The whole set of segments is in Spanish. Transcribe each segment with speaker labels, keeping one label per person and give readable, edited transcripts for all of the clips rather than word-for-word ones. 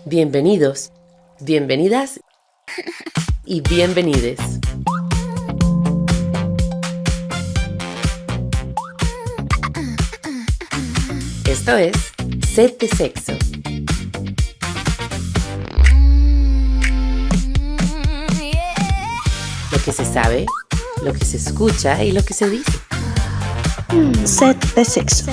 Speaker 1: Bienvenidos, bienvenidas y bienvenides. Esto es Set de Sexo. Lo que se sabe, lo que se escucha y lo que se dice.
Speaker 2: Set de Sexo.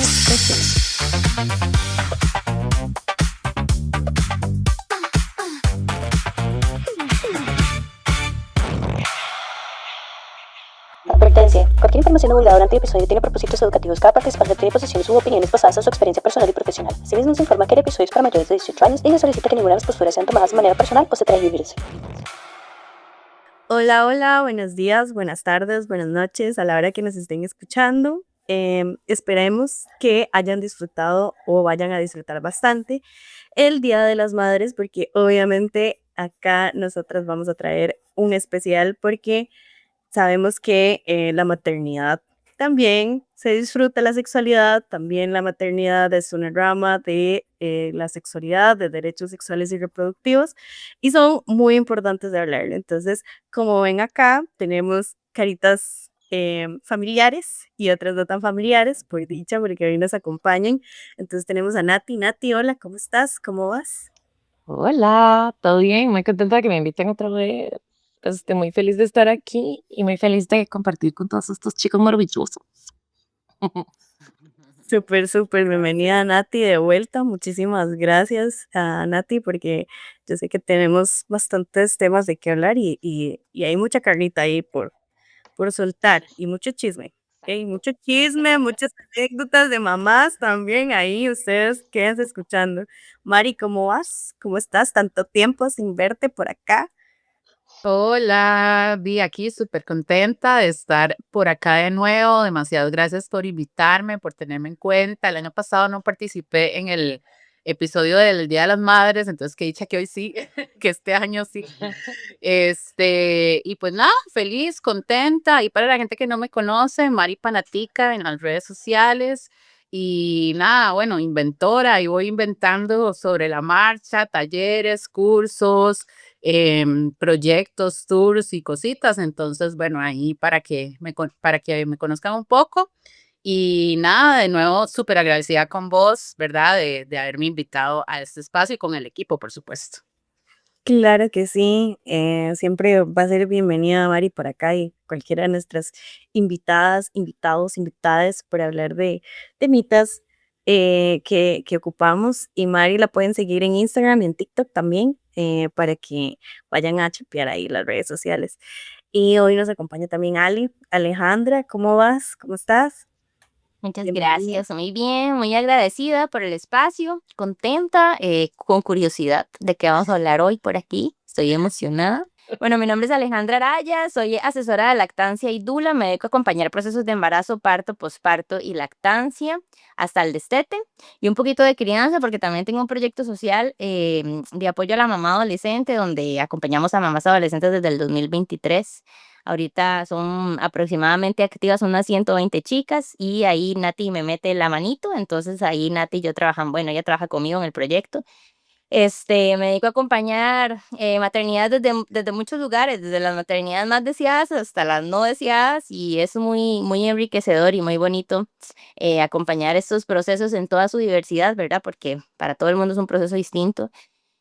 Speaker 3: Advertencia. Cualquier información divulgada durante el episodio tiene propósitos educativos. Cada participante tiene posiciones u opiniones basadas en su experiencia personal y profesional. Asimismo, se informa que el episodio es para mayores de 18 años y no solicita que ninguna de las posturas sean tomadas de manera personal o se transcribirse.
Speaker 2: Hola, hola, buenos días, buenas tardes, buenas noches a la hora que nos estén escuchando. Esperemos que hayan disfrutado o vayan a disfrutar bastante el Día de las Madres, porque obviamente acá nosotras vamos a traer un especial porque sabemos que la maternidad también se disfruta la sexualidad, también la maternidad es una rama de la sexualidad, de derechos sexuales y reproductivos, y son muy importantes de hablar. Entonces, como ven acá, tenemos caritas familiares y otras no tan familiares, por dicha, porque hoy nos acompañan. Entonces tenemos a Nati. Nati, hola, ¿cómo estás? ¿Cómo vas?
Speaker 4: Hola, ¿todo bien? Muy contenta de que me inviten otra vez. Muy feliz de estar aquí y muy feliz de compartir con todos estos chicos maravillosos.
Speaker 2: Súper, súper bienvenida Nati de vuelta. Muchísimas gracias a Nati porque yo sé que tenemos bastantes temas de qué hablar y hay mucha carnita ahí por soltar y mucho chisme. ¿Ok? Mucho chisme, muchas anécdotas de mamás también ahí. Ustedes quédense escuchando. Mari, ¿cómo vas? ¿Cómo estás? Tanto tiempo sin verte por acá.
Speaker 4: Hola, Vi aquí súper contenta de estar por acá de nuevo. Demasiadas gracias por invitarme, por tenerme en cuenta. El año pasado no participé en el episodio del Día de las Madres, entonces qué dicha que hoy sí, que este año sí. Y pues nada, feliz, contenta. Y para la gente que no me conoce, Mari Panatica en las redes sociales. Y nada, bueno, inventora, y voy inventando sobre la marcha, talleres, cursos, proyectos, tours y cositas. Entonces, bueno, ahí para que me conozcan un poco. Y nada, de nuevo, súper agradecida con vos, ¿verdad? De haberme invitado a este espacio y con el equipo, por supuesto.
Speaker 2: Claro que sí, siempre va a ser bienvenida Mari por acá y cualquiera de nuestras invitadas, invitados, invitadas para hablar de temitas que ocupamos. Y Mari la pueden seguir en Instagram y en TikTok también para que vayan a chepear ahí las redes sociales. Y hoy nos acompaña también Alejandra, ¿cómo vas? ¿Cómo estás?
Speaker 5: Muchas
Speaker 2: Bienvenida.
Speaker 5: gracias, muy bien, muy agradecida por el espacio, contenta, con curiosidad de qué vamos a hablar hoy por aquí, estoy emocionada. Bueno, mi nombre es Alejandra Araya, soy asesora de lactancia y dula, me dedico a acompañar procesos de embarazo, parto, posparto y lactancia hasta el destete y un poquito de crianza porque también tengo un proyecto social de apoyo a la mamá adolescente donde acompañamos a mamás adolescentes desde el 2023. Ahorita son aproximadamente activas unas 120 chicas y ahí Nati me mete la manito, entonces ahí Nati y yo trabajan, bueno, ella trabaja conmigo en el proyecto. Me dedico a acompañar maternidades desde muchos lugares, desde las maternidades más deseadas hasta las no deseadas y es muy, muy enriquecedor y muy bonito acompañar estos procesos en toda su diversidad, ¿verdad? Porque para todo el mundo es un proceso distinto.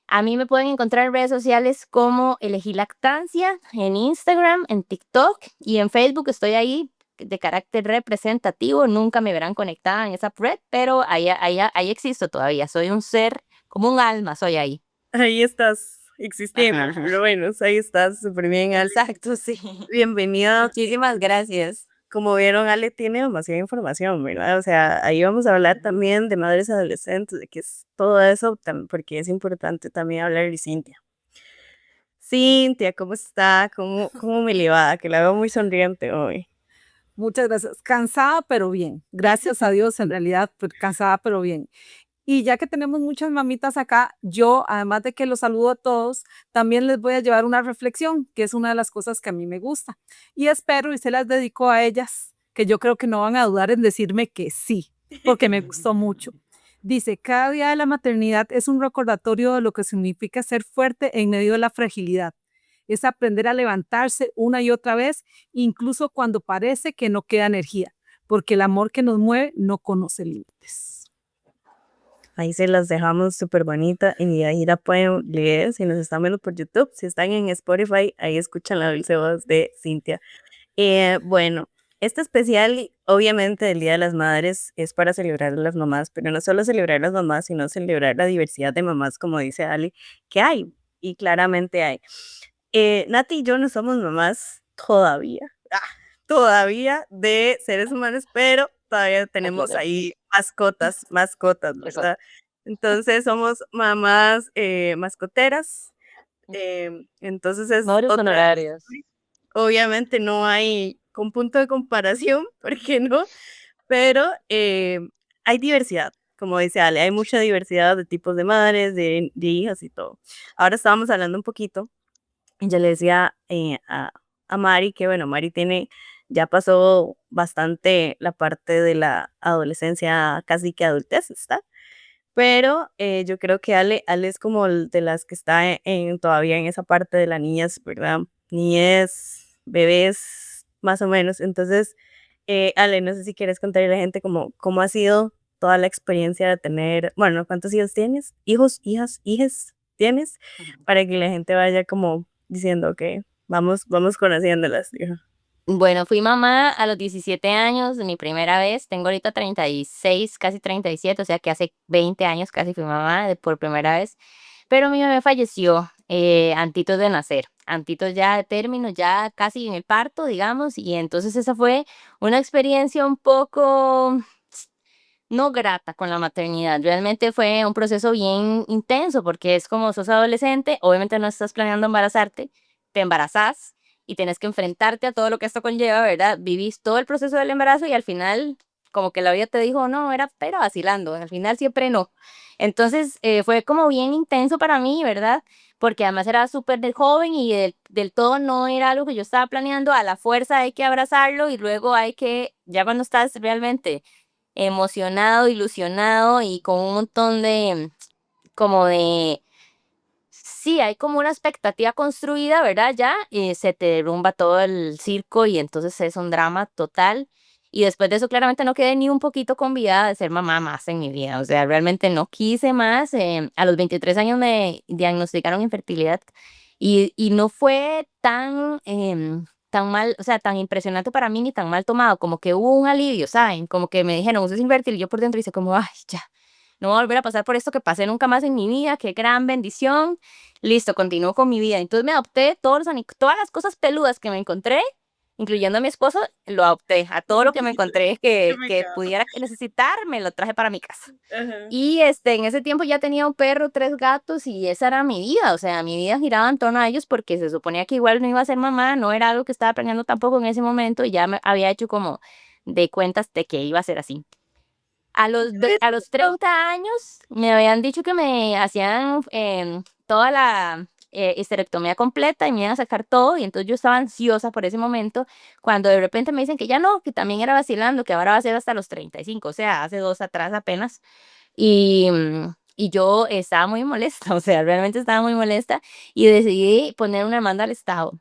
Speaker 5: A mí me pueden encontrar en redes sociales como Elegí Lactancia, en Instagram, en TikTok y en Facebook estoy ahí de carácter representativo. Nunca me verán conectada en esa red, pero ahí existo todavía. Soy un ser, como un alma, soy ahí.
Speaker 2: Ahí estás existiendo,
Speaker 5: Ajá.
Speaker 2: pero bueno, ahí estás súper bien, Ale.
Speaker 5: Exacto, sí.
Speaker 2: Bienvenida.
Speaker 5: Muchísimas gracias.
Speaker 2: Como vieron, Ale tiene demasiada información, ¿verdad? O sea, ahí vamos a hablar también de madres adolescentes, de qué es todo eso, porque es importante también hablar de Cintia. Cintia, ¿cómo está? ¿Cómo me le va? Que la veo muy sonriente hoy.
Speaker 6: Muchas gracias. Cansada, pero bien. Gracias a Dios, en realidad, cansada, pero bien. Y ya que tenemos muchas mamitas acá, yo, además de que los saludo a todos, también les voy a llevar una reflexión, que es una de las cosas que a mí me gusta. Y espero, y se las dedico a ellas, que yo creo que no van a dudar en decirme que sí, porque me gustó mucho. Dice, cada día de la maternidad es un recordatorio de lo que significa ser fuerte en medio de la fragilidad. Es aprender a levantarse una y otra vez, incluso cuando parece que no queda energía, porque el amor que nos mueve no conoce límites.
Speaker 2: Ahí se las dejamos súper bonita y ahí la pueden leer si nos están viendo por YouTube. Si están en Spotify, ahí escuchan la dulce voz de Cintia. Bueno, este especial, obviamente, del Día de las Madres es para celebrar a las mamás, pero no solo celebrar a las mamás, sino celebrar la diversidad de mamás, como dice Ali, que hay, y claramente hay. Nati y yo no somos mamás todavía de seres humanos, pero todavía tenemos ahí mascotas, ¿verdad? Entonces somos mamás mascoteras, entonces es
Speaker 5: Madres
Speaker 2: otra
Speaker 5: honorarias.
Speaker 2: obviamente no hay un punto de comparación, ¿por qué no? Pero hay diversidad, como dice Ale, hay mucha diversidad de tipos de madres, de hijas y todo. Ahora estábamos hablando un poquito, y yo le decía a Mari que, bueno, Mari ya pasó bastante la parte de la adolescencia, casi que adultez, ¿está? Pero yo creo que Ale es como de las que está todavía en esa parte de la niñez, ¿verdad? Niñez, bebés, más o menos. Entonces, Ale, no sé si quieres contarle a la gente cómo ha sido toda la experiencia de tener, bueno, ¿cuántos hijos tienes? ¿Hijos, hijas, hijes tienes? Para que la gente vaya como diciendo que vamos conociéndolas, dijo.
Speaker 5: Bueno, fui mamá a los 17 años, mi primera vez. Tengo ahorita 36, casi 37, o sea que hace 20 años casi fui mamá por primera vez. Pero mi bebé falleció antitos de nacer, antitos ya de término, ya casi en el parto, digamos. Y entonces esa fue una experiencia un poco no grata con la maternidad. Realmente fue un proceso bien intenso porque es como sos adolescente, obviamente no estás planeando embarazarte, te embarazás y tienes que enfrentarte a todo lo que esto conlleva, ¿verdad? Vivís todo el proceso del embarazo y al final como que la vida te dijo, no, era vacilando, al final siempre no. Entonces fue como bien intenso para mí, ¿verdad? Porque además era súper de joven y del todo no era algo que yo estaba planeando, a la fuerza hay que abrazarlo y luego hay que, ya cuando estás realmente emocionado, ilusionado y con un montón de, como de, sí, hay como una expectativa construida, ¿verdad? Ya, y se te derrumba todo el circo y entonces es un drama total. Y después de eso, claramente no quedé ni un poquito convidada de ser mamá más en mi vida. O sea, realmente no quise más. A los 23 años me diagnosticaron infertilidad y no fue tan mal, o sea, tan impresionante para mí ni tan mal tomado, como que hubo un alivio, ¿saben? Como que me dijeron, usted es infértil y yo por dentro hice como, ay, ya, no voy a volver a pasar por esto que pasé nunca más en mi vida, qué gran bendición, listo, continúo con mi vida. Entonces me adopté todas las cosas peludas que me encontré, incluyendo a mi esposo, lo adopté, a todo lo que me encontré que pudiera necesitar, me lo traje para mi casa. Y en ese tiempo ya tenía un perro, 3 gatos y esa era mi vida, o sea, mi vida giraba en torno a ellos porque se suponía que igual no iba a ser mamá, no era algo que estaba planeando tampoco en ese momento y ya me había hecho como de cuentas de que iba a ser así. A los 30 años me habían dicho que me hacían toda la histerectomía completa y me iban a sacar todo y entonces yo estaba ansiosa por ese momento cuando de repente me dicen que ya no, que también era vacilando, que ahora va a ser hasta los 35, o sea, hace 2 atrás apenas. Y yo estaba muy molesta, o sea, realmente estaba muy molesta y decidí poner una demanda al Estado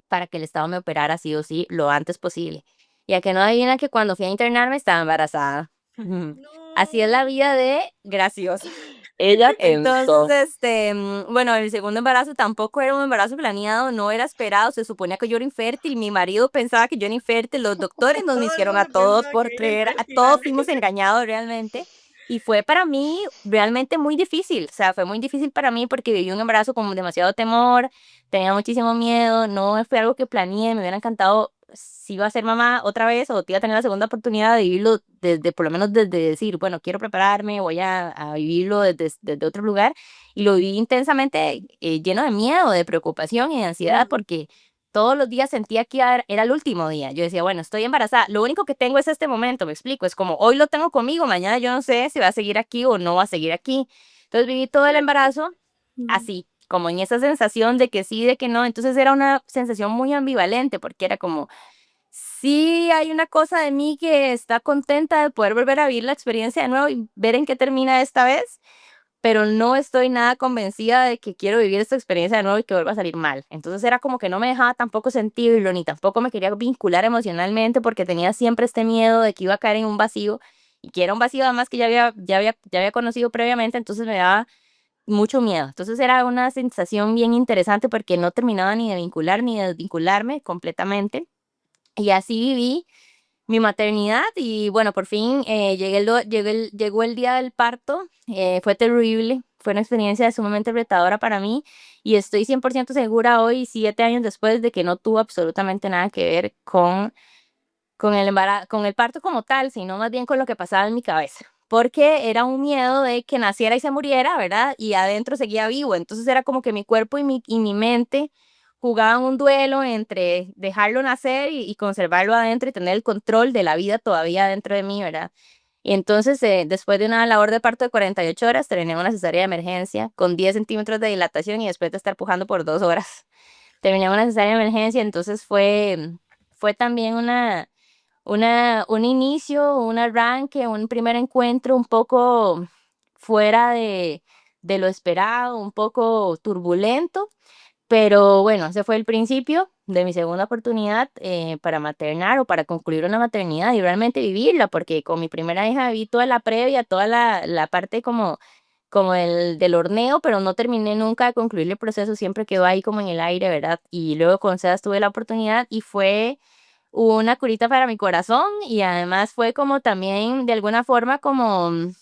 Speaker 5: para que el Estado me operara sí o sí lo antes posible. Ya que no adivina que cuando fui a internarme estaba embarazada. Así es la vida de graciosa.
Speaker 1: Ella pensó.
Speaker 5: Entonces, bueno, el segundo embarazo tampoco era un embarazo planeado, no era esperado, se suponía que yo era infértil, mi marido pensaba que yo era infértil, los doctores nos hicieron a todos por creer, a todos fuimos engañados realmente. Y fue para mí realmente muy difícil, o sea, fue muy difícil para mí porque viví un embarazo con demasiado temor, tenía muchísimo miedo, no fue algo que planeé, me hubiera encantado si iba a ser mamá otra vez o iba a tener la segunda oportunidad de vivirlo desde, por lo menos desde decir, bueno, quiero prepararme, voy a vivirlo desde otro lugar. Y lo viví intensamente lleno de miedo, de preocupación y de ansiedad porque todos los días sentía que era el último día. Yo decía, bueno, estoy embarazada, lo único que tengo es este momento, me explico, es como hoy lo tengo conmigo, mañana yo no sé si va a seguir aquí o no va a seguir aquí. Entonces viví todo el embarazo así, como en esa sensación de que sí, de que no. Entonces era una sensación muy ambivalente porque era como, sí hay una cosa de mí que está contenta de poder volver a vivir la experiencia de nuevo y ver en qué termina esta vez, pero no estoy nada convencida de que quiero vivir esta experiencia de nuevo y que vuelva a salir mal. Entonces era como que no me dejaba tampoco sentirlo, ni tampoco me quería vincular emocionalmente porque tenía siempre este miedo de que iba a caer en un vacío y que era un vacío además que ya había conocido previamente, entonces me daba mucho miedo. Entonces era una sensación bien interesante porque no terminaba ni de vincular ni de desvincularme completamente. Y así viví mi maternidad y bueno, por fin llegó el día del parto. Fue terrible, fue una experiencia sumamente retadora para mí y estoy 100% segura hoy, 7 años después, de que no tuvo absolutamente nada que ver con el con el parto como tal, sino más bien con lo que pasaba en mi cabeza. Porque era un miedo de que naciera y se muriera, ¿verdad? Y adentro seguía vivo. Entonces era como que mi cuerpo y mi mente jugaban un duelo entre dejarlo nacer y conservarlo adentro y tener el control de la vida todavía dentro de mí, ¿verdad? Y entonces, después de una labor de parto de 48 horas, terminé en una cesárea de emergencia con 10 centímetros de dilatación y después de estar pujando por 2 horas. Terminé en una cesárea de emergencia, entonces fue también un inicio, un arranque, un primer encuentro un poco fuera de lo esperado, un poco turbulento, pero bueno, ese fue el principio de mi segunda oportunidad para maternar o para concluir una maternidad y realmente vivirla, porque con mi primera hija viví toda la previa, toda la parte como del horneo, pero no terminé nunca de concluir el proceso, siempre quedó ahí como en el aire, ¿verdad? Y luego con Sebas tuve la oportunidad y fue una curita para mi corazón y además fue como también de alguna forma como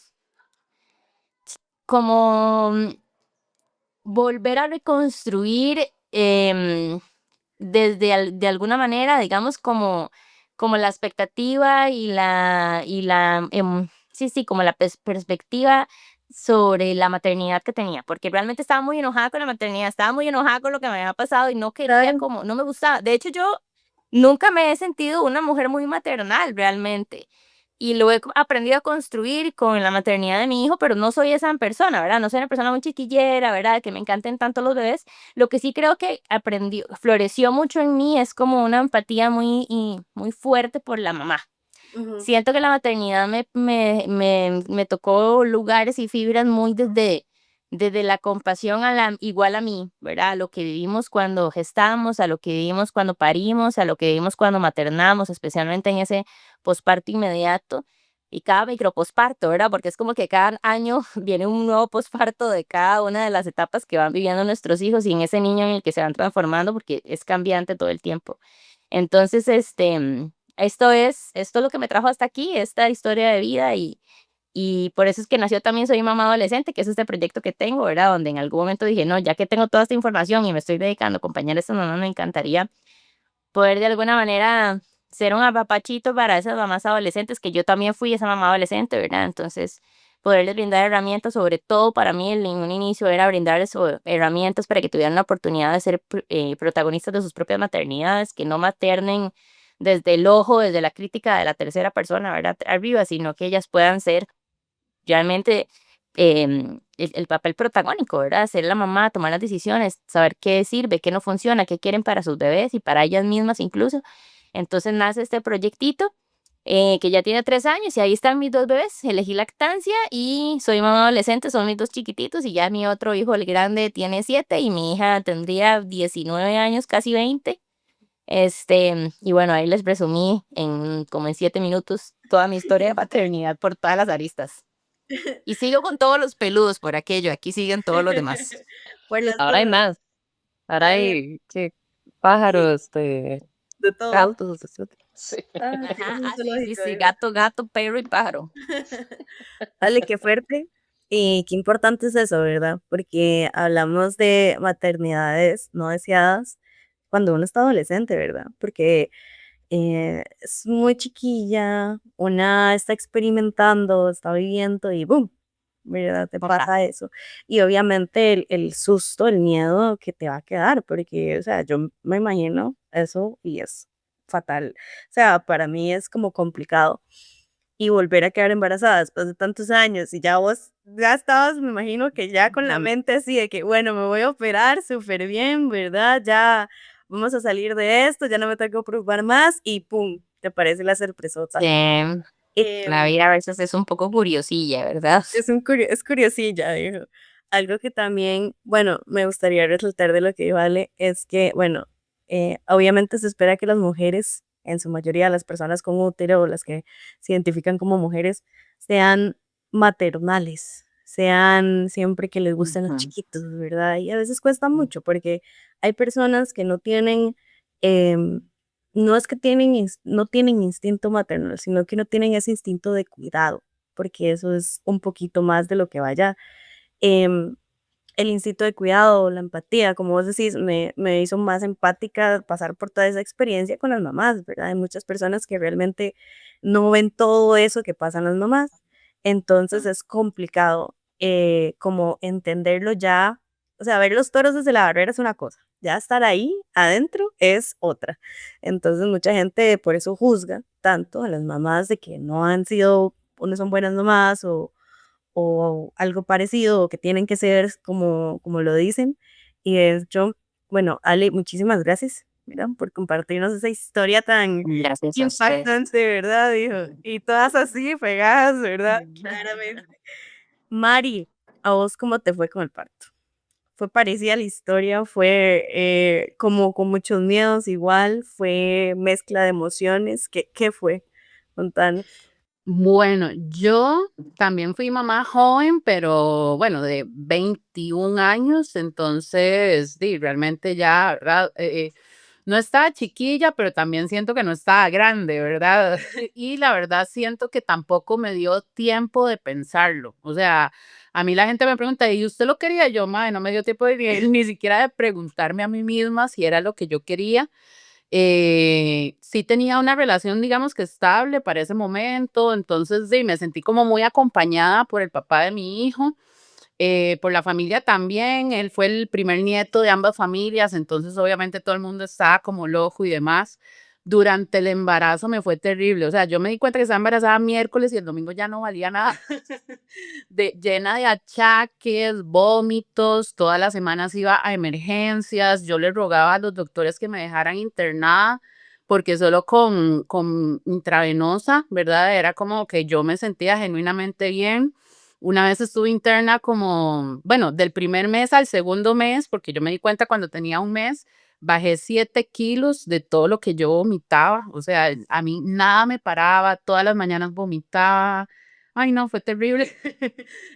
Speaker 5: volver a reconstruir de alguna manera, digamos, como la expectativa sí, como la perspectiva sobre la maternidad que tenía, porque realmente estaba muy enojada con la maternidad, estaba muy enojada con lo que me había pasado y no quería no me gustaba. De hecho, yo nunca me he sentido una mujer muy maternal realmente. Y lo he aprendido a construir con la maternidad de mi hijo, pero no soy esa persona, ¿verdad? No soy una persona muy chiquillera, ¿verdad? Que me encanten tanto los bebés. Lo que sí creo que floreció mucho en mí es como una empatía muy fuerte por la mamá. Siento que la maternidad me tocó lugares y fibras muy desde la compasión igual a mí, ¿verdad? A lo que vivimos cuando gestamos, a lo que vivimos cuando parimos, a lo que vivimos cuando maternamos, especialmente en ese posparto inmediato y cada microposparto, ¿verdad? Porque es como que cada año viene un nuevo posparto de cada una de las etapas que van viviendo nuestros hijos y en ese niño en el que se van transformando porque es cambiante todo el tiempo. Entonces, esto es lo que me trajo hasta aquí, esta historia de vida y por eso es que nació también Soy Mamá Adolescente, que es este proyecto que tengo, ¿verdad? Donde en algún momento dije, no, ya que tengo toda esta información y me estoy dedicando a acompañar a estas mamás, me encantaría poder de alguna manera ser un apapachito para esas mamás adolescentes, que yo también fui esa mamá adolescente, ¿verdad? Entonces, poderles brindar herramientas, sobre todo para mí en un inicio era brindarles herramientas para que tuvieran la oportunidad de ser protagonistas de sus propias maternidades, que no maternen desde el ojo, desde la crítica de la tercera persona, ¿verdad? Arriba, sino que ellas puedan ser realmente el papel protagónico, ¿verdad? Ser la mamá, tomar las decisiones, saber qué sirve, qué no funciona, qué quieren para sus bebés y para ellas mismas incluso. Entonces nace este proyectito que ya tiene 3 años y ahí están mis dos bebés. Elegí lactancia y Soy Mamá Adolescente, son mis dos chiquititos y ya mi otro hijo, el grande, tiene 7 y mi hija tendría 19 años, casi 20. Y bueno, ahí les presumí como en 7 minutos toda mi historia de paternidad por todas las aristas. Y sigo con todos los peludos por aquello, aquí siguen todos los demás.
Speaker 7: Ahora hay más. Ahora hay ¿qué? Pájaros,
Speaker 2: De todo.
Speaker 7: gatos.
Speaker 2: Sí.
Speaker 5: Ajá, sí, gato, perro y pájaro.
Speaker 2: Dale, qué fuerte. Y qué importante es eso, ¿verdad? Porque hablamos de maternidades no deseadas cuando uno está adolescente, ¿verdad? Porque es muy chiquilla, una está experimentando, está viviendo y ¡boom! ¿Verdad? Te pasa eso. Y obviamente el susto, el miedo que te va a quedar, porque, o sea, yo me imagino eso y es fatal. O sea, para mí es como complicado. Y volver a quedar embarazada después de tantos años y ya vos ya estabas, me imagino que ya con la mente así de que, bueno, me voy a operar súper bien, ¿verdad? Ya vamos a salir de esto, ya no me tengo que preocupar más y pum, ¿Te parece la sorpresota?
Speaker 5: La vida a veces es un poco curiosilla, ¿verdad?
Speaker 2: Es curiosilla, dijo. Algo que también, bueno, me gustaría resaltar de lo que dijo Ale es que, bueno, obviamente se espera que las mujeres, en su mayoría las personas con útero o las que se identifican como mujeres, sean maternales, sean siempre que les gusten los chiquitos, ¿verdad? Y a veces cuesta mucho porque hay personas que no tienen, em, no es que no tienen instinto maternal, sino que no tienen ese instinto de cuidado, porque eso es un poquito más de lo que vaya. em, el instinto de cuidado, la empatía, como vos decís, me hizo más empática pasar por toda esa experiencia con las mamás, ¿verdad? Hay muchas personas que realmente no ven todo eso que pasan las mamás, entonces es complicado como entenderlo ya, o sea, ver los toros desde la barrera es una cosa, ya estar ahí adentro es otra. Entonces mucha gente por eso juzga tanto a las mamás de que no han sido, o no son buenas mamás o algo parecido, o que tienen que ser como lo dicen. Y de hecho, bueno, Ale, muchísimas gracias, mira, por compartirnos esa historia tan
Speaker 5: Gracias a usted.
Speaker 2: impactante, ¿verdad? Dijo, y todas así pegadas, ¿verdad? Claramente. Mari, ¿a vos cómo te fue con el parto? ¿Fue parecida la historia? ¿Fue como con muchos miedos igual? ¿Fue mezcla de emociones? ¿Qué fue? Contanos.
Speaker 4: Bueno, yo también fui mamá joven, pero bueno, de 21 años, entonces, realmente ya, ¿verdad? No estaba chiquilla, pero también siento que no estaba grande, ¿verdad? Y la verdad siento que tampoco me dio tiempo de pensarlo. O sea, a mí la gente me pregunta, ¿y usted lo quería? Yo, madre, no me dio tiempo ni siquiera de preguntarme a mí misma si era lo que yo quería. Sí tenía una relación, digamos que estable para ese momento, entonces sí, me sentí como muy acompañada por el papá de mi hijo, por la familia también. Él fue el primer nieto de ambas familias, entonces obviamente todo el mundo estaba como loco y demás. Durante el embarazo me fue terrible, o sea, yo me di cuenta que estaba embarazada miércoles y el domingo ya no valía nada, llena de achaques, vómitos, todas las semanas iba a emergencias, yo le rogaba a los doctores que me dejaran internada, porque solo con intravenosa, ¿verdad? Era como que yo me sentía genuinamente bien. Una vez estuve interna como, bueno, del primer mes al segundo mes, porque yo me di cuenta cuando tenía un mes, bajé 7 kilos de todo lo que yo vomitaba. O sea, a mí nada me paraba, todas las mañanas vomitaba. Ay, no, fue terrible.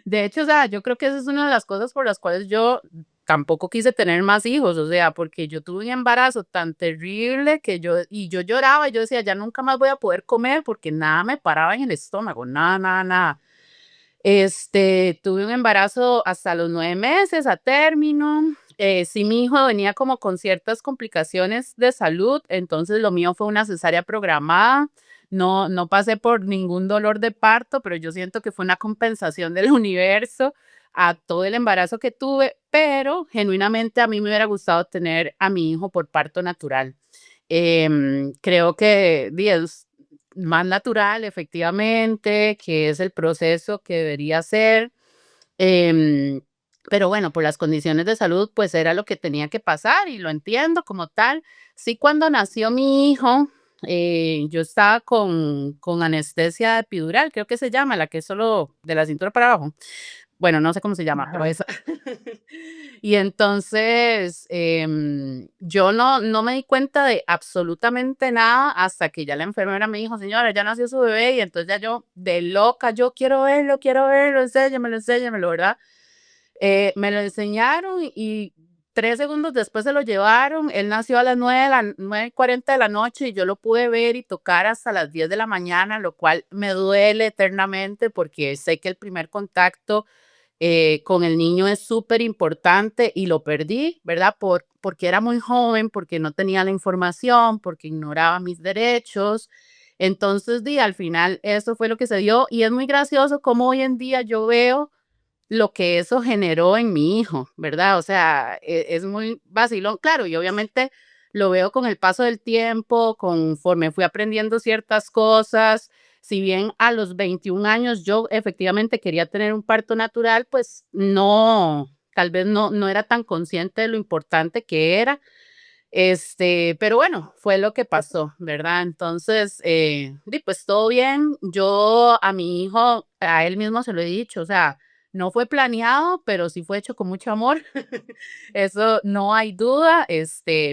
Speaker 4: De hecho, o sea, yo creo que esa es una de las cosas por las cuales yo tampoco quise tener más hijos, o sea, porque yo tuve un embarazo tan terrible que yo lloraba y yo decía, ya nunca más voy a poder comer porque nada me paraba en el estómago, nada, nada, nada. Tuve un embarazo hasta los 9 meses a término. Sí, mi hijo venía como con ciertas complicaciones de salud, entonces lo mío fue una cesárea programada. No pasé por ningún dolor de parto, pero yo siento que fue una compensación del universo a todo el embarazo que tuve, pero genuinamente a mí me hubiera gustado tener a mi hijo por parto natural. Creo que es más natural, efectivamente, que es el proceso que debería ser. em, pero bueno, por las condiciones de salud, pues era lo que tenía que pasar y lo entiendo como tal. Sí, cuando nació mi hijo, yo estaba con anestesia epidural, creo que se llama, la que es solo de la cintura para abajo. Bueno, no sé cómo se llama, pero esa. Y entonces, yo no me di cuenta de absolutamente nada hasta que ya la enfermera me dijo: "Señora, ya nació su bebé", y entonces ya yo de loca, yo: quiero verlo, enséñamelo", ¿verdad? Me lo enseñaron y 3 segundos después se lo llevaron. Él nació a las 9:40 de la noche y yo lo pude ver y tocar hasta las 10 de la mañana, lo cual me duele eternamente porque sé que el primer contacto con el niño es súper importante y lo perdí, ¿verdad? Porque era muy joven, porque no tenía la información, porque ignoraba mis derechos. Entonces, al final eso fue lo que se dio y es muy gracioso cómo hoy en día yo veo lo que eso generó en mi hijo, ¿verdad? O sea, es muy vacilón, claro, y obviamente lo veo con el paso del tiempo, conforme fui aprendiendo ciertas cosas. Si bien a los 21 años yo efectivamente quería tener un parto natural, pues no, tal vez no era tan consciente de lo importante que era. Pero bueno, fue lo que pasó, ¿verdad? Entonces, pues todo bien. Yo a mi hijo, a él mismo se lo he dicho, o sea, no fue planeado, pero sí fue hecho con mucho amor. Eso no hay duda.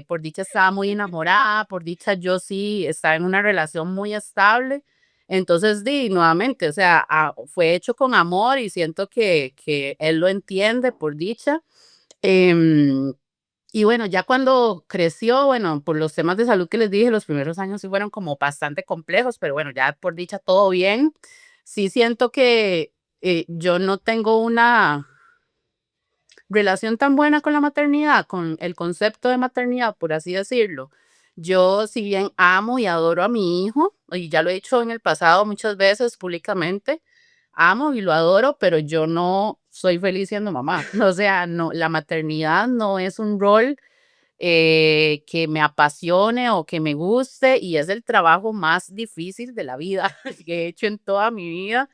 Speaker 4: Por dicha estaba muy enamorada, por dicha yo sí estaba en una relación muy estable. Entonces, nuevamente, o sea, fue hecho con amor y siento que él lo entiende, por dicha. Em, y bueno, ya cuando creció, bueno, por los temas de salud que les dije, los primeros años sí fueron como bastante complejos, pero bueno, ya por dicha todo bien. Sí siento que yo no tengo una relación tan buena con la maternidad, con el concepto de maternidad, por así decirlo. Yo, si bien amo y adoro a mi hijo, y ya lo he dicho en el pasado muchas veces públicamente, amo y lo adoro, pero yo no soy feliz siendo mamá. O sea, no, la maternidad no es un rol que me apasione o que me guste y es el trabajo más difícil de la vida que he hecho en toda mi vida,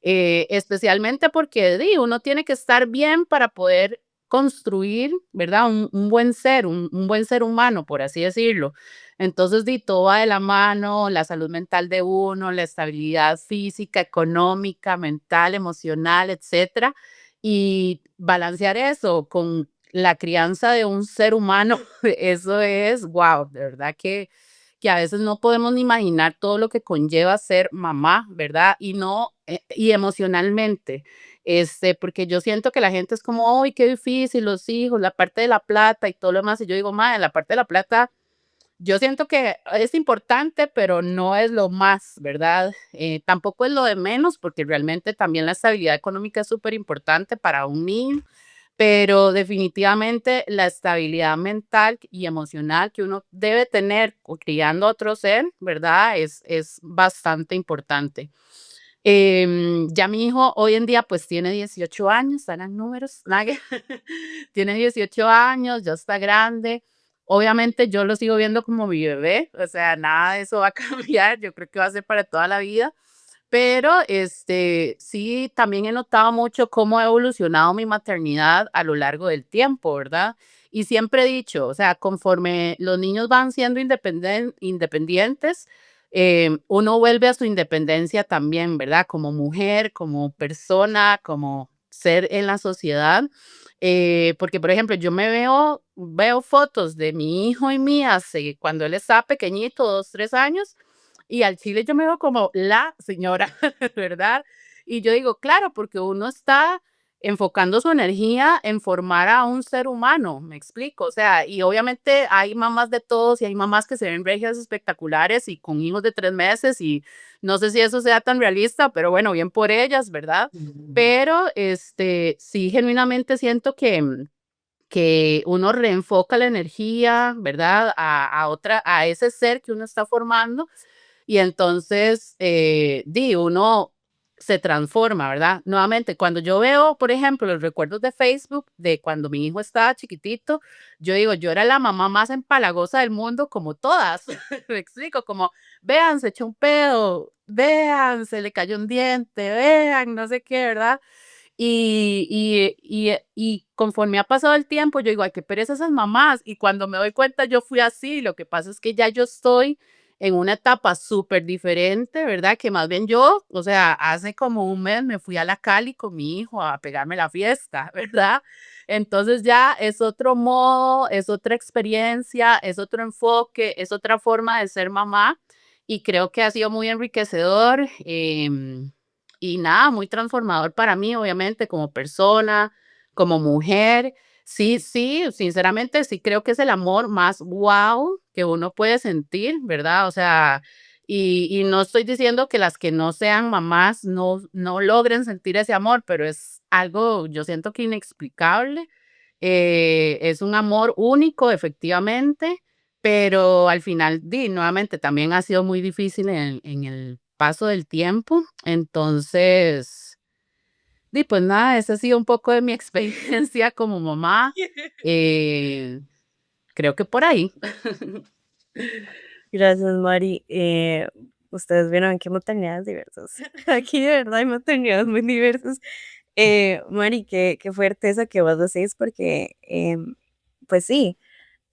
Speaker 4: especialmente porque uno tiene que estar bien para poder construir, ¿verdad? Un buen ser, un buen ser humano, por así decirlo. Entonces, todo va de la mano, la salud mental de uno, la estabilidad física, económica, mental, emocional, etcétera. Y balancear eso con la crianza de un ser humano, eso es, wow, de verdad que a veces no podemos ni imaginar todo lo que conlleva ser mamá, ¿verdad? Y no, y emocionalmente, porque yo siento que la gente es como, ¡ay, qué difícil, los hijos, la parte de la plata y todo lo demás! Y yo digo, madre, la parte de la plata, yo siento que es importante, pero no es lo más, ¿verdad? Tampoco es lo de menos, porque realmente también la estabilidad económica es súper importante para un niño, pero definitivamente la estabilidad mental y emocional que uno debe tener criando a otro ser, ¿verdad? Es bastante importante. Ya mi hijo hoy en día pues tiene 18 años, están en números, nada tiene 18 años, ya está grande. Obviamente yo lo sigo viendo como mi bebé, o sea, nada de eso va a cambiar, yo creo que va a ser para toda la vida. Pero, sí, también he notado mucho cómo ha evolucionado mi maternidad a lo largo del tiempo, ¿verdad? Y siempre he dicho, o sea, conforme los niños van siendo independientes, uno vuelve a su independencia también, ¿verdad? Como mujer, como persona, como ser en la sociedad. Porque, por ejemplo, yo veo fotos de mi hijo y mías cuando él estaba pequeñito, 2, 3 años, y al chile yo me veo como la señora, ¿verdad? Y yo digo, claro, porque uno está enfocando su energía en formar a un ser humano, me explico. O sea, y obviamente hay mamás de todos y hay mamás que se ven regias espectaculares y con hijos de 3 meses y no sé si eso sea tan realista, pero bueno, bien por ellas, ¿verdad? Pero sí, genuinamente siento que uno reenfoca la energía, ¿verdad? A ese ser que uno está formando y entonces, uno se transforma, ¿verdad? Nuevamente, cuando yo veo, por ejemplo, los recuerdos de Facebook de cuando mi hijo estaba chiquitito, yo digo, yo era la mamá más empalagosa del mundo, como todas. Me explico, como, vean, se echó un pedo, vean, se le cayó un diente, vean, no sé qué, ¿verdad? Y conforme ha pasado el tiempo, yo digo, ay, qué pereza esas mamás. Y cuando me doy cuenta, yo fui así. Lo que pasa es que ya yo estoy en una etapa súper diferente, ¿verdad? Que más bien yo, o sea, hace como un mes me fui a la Cali con mi hijo a pegarme la fiesta, ¿verdad? Entonces ya es otro modo, es otra experiencia, es otro enfoque, es otra forma de ser mamá y creo que ha sido muy enriquecedor. Y nada, muy transformador para mí, obviamente, como persona, como mujer. Sí, sí, sinceramente sí creo que es el amor más wow que uno puede sentir, ¿verdad? O sea, y no estoy diciendo que las que no sean mamás no logren sentir ese amor, pero es algo, yo siento que inexplicable. Es un amor único, efectivamente, pero al final, nuevamente, también ha sido muy difícil en el paso del tiempo. Entonces, pues nada, esa ha sido un poco de mi experiencia como mamá. Eh, Creo que por ahí.
Speaker 2: Gracias, Mari. Ustedes vieron qué maternidades diversas. Aquí de verdad hay maternidades muy diversas. Mari, qué fuerte eso que vos decís, porque pues sí,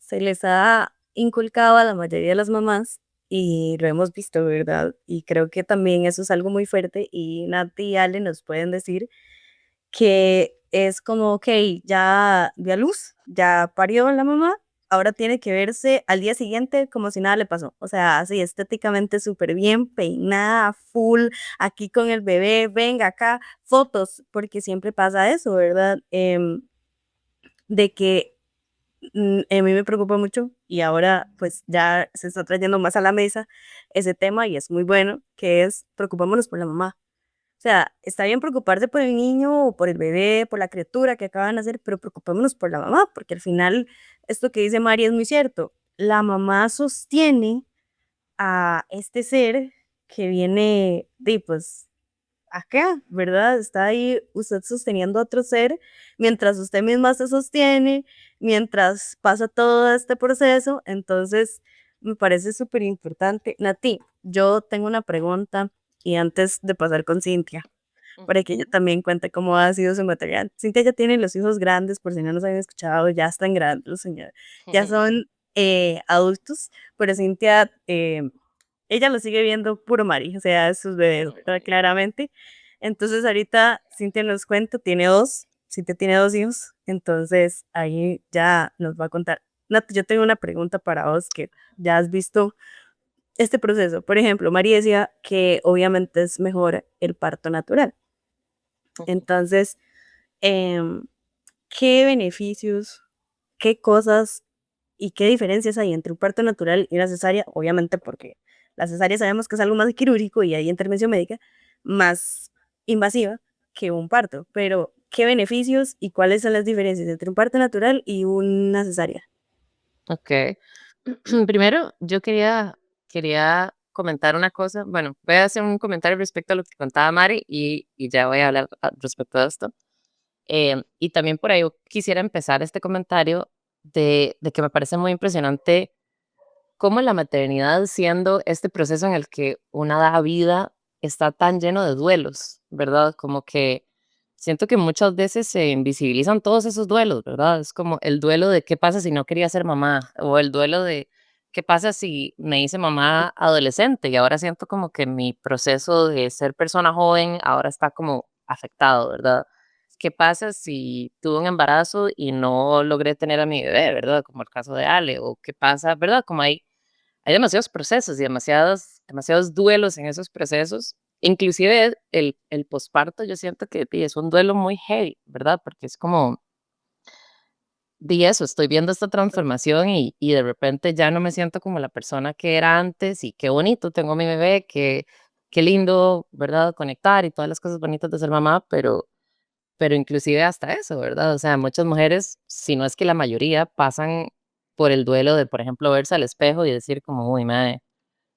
Speaker 2: se les ha inculcado a la mayoría de las mamás y lo hemos visto, ¿verdad? Y creo que también eso es algo muy fuerte y Nati y Ale nos pueden decir que es como, ok, ya dio a luz, ya parió la mamá, ahora tiene que verse al día siguiente como si nada le pasó. O sea, así estéticamente súper bien, peinada, full, aquí con el bebé, venga acá, fotos, porque siempre pasa eso, ¿verdad? De que a mí me preocupa mucho y ahora pues ya se está trayendo más a la mesa ese tema y es muy bueno, que es preocupémonos por la mamá. O sea, está bien preocuparse por el niño o por el bebé, por la criatura que acaban de nacer, pero preocupémonos por la mamá, porque al final esto que dice Mari es muy cierto. La mamá sostiene a este ser que viene de, pues, acá, ¿verdad? Está ahí usted sosteniendo a otro ser, mientras usted misma se sostiene, mientras pasa todo este proceso. Entonces, me parece súper importante. Nati, yo tengo una pregunta y antes de pasar con Cintia, para que ella también cuente cómo ha sido su maternidad. Cintia ya tiene los hijos grandes, por si no nos habían escuchado, ya están grandes los señores, ya son adultos, pero Cintia, ella lo sigue viendo puro Mari, o sea, sus bebés, ¿verdad? Claramente. Entonces ahorita Cintia nos cuenta, tiene dos, Cintia tiene dos hijos, entonces ahí ya nos va a contar. Nat, yo tengo una pregunta para vos que ya has visto este proceso. Por ejemplo, Mari decía que obviamente es mejor el parto natural. Entonces, em, ¿qué beneficios, qué cosas y qué diferencias hay entre un parto natural y una cesárea? Obviamente porque la cesárea sabemos que es algo más quirúrgico y hay intervención médica más invasiva que un parto, pero ¿qué beneficios y cuáles son las diferencias entre un parto natural y una cesárea?
Speaker 7: Ok. Primero, yo quería comentar una cosa. Bueno, voy a hacer un comentario respecto a lo que contaba Mari y ya voy a hablar respecto a esto. Y también por ahí quisiera empezar este comentario de que me parece muy impresionante cómo la maternidad, siendo este proceso en el que una da vida, está tan lleno de duelos, ¿verdad? Como que siento que muchas veces se invisibilizan todos esos duelos, ¿verdad? Es como el duelo de qué pasa si no quería ser mamá, o el duelo de qué pasa si me hice mamá adolescente y ahora siento como que mi proceso de ser persona joven ahora está como afectado, ¿verdad? ¿Qué pasa si tuve un embarazo y no logré tener a mi bebé, ¿verdad? Como el caso de Ale, o qué pasa, ¿verdad? Como hay demasiados procesos y demasiados duelos en esos procesos. Inclusive el posparto, yo siento que es un duelo muy heavy, ¿verdad? Porque es como, di eso, estoy viendo esta transformación y de repente ya no me siento como la persona que era antes y qué bonito, tengo a mi bebé, qué lindo, ¿verdad? Conectar y todas las cosas bonitas de ser mamá, pero inclusive hasta eso, ¿verdad? O sea, muchas mujeres, si no es que la mayoría, pasan por el duelo de, por ejemplo, verse al espejo y decir como, uy, madre,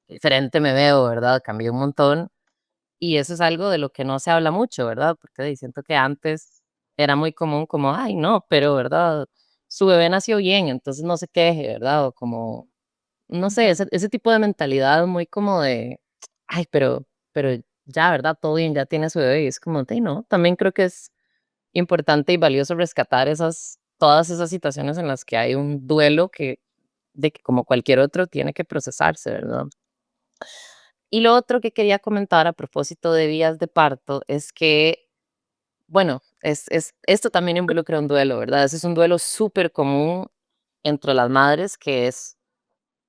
Speaker 7: diferente me veo, ¿verdad? Cambié un montón. Y eso es algo de lo que no se habla mucho, ¿verdad? Porque siento que antes era muy común como, ay, no, pero, ¿verdad? Su bebé nació bien, entonces no se queje, ¿verdad? O como, no sé, ese tipo de mentalidad muy como de, ay, pero ya, ¿verdad? Todo bien, ya tiene su bebé. Y es como, "Ey, no, también creo que es importante y valioso rescatar todas esas situaciones en las que hay un duelo de que como cualquier otro tiene que procesarse, ¿verdad? Y lo otro que quería comentar a propósito de vías de parto es que, bueno, esto también involucra un duelo, ¿verdad? Ese es un duelo súper común entre las madres, que es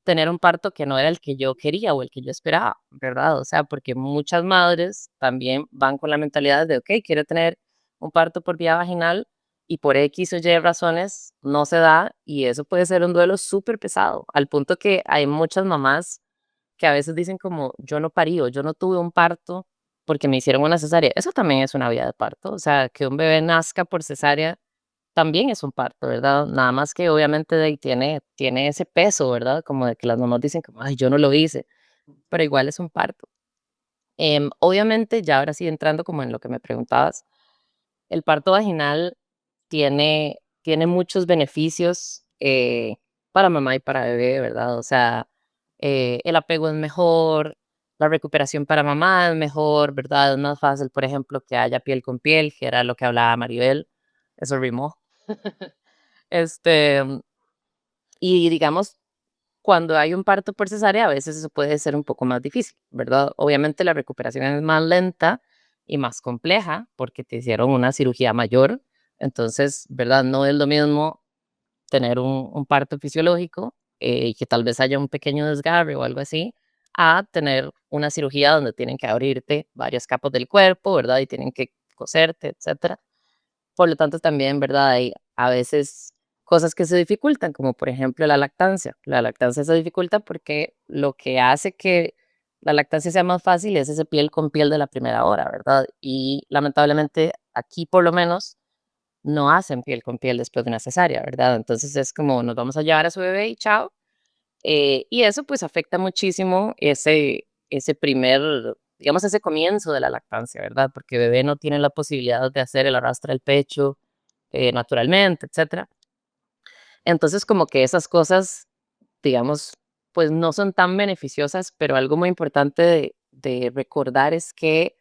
Speaker 7: tener un parto que no era el que yo quería o el que yo esperaba, ¿verdad? O sea, porque muchas madres también van con la mentalidad de, ok, quiero tener un parto por vía vaginal y por X o Y razones no se da y eso puede ser un duelo súper pesado, al punto que hay muchas mamás que a veces dicen como, yo no parí o yo no tuve un parto porque me hicieron una cesárea. Eso también es una vía de parto, o sea, que un bebé nazca por cesárea también es un parto, ¿verdad? Nada más que obviamente de ahí tiene ese peso, ¿verdad? Como de que las mamás dicen como, ay, yo no lo hice, pero igual es un parto. Obviamente, ya ahora sí entrando como en lo que me preguntabas, el parto vaginal tiene muchos beneficios para mamá y para bebé, ¿verdad? O sea, el apego es mejor, la recuperación para mamá es mejor, ¿verdad? Es más fácil, por ejemplo, que haya piel con piel, que era lo que hablaba Maribel. Eso rimó. Este, Y digamos, cuando hay un parto por cesárea, a veces eso puede ser un poco más difícil, ¿verdad? Obviamente la recuperación es más lenta y más compleja porque te hicieron una cirugía mayor. Entonces, ¿verdad? No es lo mismo tener un parto fisiológico y que tal vez haya un pequeño desgarre o algo así, a tener una cirugía donde tienen que abrirte varias capas del cuerpo, ¿verdad? Y tienen que coserte, etcétera. Por lo tanto, también, ¿verdad? Hay a veces cosas que se dificultan, como por ejemplo la lactancia. La lactancia se dificulta porque lo que hace que la lactancia sea más fácil es ese piel con piel de la primera hora, ¿verdad? Y lamentablemente aquí por lo menos no hacen piel con piel después de una cesárea, ¿verdad? Entonces es como nos vamos a llevar a su bebé y chao. Y eso pues afecta muchísimo ese primer, digamos, ese comienzo de la lactancia, ¿verdad? Porque el bebé no tiene la posibilidad de hacer el arrastre del pecho naturalmente, etcétera. Entonces, como que esas cosas, digamos, pues no son tan beneficiosas, pero algo muy importante de recordar es que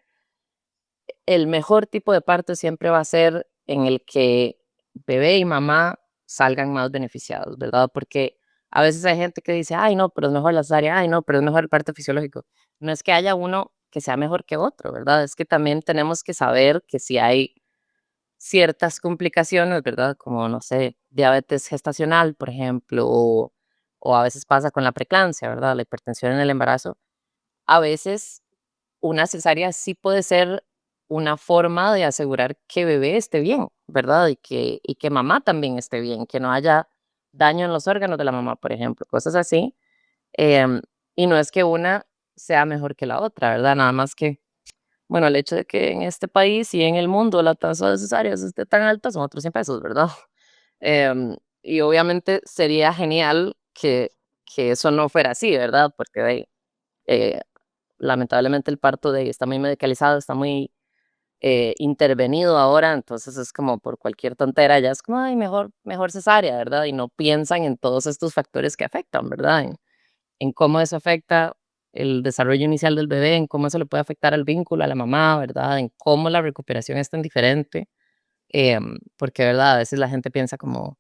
Speaker 7: el mejor tipo de parto siempre va a ser en el que bebé y mamá salgan más beneficiados, ¿verdad? Porque a veces hay gente que dice, ay, no, pero es mejor la cesárea, ay, no, pero es mejor el parto fisiológico. No es que haya uno que sea mejor que otro, ¿verdad? Es que también tenemos que saber que si hay ciertas complicaciones, ¿verdad? Como, no sé, diabetes gestacional, por ejemplo, o a veces pasa con la preeclampsia, ¿verdad? La hipertensión en el embarazo. A veces una cesárea sí puede ser una forma de asegurar que bebé esté bien, ¿verdad? Y que mamá también esté bien, que no haya daño en los órganos de la mamá, por ejemplo, cosas así. Em, y no es que una sea mejor que la otra, ¿verdad? Nada más que, bueno, el hecho de que en este país y en el mundo la tasa de cesáreas esté tan alta son otros 100 pesos, ¿verdad? Y obviamente sería genial que eso no fuera así, ¿verdad? Porque eh, lamentablemente el parto está muy medicalizado, está muy intervenido ahora, entonces es como por cualquier tontera, ya es como, ay, mejor cesárea, ¿verdad? Y no piensan en todos estos factores que afectan, ¿verdad? En cómo eso afecta el desarrollo inicial del bebé, en cómo eso le puede afectar al vínculo, a la mamá, ¿verdad? En cómo la recuperación es tan diferente, porque, ¿verdad? A veces la gente piensa como,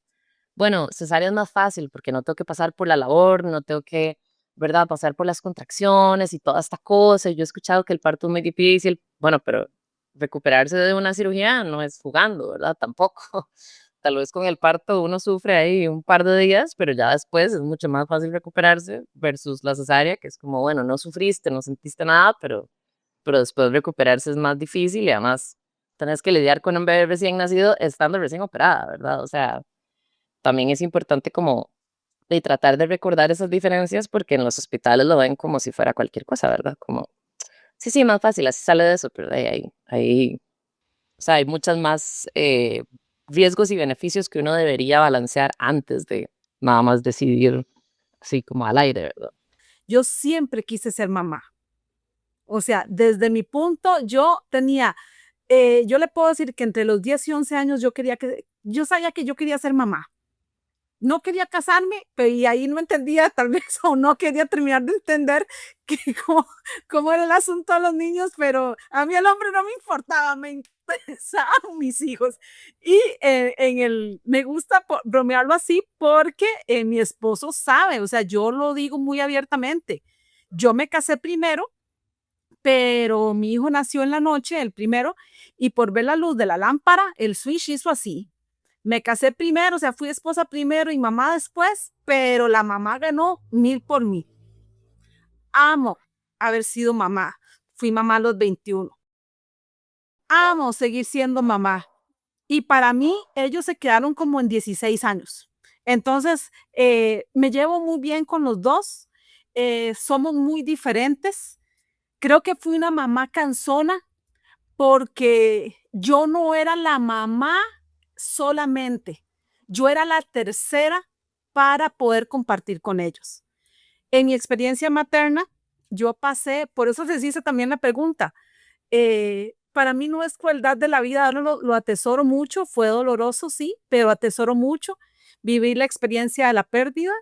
Speaker 7: bueno, cesárea es más fácil porque no tengo que pasar por la labor, no tengo que, ¿verdad?, pasar por las contracciones y toda esta cosa. Yo he escuchado que el parto es muy difícil. Bueno, pero recuperarse de una cirugía no es jugando, ¿verdad? Tampoco. Tal vez con el parto uno sufre ahí un par de días, pero ya después es mucho más fácil recuperarse versus la cesárea, que es como, bueno, no sufriste, no sentiste nada, pero después recuperarse es más difícil y además tenés que lidiar con un bebé recién nacido estando recién operada, ¿verdad? O sea, también es importante como de tratar de recordar esas diferencias porque en los hospitales lo ven como si fuera cualquier cosa, ¿verdad? Como, sí, sí, más fácil, así sale de eso, pero de ahí, o sea, hay muchas más riesgos y beneficios que uno debería balancear antes de nada más decidir así como al aire, ¿verdad?
Speaker 6: Yo siempre quise ser mamá. O sea, desde mi punto, yo le puedo decir que entre los 10 y 11 años yo sabía que yo quería ser mamá. No quería casarme, pero y ahí no entendía tal vez o no quería terminar de entender que cómo era el asunto de los niños, pero a mí el hombre no me importaba, me interesaban mis hijos. Y me gusta bromearlo así porque mi esposo sabe, o sea, yo lo digo muy abiertamente. Yo me casé primero, pero mi hijo nació en la noche, el primero, y por ver la luz de la lámpara, el switch hizo así. Me casé primero, o sea, fui esposa primero y mamá después, pero la mamá ganó 1000 por mí. Amo haber sido mamá. Fui mamá a los 21. Amo seguir siendo mamá. Y para mí, ellos se quedaron como en 16 años. Entonces, me llevo muy bien con los dos. Somos muy diferentes. Creo que fui una mamá cansona porque yo no era la mamá solamente, yo era la tercera para poder compartir con ellos. En mi experiencia materna, yo pasé, por eso se dice también la pregunta, para mí no es crueldad de la vida, ahora lo atesoro mucho, fue doloroso, sí, pero atesoro mucho. Viví la experiencia de la pérdida,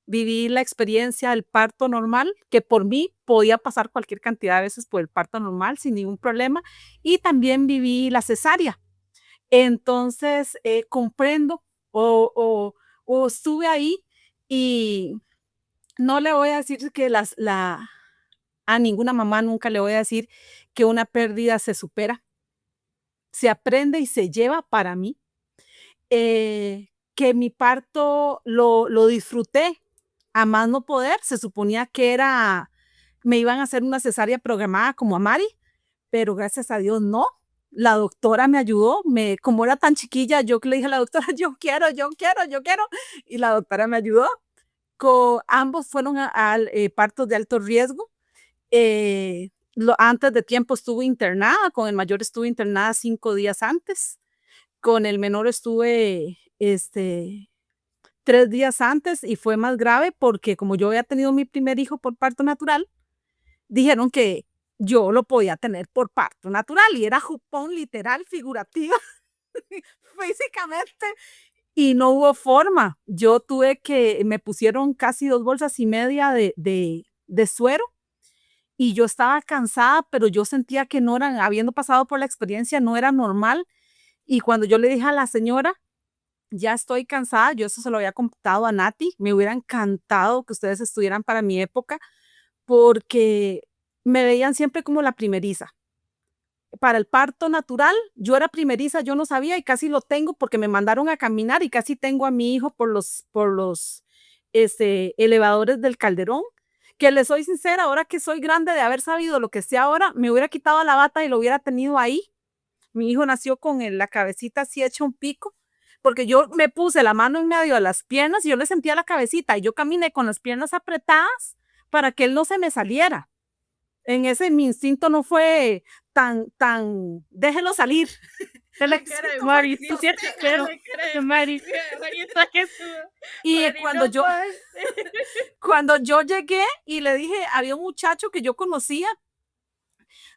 Speaker 6: viví la experiencia del parto normal, que por mí podía pasar cualquier cantidad de veces por el parto normal sin ningún problema, y también viví la cesárea. Entonces, comprendo o estuve ahí Y no le voy a decir que a ninguna mamá nunca le voy a decir que una pérdida se supera, se aprende y se lleva para mí. Que mi parto lo disfruté a más no poder. Se suponía que me iban a hacer una cesárea programada como a Mari, pero gracias a Dios no. La doctora me ayudó, como era tan chiquilla, yo le dije a la doctora, yo quiero, y la doctora me ayudó. Ambos fueron partos de alto riesgo. Antes de tiempo estuve internada, con el mayor estuve internada 5 días antes, con el menor estuve 3 días antes y fue más grave porque como yo había tenido mi primer hijo por parto natural, dijeron que yo lo podía tener por parto natural y era jupón literal, figurativa, físicamente, y no hubo forma. Yo me pusieron casi 2,5 bolsas de suero y yo estaba cansada, pero yo sentía que no eran, habiendo pasado por la experiencia, no era normal. Y cuando yo le dije a la señora, ya estoy cansada, yo eso se lo había contado a Nati, me hubiera encantado que ustedes estuvieran para mi época, porque me veían siempre como la primeriza. Para el parto natural, yo era primeriza, yo no sabía y casi lo tengo porque me mandaron a caminar y casi tengo a mi hijo por los elevadores del Calderón, que les soy sincera, ahora que soy grande de haber sabido lo que sé ahora, me hubiera quitado la bata y lo hubiera tenido ahí. Mi hijo nació con la cabecita así hecha un pico, porque yo me puse la mano en medio de las piernas y yo le sentía la cabecita y yo caminé con las piernas apretadas para que él no se me saliera. En ese mi instinto no fue tan, déjelo salir.
Speaker 2: Mari, tú sí Mari.
Speaker 6: Y cuando yo llegué y le dije, había un muchacho que yo conocía,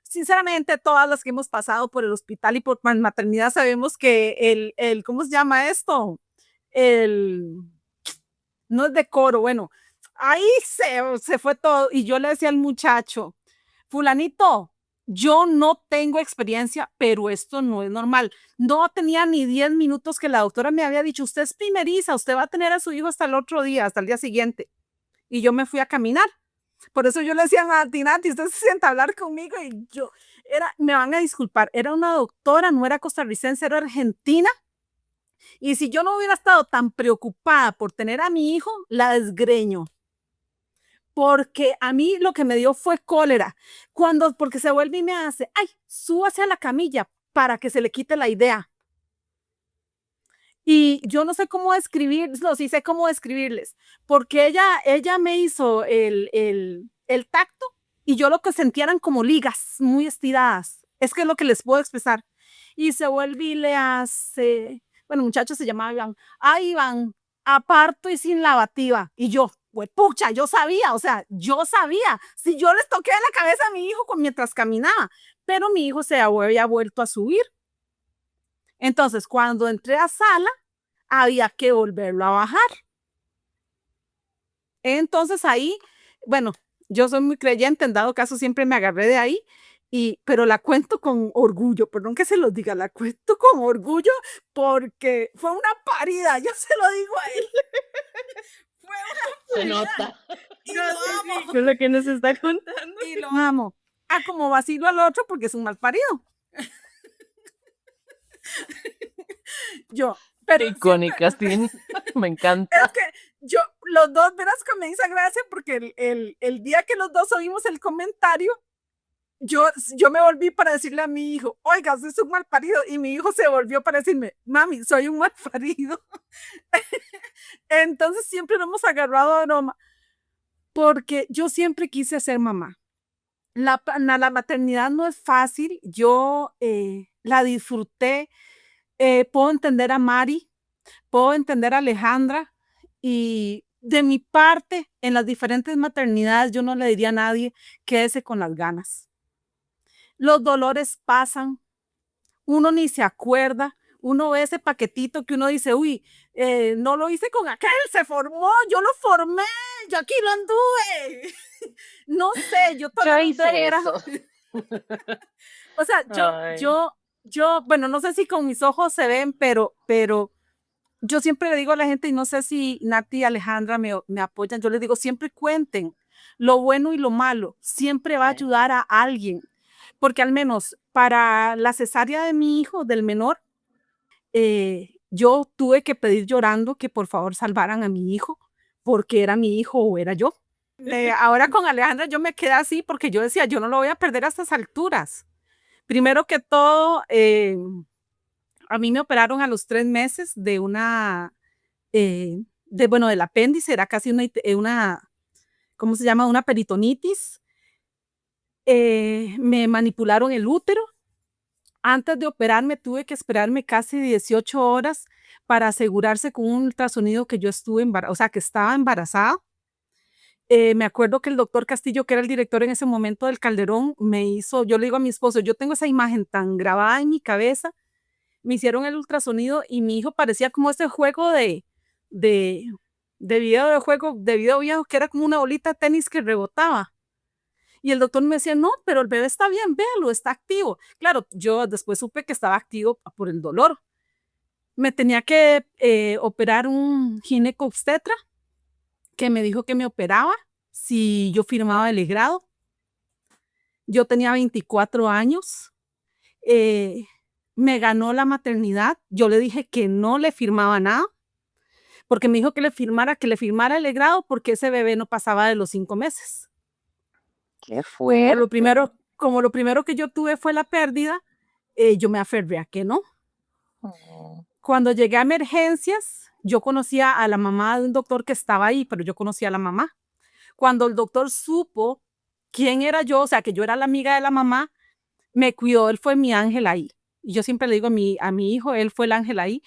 Speaker 6: sinceramente, todas las que hemos pasado por el hospital y por maternidad sabemos que ¿cómo se llama esto? No es decoro, bueno, ahí se fue todo. Y yo le decía al muchacho, fulanito, yo no tengo experiencia, pero esto no es normal. No tenía ni 10 minutos que la doctora me había dicho, usted es primeriza, usted va a tener a su hijo hasta el otro día, hasta el día siguiente. Y yo me fui a caminar. Por eso yo le decía a Nati, usted se sienta a hablar conmigo y me van a disculpar, era una doctora, no era costarricense, era argentina. Y si yo no hubiera estado tan preocupada por tener a mi hijo, la desgreño. Porque a mí lo que me dio fue cólera. Porque se vuelve y me hace, ay, súbase a la camilla para que se le quite la idea. Y yo no sé cómo sí sé cómo describirles, porque ella me hizo el tacto y yo lo que sentía eran como ligas muy estiradas. Es que es lo que les puedo expresar. Y se vuelve y le hace, bueno, muchacho se llamaba Iván, Iván, a parto y sin lavativa. Y yo, pues pucha, yo sabía, si yo les toqué en la cabeza a mi hijo mientras caminaba, pero mi hijo se había vuelto a subir. Entonces, cuando entré a sala, había que volverlo a bajar. Entonces ahí, bueno, yo soy muy creyente, en dado caso siempre me agarré de ahí, pero la cuento con orgullo, perdón que se los diga, la cuento con orgullo porque fue una parida, yo se lo digo a él. Fue una
Speaker 7: Se
Speaker 6: parida.
Speaker 7: nota.
Speaker 6: Y lo amo.
Speaker 2: Es lo que nos está contando.
Speaker 6: Y lo amo. Como vacilo al otro porque es un mal parido. Pero
Speaker 7: Icónica, sí. Me encanta.
Speaker 6: es que los dos, verás que me hizo gracia porque el día que los dos oímos el comentario, yo me volví para decirle a mi hijo, oiga, usted es un mal parido, y mi hijo se volvió para decirme, mami, soy un mal parido. Entonces siempre nos hemos agarrado a broma, porque yo siempre quise ser mamá. La maternidad no es fácil, yo la disfruté, puedo entender a Mari, puedo entender a Alejandra, y de mi parte, en las diferentes maternidades, yo no le diría a nadie, quédese con las ganas. Los dolores pasan, uno ni se acuerda, uno ve ese paquetito que uno dice, uy, no lo hice con aquel, se formó, yo lo formé, yo aquí lo anduve. No sé, yo todavía
Speaker 7: hice eso.
Speaker 6: O sea, bueno, no sé si con mis ojos se ven, pero yo siempre le digo a la gente, y no sé si Nati y Alejandra me apoyan, yo les digo, siempre cuenten lo bueno y lo malo, siempre va a ayudar a alguien, porque al menos para la cesárea de mi hijo, del menor, yo tuve que pedir llorando que por favor salvaran a mi hijo, porque era mi hijo o era yo. Ahora con Alejandra yo me quedé así porque yo decía, yo no lo voy a perder a estas alturas. Primero que todo, a mí me operaron a los 3 meses de una, bueno, del apéndice, era casi una, ¿cómo se llama? Una peritonitis. Me manipularon el útero. Antes de operarme tuve que esperarme casi 18 horas para asegurarse con un ultrasonido que yo estuve embarazada, o sea, que estaba embarazada. Me acuerdo que el doctor Castillo, que era el director en ese momento del Calderón, me hizo, yo le digo a mi esposo, yo tengo esa imagen tan grabada en mi cabeza, me hicieron el ultrasonido y mi hijo parecía como ese juego de, de video viejo, que era como una bolita de tenis que rebotaba. Y el doctor me decía, no, pero el bebé está bien, véalo, está activo. Claro, yo después supe que estaba activo por el dolor. Me tenía que operar un ginecobstetra que me dijo que me operaba si yo firmaba el legrado. Yo tenía 24 años. Me ganó la maternidad. Yo le dije que no le firmaba nada, porque me dijo que le firmara el legrado porque ese bebé no pasaba de los 5 meses.
Speaker 5: Qué fuerte.
Speaker 6: Como lo primero que yo tuve fue la pérdida, yo me aferré a que no. Cuando llegué a emergencias, yo conocía a la mamá de un doctor que estaba ahí, pero yo conocía a la mamá. Cuando el doctor supo quién era yo, o sea, que yo era la amiga de la mamá, me cuidó, él fue mi ángel ahí. Y yo siempre le digo a mi hijo, él fue el ángel ahí,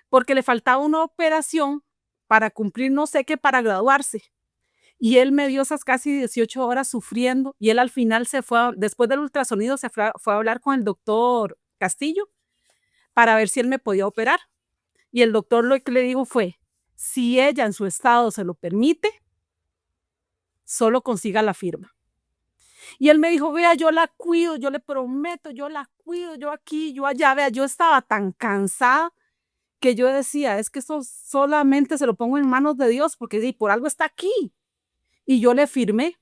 Speaker 6: porque le faltaba una operación para cumplir no sé qué, para graduarse. Y él me dio esas casi 18 horas sufriendo y él al final después del ultrasonido fue a hablar con el doctor Castillo para ver si él me podía operar. Y el doctor lo que le dijo fue, si ella en su estado se lo permite, solo consiga la firma. Y él me dijo, vea, yo la cuido, yo le prometo, yo la cuido, yo aquí, yo allá, vea, yo estaba tan cansada que yo decía, es que eso solamente se lo pongo en manos de Dios porque por algo está aquí. Y yo le firmé.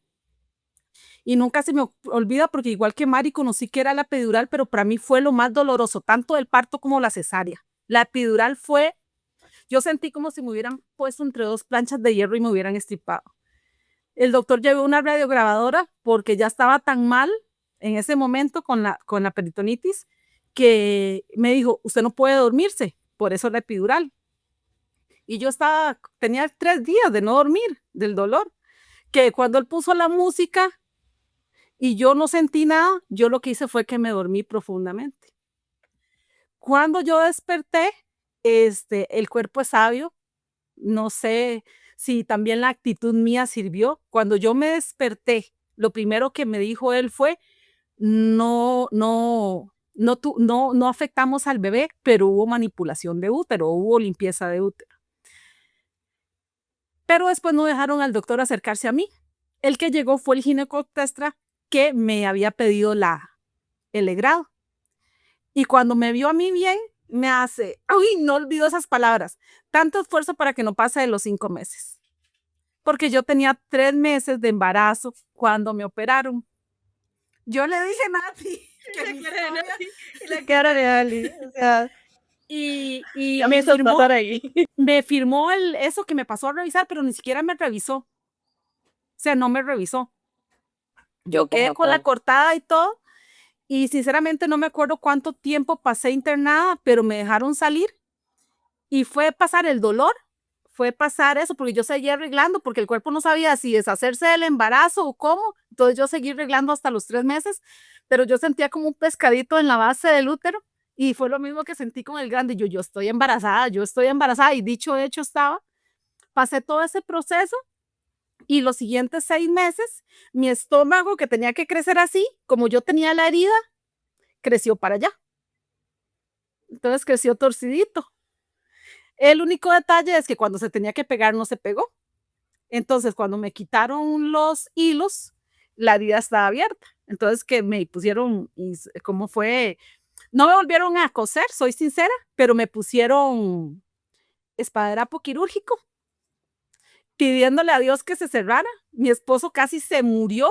Speaker 6: Y nunca se me olvida porque igual que Mari conocí que era la epidural, pero para mí fue lo más doloroso, tanto el parto como la cesárea. La epidural fue, yo sentí como si me hubieran puesto entre dos planchas de hierro y me hubieran estripado. El doctor llevó una radiograbadora porque ya estaba tan mal en ese momento con la peritonitis que me dijo, usted no puede dormirse, por eso la epidural. Y yo tenía 3 días de no dormir del dolor, que cuando él puso la música y yo no sentí nada, yo lo que hice fue que me dormí profundamente. Cuando yo desperté, el cuerpo es sabio, no sé si también la actitud mía sirvió. Cuando yo me desperté, lo primero que me dijo él fue, no afectamos al bebé, pero hubo manipulación de útero, hubo limpieza de útero. Pero después no dejaron al doctor acercarse a mí. El que llegó fue el ginecobstetra que me había pedido el legrado. Y cuando me vio a mí bien, me hace, uy, no olvido esas palabras, tanto esfuerzo para que no pase de los 5 meses. Porque yo tenía 3 meses de embarazo cuando me operaron. Yo le dije a Nati que mi historia,
Speaker 2: La cara de Ali, o sea,
Speaker 6: y
Speaker 2: me hizo pasar ahí.
Speaker 6: me firmó eso que me pasó a revisar, pero ni siquiera me revisó. O sea, no me revisó. Yo quedé con la cortada y todo. Y sinceramente no me acuerdo cuánto tiempo pasé internada, pero me dejaron salir. Y fue pasar el dolor, fue pasar eso, porque yo seguía arreglando, porque el cuerpo no sabía si deshacerse del embarazo o cómo. Entonces yo seguí arreglando hasta los 3 meses, pero yo sentía como un pescadito en la base del útero. Y fue lo mismo que sentí con el grande. Yo estoy embarazada, y dicho hecho estaba. Pasé todo ese proceso y los siguientes 6 meses, mi estómago que tenía que crecer así, como yo tenía la herida, creció para allá. Entonces creció torcidito. El único detalle es que cuando se tenía que pegar no se pegó. Entonces cuando me quitaron los hilos, la herida estaba abierta. Entonces que me pusieron, ¿cómo fue? No me volvieron a coser, soy sincera, pero me pusieron espadadrapo quirúrgico, pidiéndole a Dios que se cerrara. Mi esposo casi se murió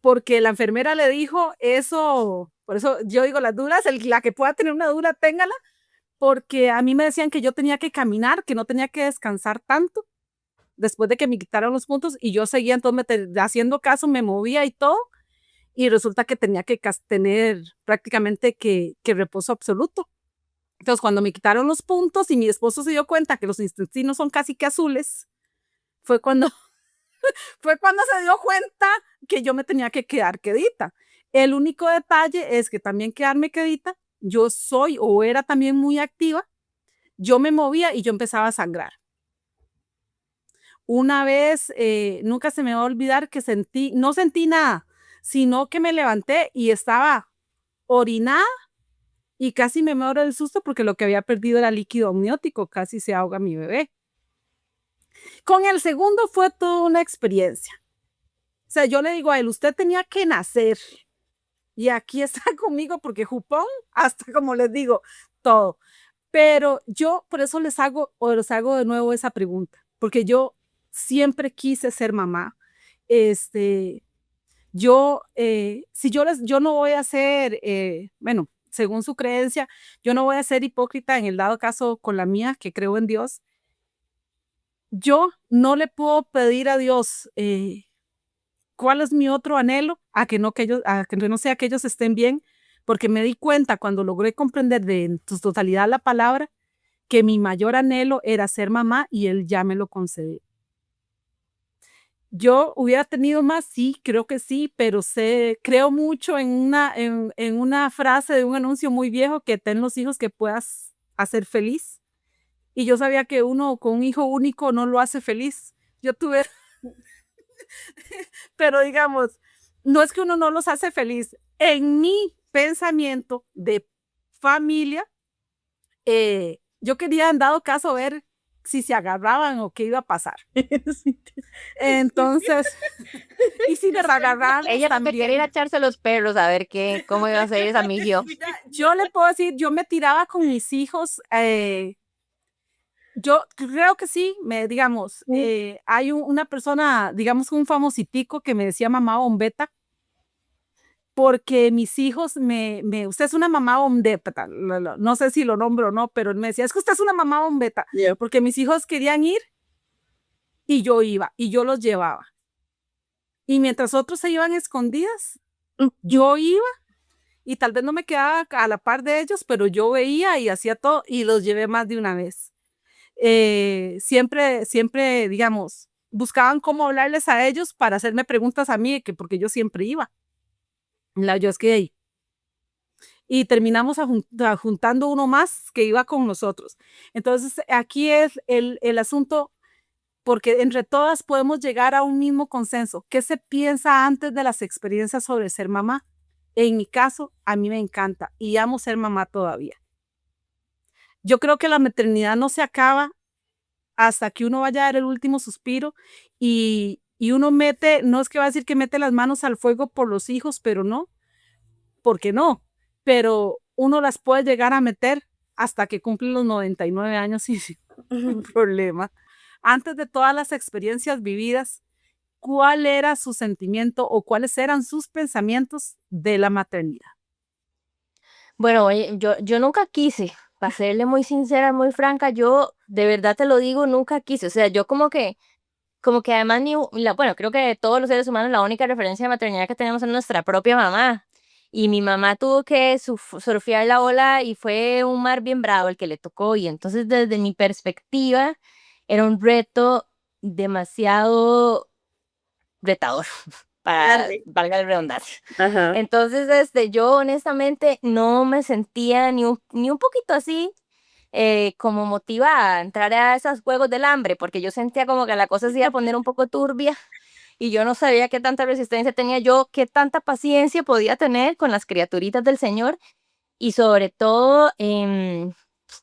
Speaker 6: porque la enfermera le dijo eso, por eso yo digo las duras, la que pueda tener una dura, téngala, porque a mí me decían que yo tenía que caminar, que no tenía que descansar tanto después de que me quitaron los puntos y yo seguía entonces haciendo caso, me movía y todo, y resulta que tenía que tener prácticamente que reposo absoluto. Entonces cuando me quitaron los puntos y mi esposo se dio cuenta que los intestinos son casi que azules, fue cuando se dio cuenta que yo me tenía que quedar quedita. El único detalle es que también quedarme quedita, yo soy o era también muy activa, yo me movía y yo empezaba a sangrar. Una vez, nunca se me va a olvidar que no sentí nada, sino que me levanté y estaba orinada y casi me muero del susto porque lo que había perdido era líquido amniótico, casi se ahoga mi bebé. Con el segundo fue toda una experiencia. O sea, yo le digo a él, usted tenía que nacer y aquí está conmigo porque jupón, hasta como les digo, todo. Pero yo por eso les hago de nuevo esa pregunta, porque yo siempre quise ser mamá. Yo no voy a ser, bueno, según su creencia, yo no voy a ser hipócrita en el dado caso con la mía, que creo en Dios. Yo no le puedo pedir a Dios cuál es mi otro anhelo, a que no sea que ellos estén bien, porque me di cuenta cuando logré comprender en su totalidad la palabra, que mi mayor anhelo era ser mamá y él ya me lo concedió. Yo hubiera tenido más, sí, creo que sí, pero creo mucho en una frase de un anuncio muy viejo que ten los hijos que puedas hacer feliz. Y yo sabía que uno con un hijo único no lo hace feliz. Yo tuve, pero digamos, no es que uno no los hace feliz. En mi pensamiento de familia, yo quería en dado caso ver si se agarraban o qué iba a pasar. Entonces, y si me agarraban
Speaker 5: Ella
Speaker 6: también.
Speaker 5: quería ir a echarse los perros a ver cómo iba a ser esa misión.
Speaker 6: Yo le puedo decir, yo me tiraba con mis hijos, yo creo que sí, digamos, hay una persona, digamos un famositico que me decía mamá bombeta, porque mis hijos usted es una mamá bombeta, no sé si lo nombro o no, pero él me decía, es que usted es una mamá bombeta, porque mis hijos querían ir y yo iba y yo los llevaba. Y mientras otros se iban escondidas, yo iba y tal vez no me quedaba a la par de ellos, pero yo veía y hacía todo y los llevé más de una vez. Siempre, digamos, buscaban cómo hablarles a ellos para hacerme preguntas a mí, porque yo siempre iba. Yo es que ahí. Y terminamos juntando uno más que iba con nosotros. Entonces, aquí es el asunto, porque entre todas podemos llegar a un mismo consenso. ¿Qué se piensa antes de las experiencias sobre ser mamá? En mi caso, a mí me encanta y amo ser mamá todavía. Yo creo que la maternidad no se acaba hasta que uno vaya a dar el último suspiro y uno no es que va a decir que mete las manos al fuego por los hijos, pero no, porque no, pero uno las puede llegar a meter hasta que cumplen los 99 años sin ningún problema. Antes de todas las experiencias vividas, ¿cuál era su sentimiento o cuáles eran sus pensamientos de la maternidad?
Speaker 5: Bueno, oye, yo nunca quise, para serle muy sincera, muy franca, yo de verdad te lo digo, nunca quise. O sea, yo como que además, bueno, creo que de todos los seres humanos la única referencia de maternidad que tenemos es nuestra propia mamá. Y mi mamá tuvo que surfear la ola y fue un mar bien bravo el que le tocó. Y entonces desde mi perspectiva era un reto demasiado retador, para valga la redundancia.
Speaker 2: Ajá.
Speaker 5: Entonces, yo honestamente no me sentía ni un poquito así como motivada a entrar a esos juegos del hambre, porque yo sentía como que la cosa se iba a poner un poco turbia y yo no sabía qué tanta resistencia tenía yo, qué tanta paciencia podía tener con las criaturitas del Señor y sobre todo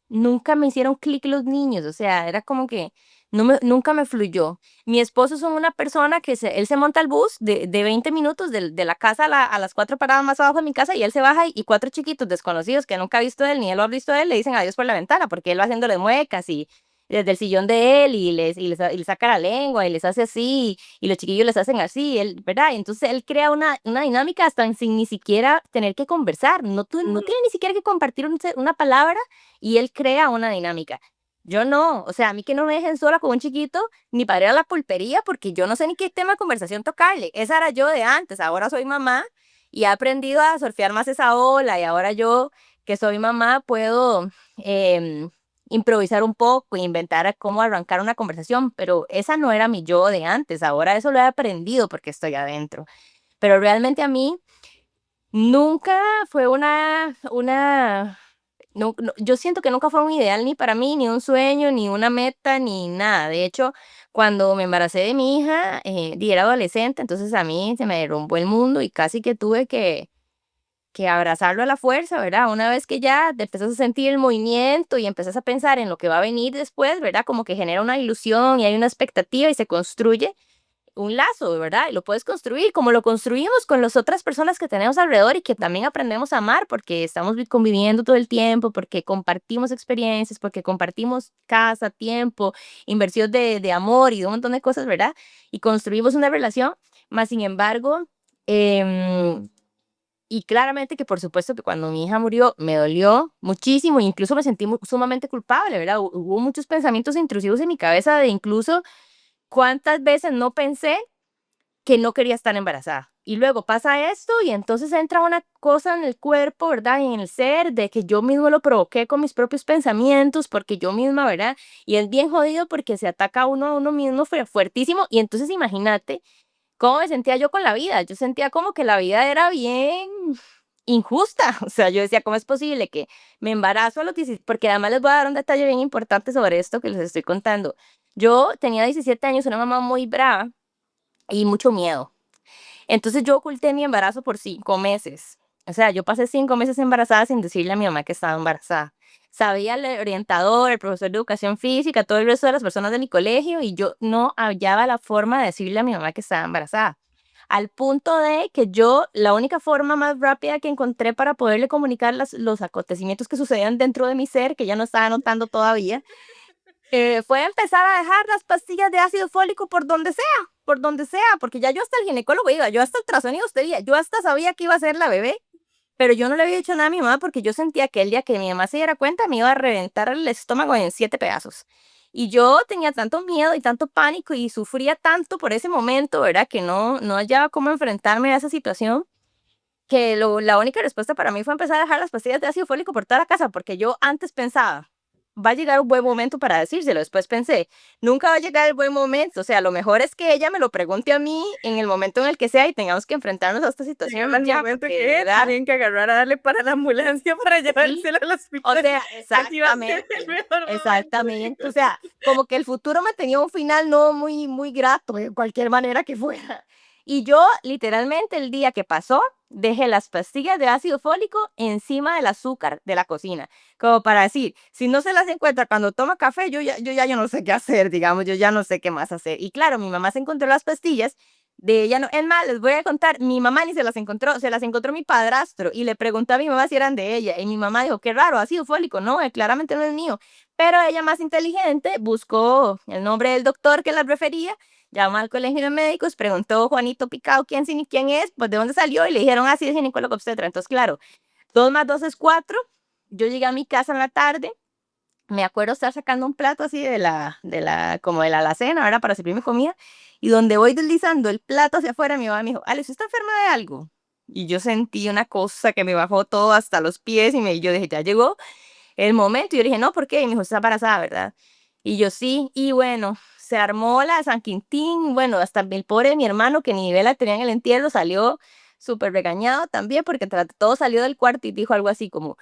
Speaker 5: nunca me hicieron clic los niños, o sea, era como que nunca me fluyó. Mi esposo es una persona que él se monta al bus de 20 minutos de la casa a las 4 paradas más abajo de mi casa y él se baja y 4 chiquitos desconocidos que nunca ha visto él ni él lo ha visto él le dicen adiós por la ventana porque él va haciéndole muecas y desde el sillón de él y les saca la lengua y les hace así y los chiquillos les hacen así, él, ¿verdad? Y entonces él crea una dinámica hasta sin ni siquiera tener que conversar, no tiene ni siquiera que compartir una palabra y él crea una dinámica. Yo no, o sea, a mí que no me dejen sola con un chiquito, ni para ir a la pulpería, porque yo no sé ni qué tema de conversación tocarle. Esa era yo de antes, ahora soy mamá y he aprendido a surfear más esa ola y ahora yo, que soy mamá, puedo em, improvisar un poco, inventar a cómo arrancar una conversación, pero esa no era mi yo de antes, ahora eso lo he aprendido porque estoy adentro. Pero realmente a mí nunca fue yo siento que nunca fue un ideal ni para mí, ni un sueño, ni una meta, ni nada. De hecho, cuando me embaracé de mi hija, era adolescente, entonces a mí se me derrumbó el mundo y casi que tuve que abrazarlo a la fuerza, ¿verdad? Una vez que ya te empezás a sentir el movimiento y empezás a pensar en lo que va a venir después, ¿verdad? Como que genera una ilusión y hay una expectativa y se construye un lazo, ¿verdad? Y lo puedes construir como lo construimos con las otras personas que tenemos alrededor y que también aprendemos a amar porque estamos conviviendo todo el tiempo, porque compartimos experiencias, porque compartimos casa, tiempo, inversión de amor y de un montón de cosas, ¿verdad? Y construimos una relación, más sin embargo, em, y claramente que por supuesto que cuando mi hija murió me dolió muchísimo, e incluso me sentí sumamente culpable, ¿verdad? Hubo muchos pensamientos intrusivos en mi cabeza de incluso cuántas veces no pensé que no quería estar embarazada. Y luego pasa esto y entonces entra una cosa en el cuerpo, ¿verdad? Y en el ser de que yo mismo lo provoqué con mis propios pensamientos, porque yo misma, ¿verdad? Y es bien jodido porque se ataca a uno mismo fuertísimo. Y entonces imagínate cómo me sentía yo con la vida. Yo sentía como que la vida era bien injusta. O sea, yo decía, ¿cómo es posible que me embarazo a los 17? Porque además les voy a dar un detalle bien importante sobre esto que les estoy contando. Yo tenía 17 años, una mamá muy brava y mucho miedo. Entonces yo oculté mi embarazo por 5 meses. O sea, yo pasé 5 meses embarazada sin decirle a mi mamá que estaba embarazada. Sabía el orientador, el profesor de educación física, todo el resto de las personas de mi colegio y yo no hallaba la forma de decirle a mi mamá que estaba embarazada. Al punto de que yo, la única forma más rápida que encontré para poderle comunicar los acontecimientos que sucedían dentro de mi ser, que ya no estaba notando todavía, fue empezar a dejar las pastillas de ácido fólico por donde sea, porque ya yo hasta el ginecólogo iba, yo hasta el ultrasonido usted iba, yo hasta sabía que iba a ser la bebé, pero yo no le había dicho nada a mi mamá porque yo sentía que el día que mi mamá se diera cuenta me iba a reventar el estómago en 7 pedazos. Y yo tenía tanto miedo y tanto pánico y sufría tanto por ese momento, ¿verdad? Que no hallaba cómo enfrentarme a esa situación, que la única respuesta para mí fue empezar a dejar las pastillas de ácido fólico por toda la casa, porque yo antes pensaba, va a llegar un buen momento para decírselo. Después pensé, nunca va a llegar el buen momento. O sea, lo mejor es que ella me lo pregunte a mí en el momento en el que sea y tengamos que enfrentarnos a esta situación.
Speaker 2: El
Speaker 5: Ya,
Speaker 2: momento
Speaker 5: porque,
Speaker 2: que
Speaker 5: ¿verdad?
Speaker 2: tienen que agarrar a darle para la ambulancia para llevársela al
Speaker 5: O
Speaker 2: hospital.
Speaker 5: sea,
Speaker 2: Así va a ser
Speaker 5: exactamente.
Speaker 2: el mejor momento.
Speaker 5: Exactamente. O sea, como que el futuro me tenía un final no muy, muy grato, de cualquier manera que fuera. Y yo, literalmente, el día que pasó, dejé las pastillas de ácido fólico encima del azúcar de la cocina. Como para decir, si no se las encuentra cuando toma café, yo no sé qué hacer, digamos, yo ya no sé qué más hacer. Y claro, mi mamá se encontró las pastillas. De ella no, es más, les voy a contar, mi mamá ni se las encontró, se las encontró mi padrastro y le preguntó a mi mamá si eran de ella y mi mamá dijo, qué raro, ácido fólico, no, claramente no es mío, pero ella más inteligente buscó el nombre del doctor que la refería, llamó al colegio de médicos, preguntó Juanito Picado quién sí ni quién es, pues de dónde salió y le dijeron así es ginecólogo obstetra, entonces claro, 2 más 2 es 4, yo llegué a mi casa en la tarde, me acuerdo estar sacando un plato así como de la alacena, ¿verdad? Para servir mi comida. Y donde voy deslizando el plato hacia afuera, mi mamá me dijo, Ale, ¿usted está enferma de algo? Y yo sentí una cosa que me bajó todo hasta los pies y yo dije, ya llegó el momento. Y yo dije, no, ¿por qué? Y me dijo, está embarazada, ¿verdad? Y yo sí. Y bueno, se armó la San Quintín. Bueno, hasta el pobre de mi hermano, que ni vela tenía en el entierro, salió súper regañado también porque todo salió del cuarto y dijo algo así como,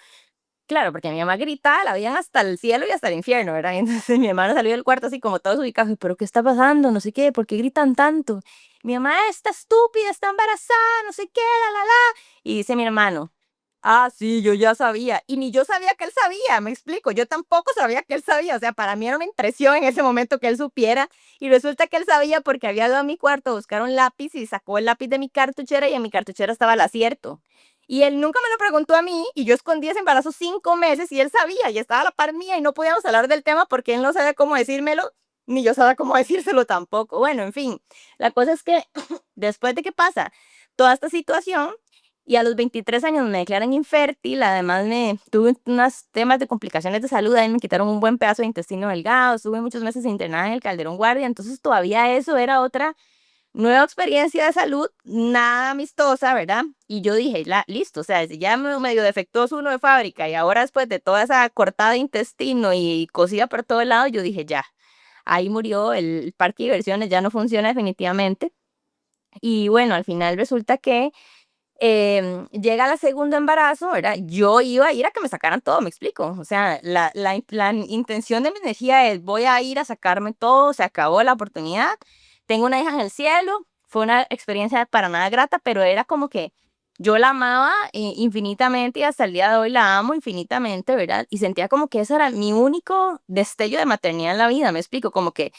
Speaker 5: claro, porque mi mamá gritaba, la veían hasta el cielo y hasta el infierno, ¿verdad? Y entonces mi hermano salió del cuarto así como todos ubicados, ¿pero qué está pasando? No sé qué, ¿por qué gritan tanto? Mi mamá está estúpida, está embarazada, no sé qué, la. Y dice mi hermano, ah, sí, yo ya sabía. Y ni yo sabía que él sabía, me explico, yo tampoco sabía que él sabía, o sea, para mí era una impresión en ese momento que él supiera. Y resulta que él sabía porque había ido a mi cuarto a buscar un lápiz y sacó el lápiz de mi cartuchera y en mi cartuchera estaba el acierto. Y él nunca me lo preguntó a mí y yo escondí ese embarazo 5 meses y él sabía y estaba a la par mía y no podíamos hablar del tema porque él no sabía cómo decírmelo, ni yo sabía cómo decírselo tampoco. Bueno, en fin, la cosa es que después de que pasa toda esta situación y a los 23 años me declaran infértil, además me tuve unos temas de complicaciones de salud, ahí me quitaron un buen pedazo de intestino delgado, estuve muchos meses internada en el Calderón Guardia, entonces todavía eso era otra nueva experiencia de salud, nada amistosa, ¿verdad? Y yo dije, listo, o sea, si ya medio defectuoso uno de fábrica y ahora después de toda esa cortada de intestino y cosida por todo lado, yo dije, ya, ahí murió el parque de diversiones, ya no funciona definitivamente. Y bueno, al final resulta que llega la segundo embarazo, ¿verdad? Yo iba a ir a que me sacaran todo, me explico. O sea, la intención de mi energía es, voy a ir a sacarme todo, se acabó la oportunidad, tengo una hija en el cielo, fue una experiencia para nada grata, pero era como que yo la amaba infinitamente y hasta el día de hoy la amo infinitamente, ¿verdad? Y sentía como que ese era mi único destello de maternidad en la vida, me explico, como que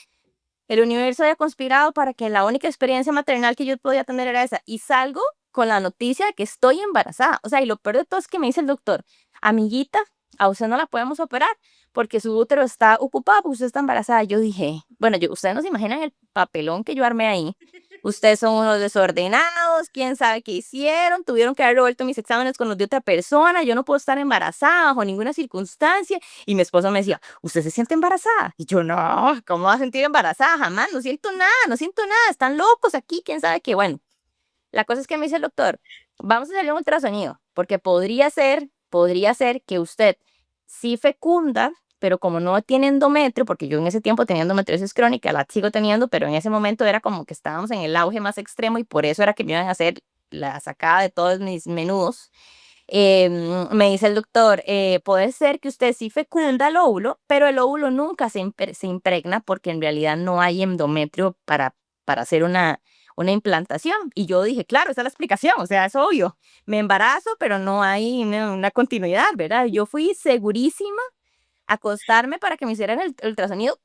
Speaker 5: el universo había conspirado para que la única experiencia maternal que yo podía tener era esa. Y salgo con la noticia de que estoy embarazada. O sea, y lo peor de todo es que me dice el doctor, amiguita, a usted no la podemos operar porque su útero está ocupado, porque usted está embarazada. Yo dije, bueno, ustedes no se imaginan el papelón que yo armé ahí. Ustedes son unos desordenados, quién sabe qué hicieron, tuvieron que haber revuelto mis exámenes con los de otra persona, yo no puedo estar embarazada bajo ninguna circunstancia. Y mi esposo me decía, ¿usted se siente embarazada? Y yo, no, ¿cómo va a sentir embarazada? Jamás, no siento nada, no siento nada, están locos aquí, quién sabe qué. Bueno, la cosa es que me dice el doctor, vamos a hacerle un ultrasonido, porque podría ser que usted sí fecunda, pero como no tiene endometrio, porque yo en ese tiempo tenía endometriosis crónica, la sigo teniendo, pero en ese momento era como que estábamos en el auge más extremo y por eso era que me iban a hacer la sacada de todos mis menudos. Me dice el doctor, puede ser que usted sí fecunda el óvulo, pero el óvulo nunca se impregna porque en realidad no hay endometrio para hacer una implantación. Y yo dije, claro, esa es la explicación, o sea, es obvio. Me embarazo, pero no hay una continuidad, ¿verdad? Yo fui segurísima a acostarme para que me hicieran el ultrasonido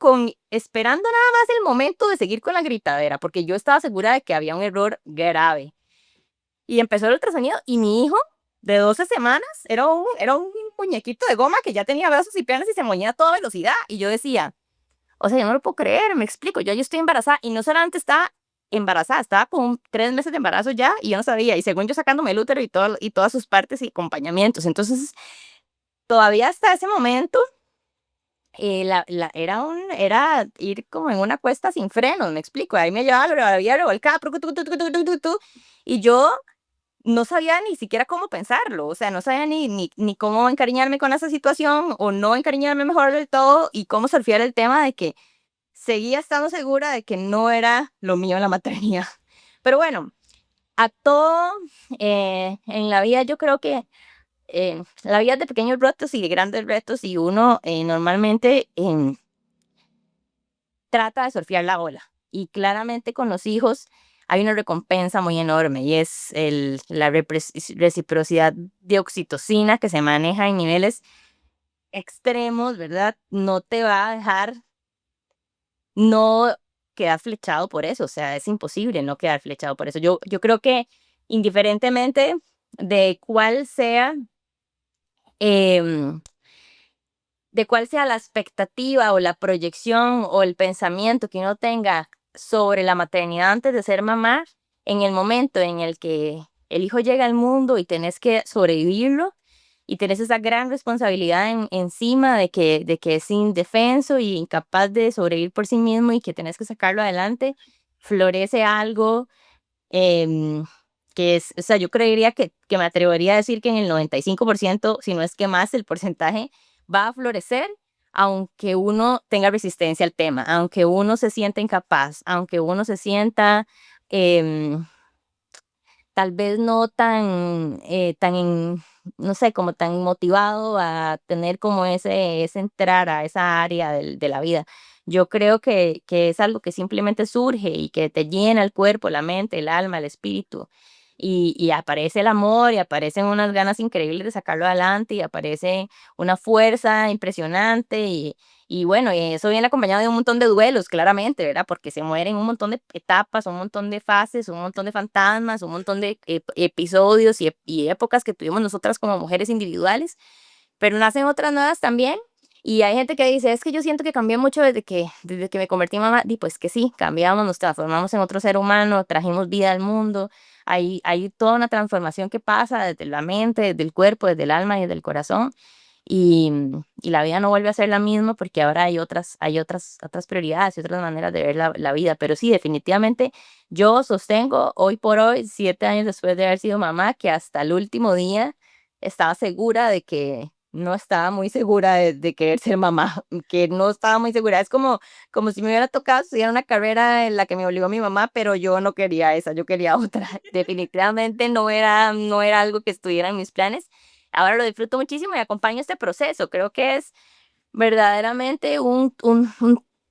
Speaker 5: esperando nada más el momento de seguir con la gritadera, porque yo estaba segura de que había un error grave. Y empezó el ultrasonido y mi hijo de 12 semanas era un muñequito de goma que ya tenía brazos y piernas y se movía a toda velocidad. Y yo decía, o sea, yo no lo puedo creer, me explico, yo estoy embarazada y no solamente estaba embarazada, estaba con 3 meses de embarazo ya y yo no sabía. Y según yo sacándome el útero y todas sus partes y acompañamientos. Entonces, todavía hasta ese momento era ir como en una cuesta sin frenos, me explico. Ahí me llevaba la había revolcada, y yo no sabía ni siquiera cómo pensarlo, o sea, no sabía ni cómo encariñarme con esa situación o no encariñarme mejor del todo y cómo surfear el tema de que seguía estando segura de que no era lo mío la maternidad. Pero bueno, a todo en la vida yo creo que la vida es de pequeños retos y de grandes retos y uno normalmente trata de surfear la ola. Y claramente con los hijos hay una recompensa muy enorme y es la reciprocidad de oxitocina que se maneja en niveles extremos, ¿verdad? No te va a dejar no quedar flechado por eso, o sea, es imposible no quedar flechado por eso. Yo creo que indiferentemente de em, cuál sea la expectativa o la proyección o el pensamiento que uno tenga sobre la maternidad antes de ser mamá, en el momento en el que el hijo llega al mundo y tenés que sobrevivirlo y tenés esa gran responsabilidad encima de que es indefenso y incapaz de sobrevivir por sí mismo y que tenés que sacarlo adelante, florece algo em, que es, o sea, yo creería que me atrevería a decir que en el 95%, si no es que más, el porcentaje va a florecer, aunque uno tenga resistencia al tema, aunque uno se sienta incapaz, aunque uno se sienta em, tal vez no no sé, como tan motivado a tener como ese entrar a esa área de la vida. Yo creo que es algo que simplemente surge y que te llena el cuerpo, la mente, el alma, el espíritu. Y aparece el amor y aparecen unas ganas increíbles de sacarlo adelante y aparece una fuerza impresionante Y bueno, y eso viene acompañado de un montón de duelos, claramente, ¿verdad? Porque se mueren un montón de etapas, un montón de fases, un montón de fantasmas, un montón de episodios y épocas que tuvimos nosotras como mujeres individuales, pero nacen otras nuevas también. Y hay gente que dice, es que yo siento que cambié mucho desde que me convertí en mamá. Y pues que sí, cambiamos, nos transformamos en otro ser humano, trajimos vida al mundo. Hay toda una transformación que pasa desde la mente, desde el cuerpo, desde el alma y desde el corazón. Y la vida no vuelve a ser la misma porque ahora hay otras prioridades y otras maneras de ver la vida. Pero sí, definitivamente yo sostengo hoy por hoy, 7 años después de haber sido mamá, que hasta el último día estaba segura de que no estaba muy segura de querer ser mamá, que no estaba muy segura. Es como si me hubiera tocado estudiar una carrera en la que me obligó mi mamá, pero yo no quería esa, yo quería otra. Definitivamente no era algo que estuviera en mis planes. Ahora lo disfruto muchísimo y acompaño este proceso. Creo que es verdaderamente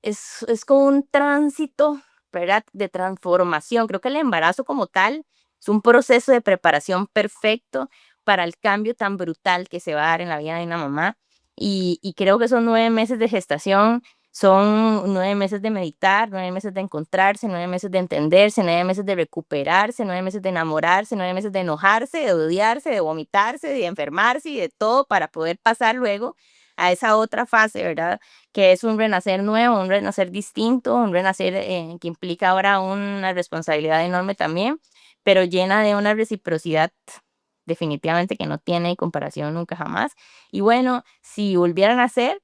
Speaker 5: es como un tránsito, ¿verdad? De transformación. Creo que el embarazo como tal es un proceso de preparación perfecto para el cambio tan brutal que se va a dar en la vida de una mamá. Y creo que son 9 meses de gestación, son 9 meses de meditar, 9 meses de encontrarse, 9 meses de entenderse, 9 meses de recuperarse, 9 meses de enamorarse, 9 meses de enojarse, de odiarse, de vomitarse, de enfermarse y de todo para poder pasar luego a esa otra fase, ¿verdad? Que es un renacer nuevo, un renacer distinto, un renacer que implica ahora una responsabilidad enorme también, pero llena de una reciprocidad definitivamente que no tiene comparación nunca jamás. Y bueno, si volvieran a nacer,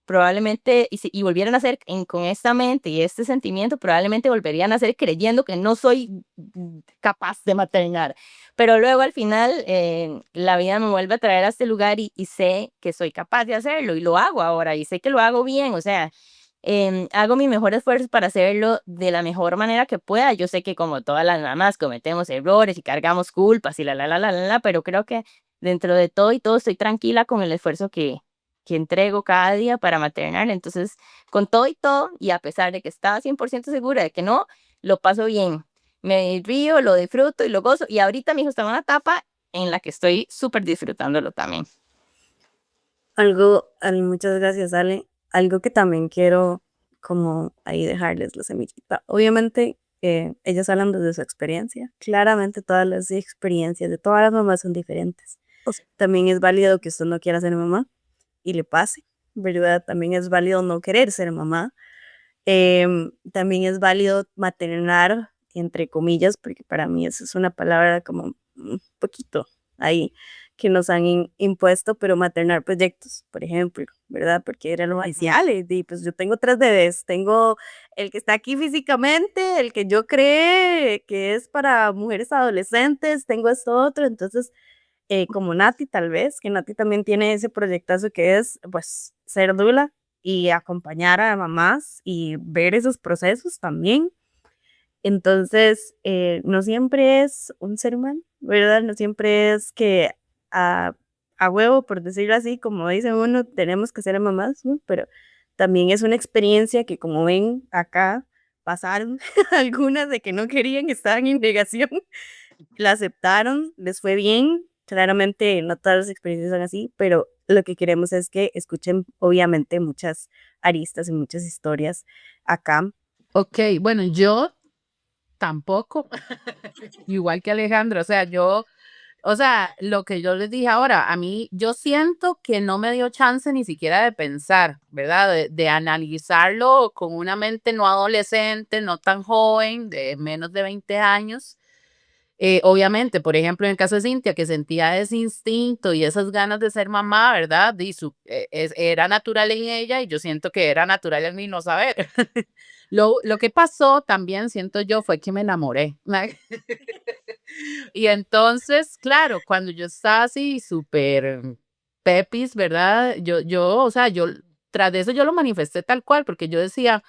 Speaker 5: probablemente, y volvieran a nacer con esta mente y este sentimiento, probablemente volverían a nacer creyendo que no soy capaz de maternar. Pero luego al final la vida me vuelve a traer a este lugar y sé que soy capaz de hacerlo y lo hago ahora y sé que lo hago bien, o sea, hago mi mejor esfuerzo para hacerlo de la mejor manera que pueda. Yo sé que como todas las mamás cometemos errores y cargamos culpas y la, pero creo que dentro de todo y todo estoy tranquila con el esfuerzo que entrego cada día para maternar. Entonces, con todo y todo, y a pesar de que estaba 100% segura de que no, lo paso bien. Me río, lo disfruto y lo gozo. Y ahorita mi hijo está en una etapa en la que estoy súper disfrutándolo también.
Speaker 2: Muchas gracias, Ale. Algo que también quiero como ahí dejarles la semillita. Obviamente, ellas hablan desde su experiencia. Claramente todas las experiencias de todas las mamás son diferentes. También es válido que usted no quiera ser mamá y le pase, ¿verdad? También es válido no querer ser mamá. También es válido maternar, entre comillas, porque para mí eso es una palabra como un poquito ahí que nos han impuesto, pero maternar proyectos, por ejemplo, ¿verdad? Porque era lo inicial, y pues yo tengo 3 bebés, tengo el que está aquí físicamente, el que yo creé que es para mujeres adolescentes, tengo esto otro, entonces como Nati tal vez, que Nati también tiene ese proyectazo que es pues ser dula y acompañar a mamás y ver esos procesos también. Entonces, no siempre es un ser humano, ¿verdad? No siempre es que a, a huevo, por decirlo así, como dice uno, tenemos que ser mamás, ¿no? Pero también es una experiencia que como ven acá, pasaron algunas de que no querían, estaban en negación, la aceptaron, les fue bien. Claramente no todas las experiencias son así, pero lo que queremos es que escuchen obviamente muchas aristas y muchas historias acá.
Speaker 4: Ok, bueno, yo tampoco, igual que Alejandra, o sea, lo que yo les dije ahora, a mí, yo siento que no me dio chance ni siquiera de pensar, ¿verdad? De analizarlo con una mente no adolescente, no tan joven, de menos de 20 años. Obviamente, por ejemplo, en el caso de Cintia, que sentía ese instinto y esas ganas de ser mamá, ¿verdad? Era natural en ella y yo siento que era natural en mí no saber. Lo que pasó también, siento yo, fue que me enamoré. Y entonces, claro, cuando yo estaba así súper pepis, ¿verdad? O sea, tras de eso yo lo manifesté tal cual, porque yo decía,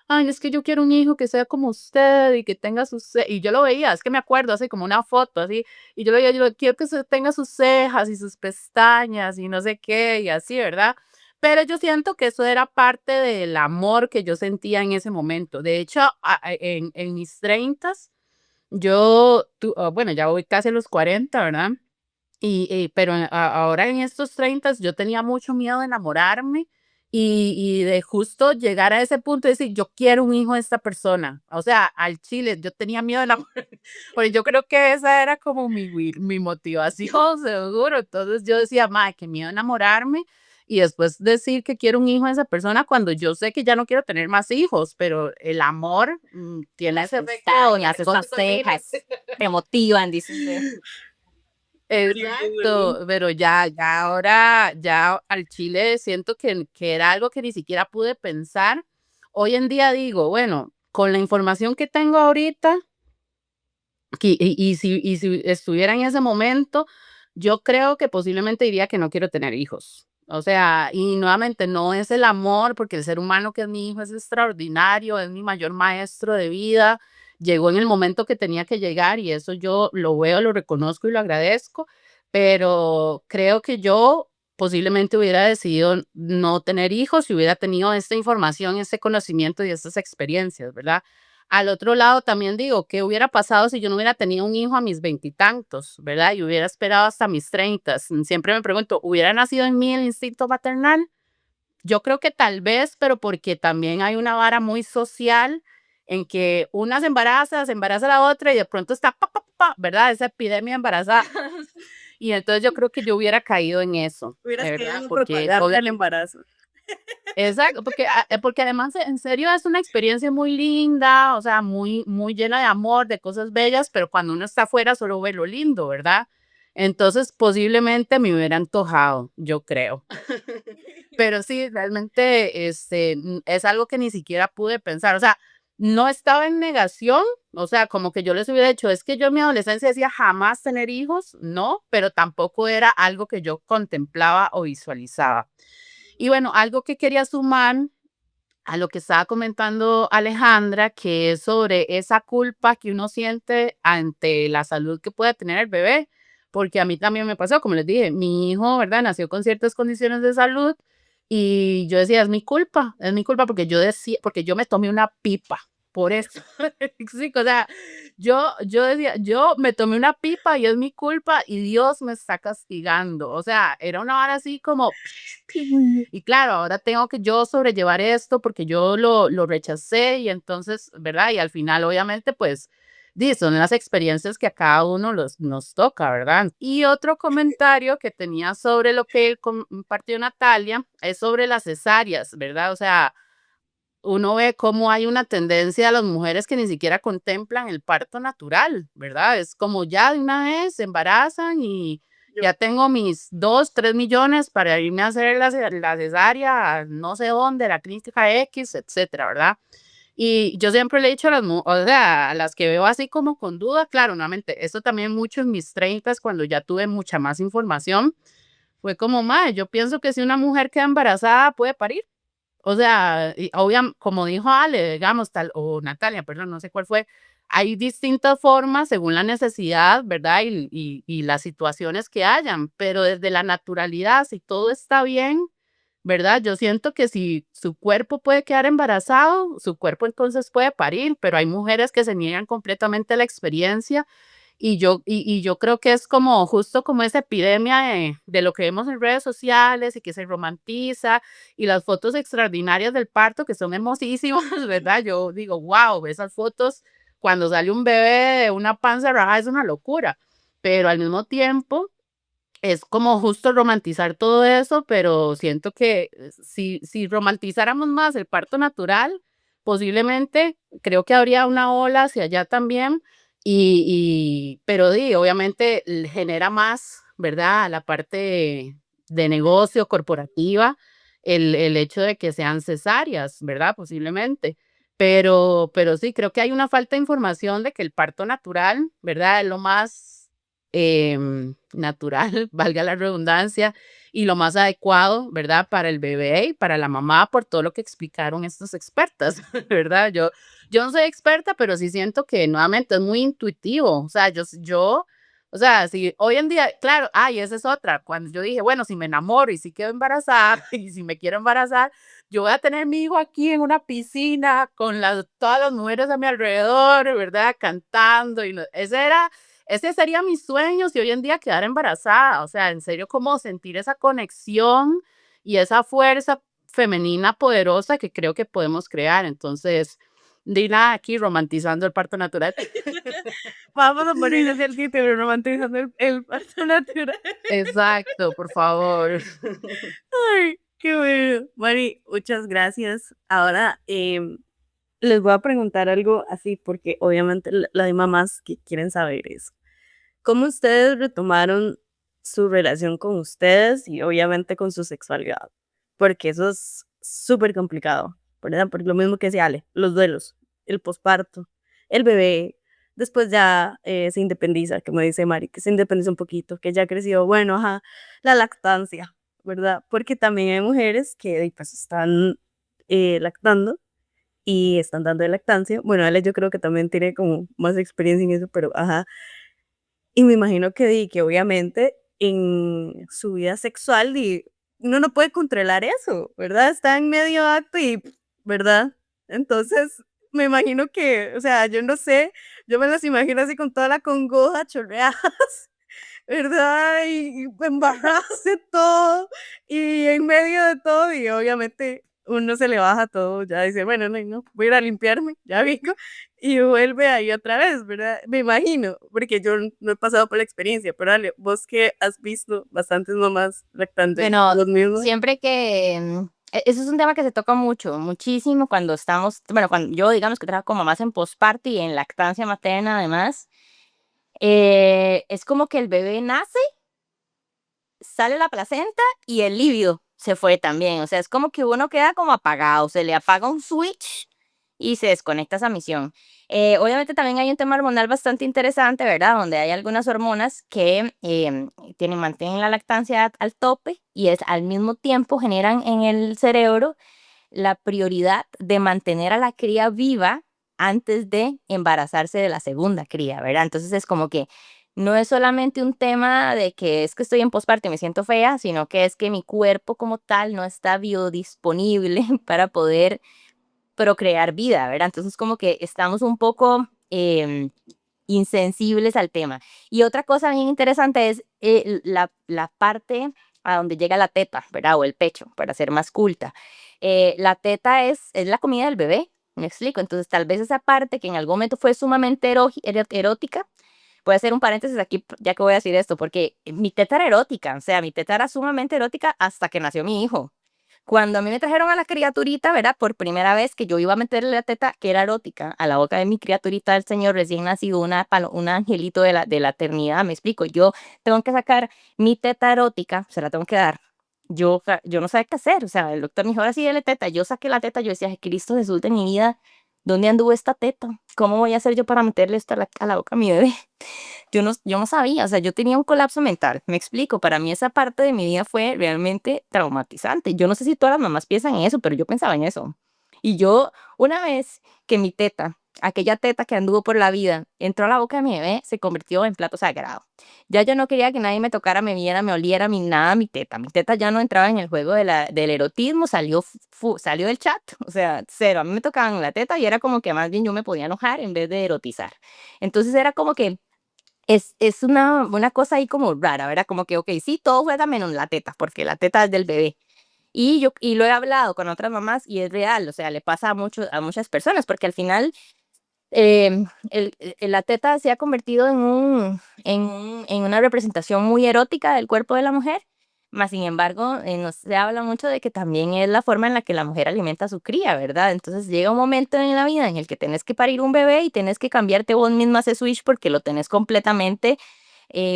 Speaker 4: ay, es que yo quiero un hijo que sea como usted y que tenga y yo lo veía, es que me acuerdo, así como una foto, así, y yo lo veía, yo quiero que tenga sus cejas y sus pestañas y no sé qué, y así, ¿verdad? Pero yo siento que eso era parte del amor que yo sentía en ese momento. De hecho, en mis 30s, bueno, ya voy casi a los 40, ¿verdad? Pero ahora en estos 30 yo tenía mucho miedo de enamorarme y de justo llegar a ese punto de decir, yo quiero un hijo de esta persona. O sea, al chile, yo tenía miedo de la porque yo creo que esa era como mi motivación, seguro. Entonces yo decía, madre, qué miedo enamorarme y después decir que quiero un hijo de esa persona cuando yo sé que ya no quiero tener más hijos, pero el amor tiene ese efecto
Speaker 5: Las esas cejas te motivan, dicen.
Speaker 4: Exacto, pero ya ahora, ya al chile siento que era algo que ni siquiera pude pensar. Hoy en día digo, bueno, con la información que tengo ahorita, y si estuviera en ese momento, yo creo que posiblemente diría que no quiero tener hijos. O sea, y nuevamente no es el amor, porque el ser humano que es mi hijo es extraordinario, es mi mayor maestro de vida, llegó en el momento que tenía que llegar y eso yo lo veo, lo reconozco y lo agradezco, pero creo que yo posiblemente hubiera decidido no tener hijos si hubiera tenido esta información, este conocimiento y estas experiencias, ¿verdad? Al otro lado también digo, ¿qué hubiera pasado si yo no hubiera tenido un hijo a mis veintitantos, verdad? Y hubiera esperado hasta mis treintas. Siempre me pregunto, ¿hubiera nacido en mí el instinto maternal? Yo creo que tal vez, pero porque también hay una vara muy social en que una se embaraza a la otra y de pronto está, ¿verdad? Esa epidemia embarazada. Y entonces yo creo que yo hubiera caído en eso,
Speaker 2: Hubieras
Speaker 4: ¿verdad?
Speaker 2: querido
Speaker 4: Porque
Speaker 2: propagarle el embarazo.
Speaker 4: exacto, porque además en serio es una experiencia muy linda, o sea, muy llena de amor, de cosas bellas, pero cuando uno está afuera solo ve lo lindo, ¿verdad? Entonces posiblemente me hubiera antojado, yo creo. Pero sí, realmente es algo que ni siquiera pude pensar, o sea, no estaba en negación, o sea, como que yo les hubiera dicho, es que yo en mi adolescencia decía jamás tener hijos, no, pero tampoco era algo que yo contemplaba o visualizaba. Y bueno, algo que quería sumar a lo que estaba comentando Alejandra, que es sobre esa culpa que uno siente ante la salud que pueda tener el bebé, porque a mí también me pasó, como les dije, mi hijo, ¿verdad? Nació con ciertas condiciones de salud y yo decía, es mi culpa porque yo decía, porque yo me tomé una pipa, por eso. Sí, o sea, yo decía, yo me tomé una pipa y es mi culpa y Dios me está castigando. O sea, era una hora así como y claro, ahora tengo que yo sobrellevar esto porque yo lo rechacé y entonces, ¿verdad? Y al final, obviamente, pues, son las experiencias que a cada uno nos toca, ¿verdad? Y otro comentario que tenía sobre lo que compartió Natalia es sobre las cesáreas, ¿verdad? O sea, uno ve cómo hay una tendencia a las mujeres que ni siquiera contemplan el parto natural, ¿verdad? Es como ya de una vez se embarazan y ya tengo mis 2, 3 millones para irme a hacer la cesárea, a no sé dónde, la clínica X, etcétera, ¿verdad? Y yo siempre le he dicho a o sea, a las que veo así como con duda, claro, nuevamente, esto también mucho en mis 30 cuando ya tuve mucha más información, fue como, madre, yo pienso que si una mujer queda embarazada puede parir. O sea, y como dijo Ale, digamos, o Natalia, perdón, no sé cuál fue, hay distintas formas según la necesidad, ¿verdad? Y las situaciones que hayan, pero desde la naturalidad, si todo está bien, ¿verdad? Yo siento que si su cuerpo puede quedar embarazado, su cuerpo entonces puede parir, pero hay mujeres que se niegan completamente a la experiencia y yo creo que es como justo como esa epidemia de lo que vemos en redes sociales y que se romantiza y las fotos extraordinarias del parto que son hermosísimas, ¿verdad? Yo digo, wow, esas fotos cuando sale un bebé de una panza rajada es una locura, pero al mismo tiempo es como justo romantizar todo eso, pero siento que si romantizáramos más el parto natural, posiblemente creo que habría una ola hacia allá también, pero obviamente genera más, ¿verdad? La parte de negocio corporativa, el hecho de que sean cesáreas, ¿verdad? Posiblemente. Pero sí, creo que hay una falta de información de que el parto natural, ¿verdad? Es lo más natural, valga la redundancia, y lo más adecuado, ¿verdad? Para el bebé y para la mamá, por todo lo que explicaron estas expertas, ¿verdad? Yo no soy experta, pero sí siento que nuevamente es muy intuitivo. O sea, o sea, si hoy en día, claro, y esa es otra. Cuando yo dije, bueno, si me enamoro y si quedo embarazada y si me quiero embarazar, yo voy a tener mi hijo aquí en una piscina con todas las mujeres a mi alrededor, ¿verdad? Cantando. Ese sería mi sueño si hoy en día quedara embarazada. O sea, en serio, como sentir esa conexión y esa fuerza femenina poderosa que creo que podemos crear. Entonces, di nada aquí romantizando el parto natural.
Speaker 2: Vamos a ponerle así el título, romantizando el parto natural.
Speaker 4: Exacto, por favor.
Speaker 2: Ay, qué bueno. Mari, muchas gracias. Ahora les voy a preguntar algo así, porque obviamente la de mamás que quieren saber eso. ¿Cómo ustedes retomaron su relación con ustedes y obviamente con su sexualidad? Porque eso es súper complicado, ¿verdad? Porque lo mismo que decía Ale, los duelos, el posparto, el bebé, después ya se independiza, como dice Mari, que se independiza un poquito, que ya creció, bueno, ajá, la lactancia, ¿verdad? Porque también hay mujeres que pues están lactando y están dando de lactancia. Bueno, Ale yo creo que también tiene como más experiencia en eso, pero ajá. Y me imagino que obviamente en su vida sexual uno no puede controlar eso, ¿verdad? Está en medio acto y, ¿verdad? Entonces, me imagino que, o sea, yo no sé, yo me las imagino así con toda la congoja, chorreadas, ¿verdad? Y embarrarse todo, y en medio de todo, y obviamente uno se le baja todo, ya dice, bueno, no, no, voy a ir a limpiarme, ya vengo, y vuelve ahí otra vez, ¿verdad? Me imagino, porque yo no he pasado por la experiencia, pero Ale, vos que has visto bastantes mamás lactantes,
Speaker 5: Bueno,
Speaker 2: los mismos.
Speaker 5: siempre que eso es un tema que se toca mucho, muchísimo cuando estamos, bueno, cuando yo digamos que trabajo con mamás en posparto y en lactancia materna además, es como que el bebé nace, sale la placenta y el líbido se fue también. O sea, es como que uno queda como apagado, se le apaga un switch y se desconecta esa misión. Obviamente también hay un tema hormonal bastante interesante, ¿verdad? Donde hay algunas hormonas que mantienen la lactancia al tope y al mismo tiempo generan en el cerebro la prioridad de mantener a la cría viva antes de embarazarse de la segunda cría, ¿verdad? Entonces es como que no es solamente un tema de que es que estoy en posparto y me siento fea, sino que es que mi cuerpo como tal no está biodisponible para poder procrear vida, ¿verdad? Entonces como que estamos un poco insensibles al tema. Y otra cosa bien interesante es la parte a donde llega la teta, ¿verdad? O el pecho, para ser más culta. La teta es la comida del bebé, me explico. Entonces tal vez esa parte que en algún momento fue sumamente erótica, voy a hacer un paréntesis aquí, ya que voy a decir esto, porque mi teta era erótica, o sea, mi teta era sumamente erótica hasta que nació mi hijo. Cuando a mí me trajeron a la criaturita, ¿verdad? Por primera vez que yo iba a meterle la teta, que era erótica, a la boca de mi criaturita del Señor recién nacido, un angelito de la eternidad, me explico. Yo tengo que sacar mi teta erótica, se la tengo que dar. Yo no sabía qué hacer, o sea, el doctor me dijo, ahora sí, dale teta. Yo saqué la teta, yo decía, Cristo Jesús de mi vida, ¿dónde anduvo esta teta? ¿Cómo voy a hacer yo para meterle esto a la boca a mi bebé? Yo no sabía, o sea, yo tenía un colapso mental, me explico, para mí esa parte de mi vida fue realmente traumatizante. Yo no sé si todas las mamás piensan en eso, pero yo pensaba en eso. Y yo, una vez que mi teta, aquella teta que anduvo por la vida, entró a la boca de mi bebé, se convirtió en plato sagrado. Ya yo no quería que nadie me tocara, me viera, me oliera, ni nada, mi teta. Mi teta ya no entraba en el juego del erotismo, salió del chat, o sea, cero. A mí me tocaban la teta y era como que más bien yo me podía enojar en vez de erotizar. Entonces era como que es una cosa ahí como rara, ¿verdad? Como que, ok, sí, todo juega menos la teta, porque la teta es del bebé. Y lo he hablado con otras mamás y es real, o sea, le pasa a muchas personas, porque al final la teta se ha convertido en una representación muy erótica del cuerpo de la mujer, más sin embargo, no se habla mucho de que también es la forma en la que la mujer alimenta a su cría, ¿verdad? Entonces llega un momento en la vida en el que tenés que parir un bebé y tenés que cambiarte vos misma ese switch porque lo tenés completamente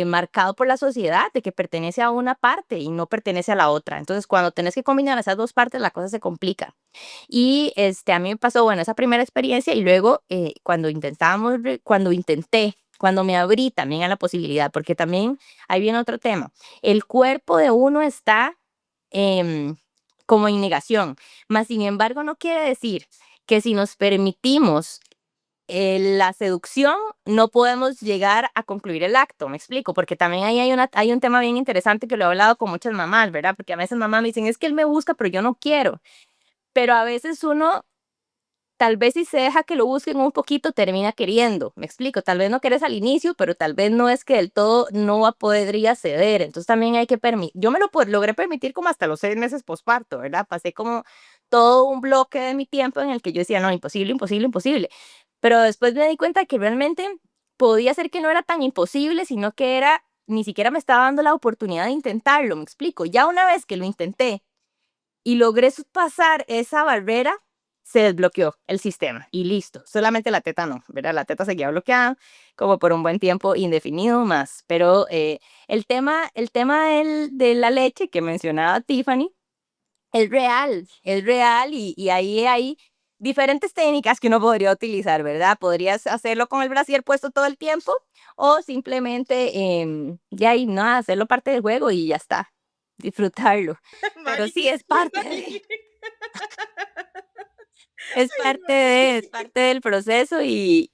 Speaker 5: marcado por la sociedad de que pertenece a una parte y no pertenece a la otra. Entonces, cuando tenés que combinar esas dos partes, la cosa se complica. Y a mí me pasó, bueno, esa primera experiencia y luego cuando me abrí también a la posibilidad, porque también ahí viene otro tema. El cuerpo de uno está em, como en negación, mas sin embargo no quiere decir que si nos permitimos la seducción, no podemos llegar a concluir el acto, me explico, porque también ahí hay un tema bien interesante que lo he hablado con muchas mamás, ¿verdad? Porque a veces mamás me dicen, es que él me busca, pero yo no quiero. Pero a veces uno tal vez si se deja que lo busquen un poquito, termina queriendo. Me explico, tal vez no querés al inicio, pero tal vez no es que del todo no podría ceder. Entonces también hay que permitir, yo me lo logré permitir como hasta los 6 meses posparto, ¿verdad? Pasé como todo un bloque de mi tiempo en el que yo decía, no, imposible, imposible, imposible. Pero después me di cuenta que realmente podía ser que no era tan imposible, sino que era, ni siquiera me estaba dando la oportunidad de intentarlo, me explico. Ya una vez que lo intenté y logré pasar esa barrera, se desbloqueó el sistema y listo. Solamente la teta no, ¿verdad? La teta seguía bloqueada como por un buen tiempo indefinido más. Pero el tema de la leche que mencionaba Tiffany es real y ahí hay diferentes técnicas que uno podría utilizar, ¿verdad? Podrías hacerlo con el brasier puesto todo el tiempo o simplemente ya y nada, hacerlo parte del juego y ya está, disfrutarlo. Pero sí es parte de... es parte del proceso y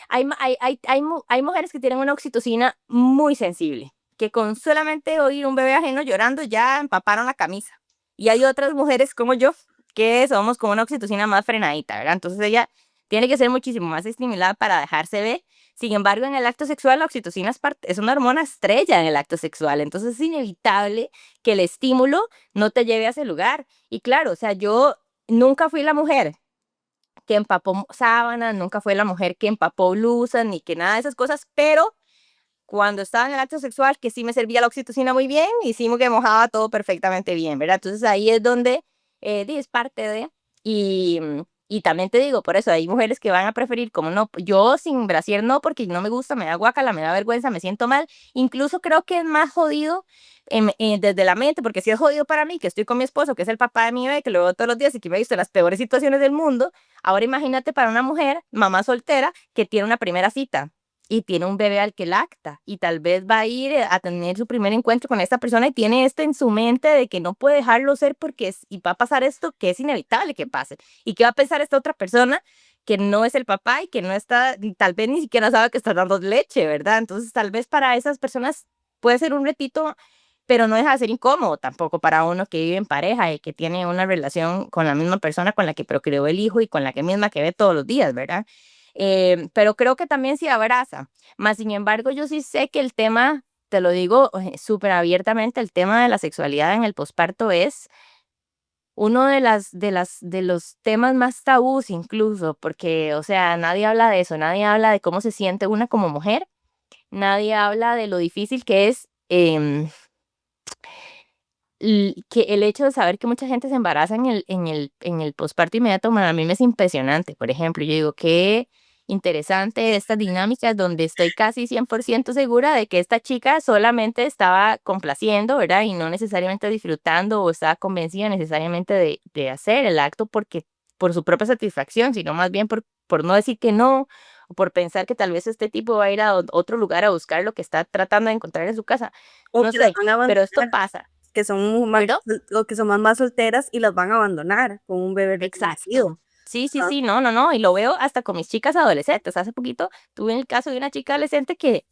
Speaker 5: hay mujeres que tienen una oxitocina muy sensible, que con solamente oír un bebé ajeno llorando ya empaparon la camisa. Y hay otras mujeres como yo que somos con una oxitocina más frenadita, ¿verdad? Entonces ella tiene que ser muchísimo más estimulada para dejarse ver. Sin embargo, en el acto sexual la oxitocina es una hormona estrella en el acto sexual, entonces es inevitable que el estímulo no te lleve a ese lugar. Y claro, o sea, yo nunca fui la mujer que empapó sábanas, nunca fue la mujer que empapó blusas, ni que nada de esas cosas, pero cuando estaba en el acto sexual, que sí me servía la oxitocina muy bien, y sí que mojaba todo perfectamente bien, ¿verdad? Entonces ahí es donde es parte de, y también te digo, por eso hay mujeres que van a preferir como no, yo sin brasier no, porque no me gusta, me da guacala, me da vergüenza, me siento mal, incluso creo que es más jodido desde la mente, porque si es jodido para mí, que estoy con mi esposo, que es el papá de mi bebé, que lo veo todos los días y que me ha visto en las peores situaciones del mundo, ahora imagínate para una mujer, mamá soltera, que tiene una primera cita y tiene un bebé al que lacta y tal vez va a ir a tener su primer encuentro con esta persona y tiene esto en su mente de que no puede dejarlo ser porque y va a pasar esto que es inevitable que pase. ¿Y qué va a pensar esta otra persona que no es el papá y que no está, tal vez ni siquiera sabe que está dando leche, ¿verdad? Entonces tal vez para esas personas puede ser un retito, pero no deja de ser incómodo tampoco para uno que vive en pareja y que tiene una relación con la misma persona con la que procreó el hijo y con la que misma que ve todos los días, ¿verdad? Pero creo que también se abraza. Más sin embargo, yo sí sé que el tema, te lo digo súper abiertamente, el tema de la sexualidad en el posparto es uno de los temas más tabús incluso, porque, o sea, nadie habla de eso, nadie habla de cómo se siente una como mujer, nadie habla de lo difícil que es que el hecho de saber que mucha gente se embaraza en el posparto inmediato, a mí me es impresionante. Por ejemplo, yo digo, qué interesante estas dinámicas donde estoy casi 100% segura de que esta chica solamente estaba complaciendo, ¿verdad? Y no necesariamente disfrutando o estaba convencida necesariamente de hacer el acto por su propia satisfacción, sino más bien por no decir que no, o por pensar que tal vez este tipo va a ir a otro lugar a buscar lo que está tratando de encontrar en su casa.
Speaker 2: O
Speaker 5: No
Speaker 2: que las
Speaker 5: sé,
Speaker 2: van a
Speaker 5: pero esto
Speaker 2: abandonar,
Speaker 5: pasa.
Speaker 2: que son más,
Speaker 5: ¿Perdón?
Speaker 2: o que son más solteras y las van a abandonar con un bebé recién
Speaker 5: Exacto.
Speaker 2: nacido.
Speaker 5: Sí, sí,
Speaker 2: Ajá.
Speaker 5: sí, no, no, no, y lo veo hasta con mis chicas adolescentes. Hace poquito tuve el caso de una chica adolescente que,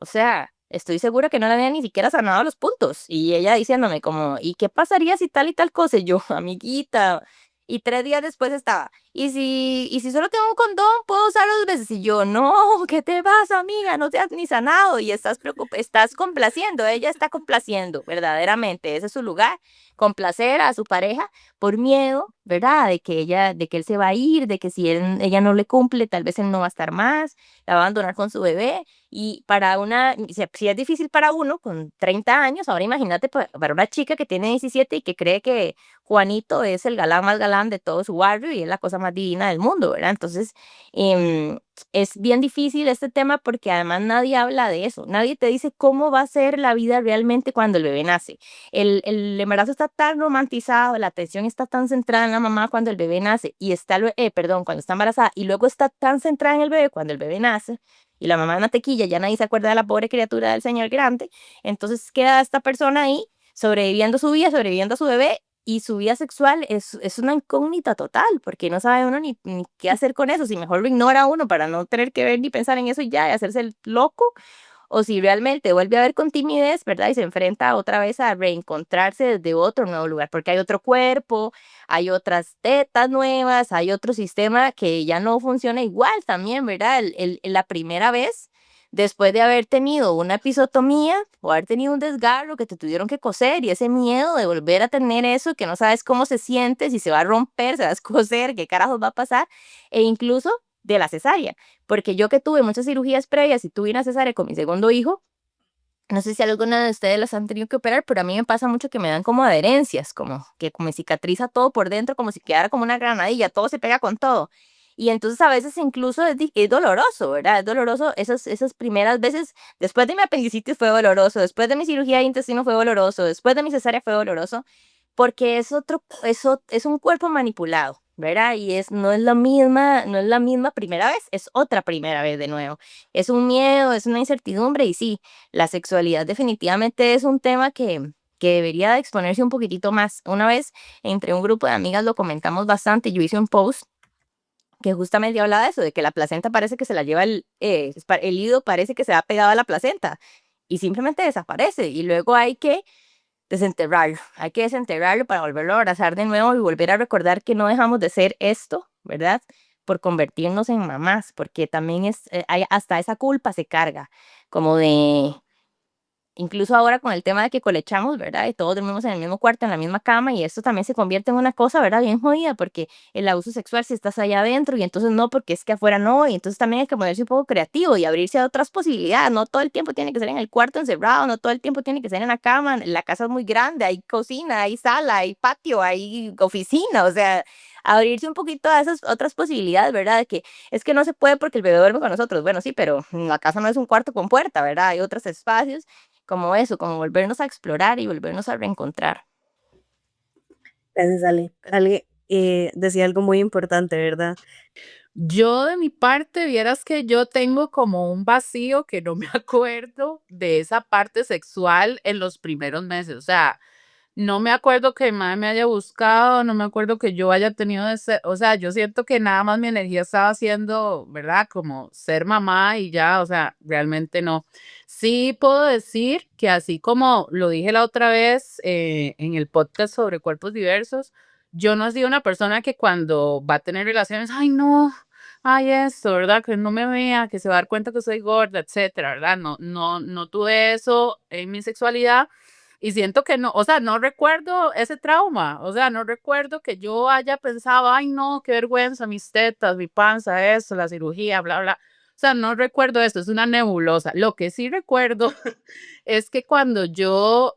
Speaker 5: o sea, estoy segura que no le había ni siquiera sanado los puntos. Y ella diciéndome como, ¿y qué pasaría si tal y tal cosa? Y yo, amiguita. Y 3 días después estaba, ¿y si solo tengo un condón, puedo usarlo 2 veces? Y yo, no, ¿qué te pasa, amiga? No te has ni sanado y estás complaciendo. Ella está complaciendo, verdaderamente. Ese es su lugar, complacer a su pareja por miedo, ¿verdad? De que él se va a ir, de que si ella no le cumple, tal vez él no va a estar más, la va a abandonar con su bebé. Y si es difícil para uno con 30 años, ahora imagínate para una chica que tiene 17 y que cree que Juanito es el galán más galán de todo su barrio y es la cosa más divina del mundo, ¿verdad? Entonces, es bien difícil este tema porque además nadie habla de eso, nadie te dice cómo va a ser la vida realmente cuando el bebé nace. El embarazo está tan romantizado, la atención está tan centrada en la mamá cuando el bebé nace y perdón, cuando está embarazada y luego está tan centrada en el bebé cuando el bebé nace y la mamá en la tequilla, ya nadie se acuerda de la pobre criatura del señor grande, entonces queda esta persona ahí sobreviviendo su vida, sobreviviendo a su bebé y su vida sexual es una incógnita total, porque no sabe uno ni qué hacer con eso, si mejor lo ignora uno para no tener que ver ni pensar en eso y ya, y hacerse el loco, o si realmente vuelve a ver con timidez, ¿verdad? Y se enfrenta otra vez a reencontrarse desde otro nuevo lugar, porque hay otro cuerpo, hay otras tetas nuevas, hay otro sistema que ya no funciona igual también, ¿verdad? La primera vez, después de haber tenido una episiotomía o haber tenido un desgarro que te tuvieron que coser y ese miedo de volver a tener eso, que no sabes cómo se siente, si se va a romper, se va a escocer, qué carajos va a pasar, e incluso de la cesárea, porque yo que tuve muchas cirugías previas y tuve una cesárea con mi segundo hijo, no sé si alguna de ustedes las han tenido que operar, pero a mí me pasa mucho que me dan como adherencias, como que me cicatriza todo por dentro, como si quedara como una granadilla, todo se pega con todo. Y entonces a veces incluso es doloroso, ¿verdad? Es doloroso esas primeras veces, después de mi apendicitis fue doloroso, después de mi cirugía de intestino fue doloroso, después de mi cesárea fue doloroso, porque es un cuerpo manipulado, ¿verdad? Y no es la misma primera vez, es otra primera vez de nuevo. Es un miedo, es una incertidumbre y sí, la sexualidad definitivamente es un tema que debería de exponerse un poquitito más. Una vez entre un grupo de amigas lo comentamos bastante, yo hice un post que justamente hablaba de eso, de que la placenta parece que se la lleva el hilo parece que se ha pegado a la placenta y simplemente desaparece y luego hay que desenterrarlo para volverlo a abrazar de nuevo y volver a recordar que no dejamos de ser esto, ¿verdad? Por convertirnos en mamás, porque también hasta esa culpa se carga, como de, incluso ahora con el tema de que colechamos, ¿verdad? Y todos dormimos en el mismo cuarto, en la misma cama, y esto también se convierte en una cosa, ¿verdad? Bien jodida, porque el abuso sexual si estás allá adentro, y entonces no, porque es que afuera no, y entonces también hay que ponerse un poco creativo y abrirse a otras posibilidades. No todo el tiempo tiene que ser en el cuarto encerrado, no todo el tiempo tiene que ser en la cama. La casa es muy grande, hay cocina, hay sala, hay patio, hay oficina, o sea, abrirse un poquito a esas otras posibilidades, ¿verdad? De que es que no se puede porque el bebé duerme con nosotros. Bueno, sí, pero la casa no es un cuarto con puerta, ¿verdad? Hay otros espacios como eso, como volvernos a explorar y volvernos a reencontrar.
Speaker 2: Gracias, Ale. Ale decía algo muy importante, ¿verdad?
Speaker 4: Yo de mi parte, vieras que yo tengo como un vacío que no me acuerdo de esa parte sexual en los primeros meses. O sea, no me acuerdo que mi madre me haya buscado, no me acuerdo que yo haya tenido ese, o sea, yo siento que nada más mi energía estaba haciendo, ¿verdad? Como ser mamá y ya, o sea, realmente no. Sí puedo decir que así como lo dije la otra vez en el podcast sobre cuerpos diversos, yo no he sido una persona que cuando va a tener relaciones, ay no, ay esto, ¿verdad? Que no me vea, que se va a dar cuenta que soy gorda, etcétera, ¿verdad? No tuve eso en mi sexualidad. Y siento que no, o sea, no recuerdo ese trauma, o sea, no recuerdo que yo haya pensado, ay, no, qué vergüenza, mis tetas, mi panza, eso, la cirugía, bla, bla. O sea, no recuerdo esto, es una nebulosa. Lo que sí recuerdo es que cuando yo,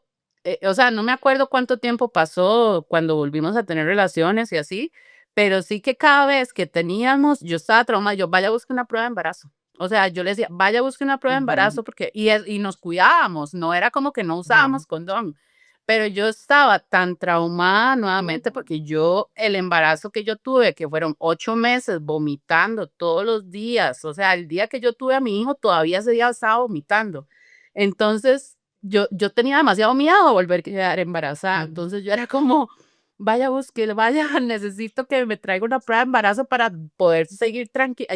Speaker 4: o sea, no me acuerdo cuánto tiempo pasó cuando volvimos a tener relaciones y así, pero sí que cada vez que teníamos, yo estaba traumada, yo vaya a buscar una prueba de embarazo. O sea, yo le decía, vaya a buscar una prueba de
Speaker 6: Ujú,
Speaker 4: embarazo porque, y nos cuidábamos, no era como que no
Speaker 6: ya.
Speaker 4: usábamos condón, pero yo estaba tan traumada nuevamente porque yo, el embarazo que yo tuve, que fueron 8 meses vomitando todos los días, o sea, el día que yo tuve a mi hijo, todavía ese día estaba vomitando. Entonces, yo tenía demasiado miedo a volver a quedar embarazada. Entonces, yo era como, vaya, busque, vaya, necesito que me traiga una prueba de embarazo para poder seguir tranquila.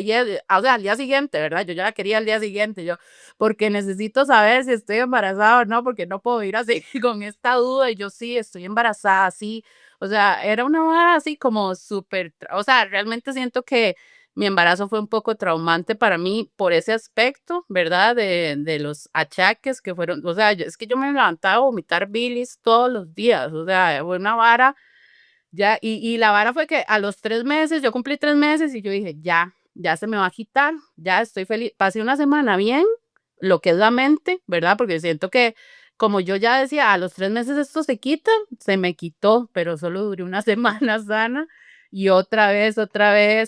Speaker 4: O sea, al día siguiente, ¿verdad? Yo ya la quería al día siguiente, yo, porque necesito saber si estoy embarazada o no, porque no puedo ir así con esta duda. Y yo sí, estoy embarazada, sí. O sea, era una vara así como súper, o sea, realmente siento que mi embarazo fue un poco traumante para mí por ese aspecto, ¿verdad? De los achaques que fueron, o sea, es que yo me levantaba a vomitar bilis todos los días, o sea, fue una vara ya, y la vara fue que a los 3 meses, yo cumplí 3 meses y yo dije, ya se me va a quitar, ya estoy feliz. Pasé una semana bien, lo que es la mente, ¿verdad? Porque siento que, como yo ya decía, a los 3 meses esto se quita, se me quitó, pero solo duré una semana sana y otra vez,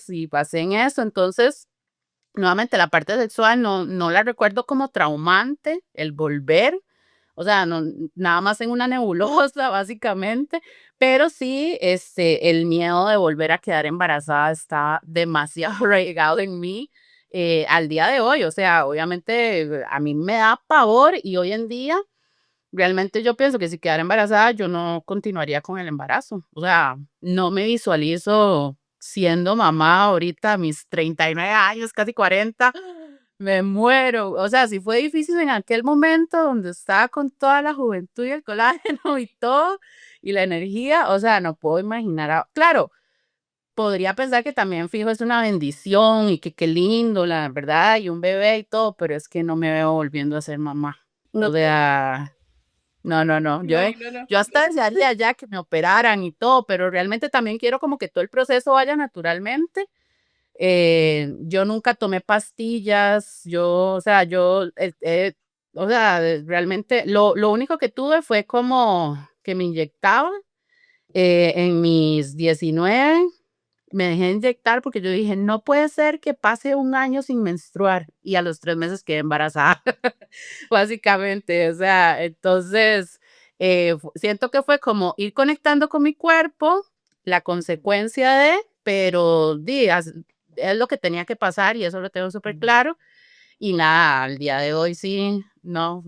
Speaker 4: y pasé en eso. Entonces, nuevamente, la parte sexual no la recuerdo como traumante, el volver, o sea, no, nada más en una nebulosa, básicamente, pero sí, el miedo de volver a quedar embarazada está demasiado arraigado en mí, al día de hoy. O sea, obviamente, a mí me da pavor y hoy en día, realmente yo pienso que si quedara embarazada, yo no continuaría con el embarazo. O sea, no me visualizo siendo mamá ahorita a mis 39 años, casi 40. Me muero. O sea, sí fue difícil en aquel momento donde estaba con toda la juventud y el colágeno y todo, y la energía. O sea, no puedo imaginar. Claro, podría pensar que también fijo es una bendición y que qué lindo, la verdad, y un bebé y todo, pero es que no me veo volviendo a ser mamá.
Speaker 2: No,
Speaker 4: O sea, no, no, no. Yo,
Speaker 2: no, no, no.
Speaker 4: yo hasta desearía ya que me operaran y todo, pero realmente también quiero como que todo el proceso vaya naturalmente. Yo nunca tomé pastillas, yo, o sea, o sea, realmente lo único que tuve fue como que me inyectaban en mis 19, me dejé inyectar porque yo dije, no puede ser que pase un año sin menstruar y a los 3 meses quedé embarazada, básicamente, o sea, entonces siento que fue como ir conectando con mi cuerpo, la consecuencia de, pero es lo que tenía que pasar y eso lo tengo súper claro. Y nada, al día de hoy sí, no.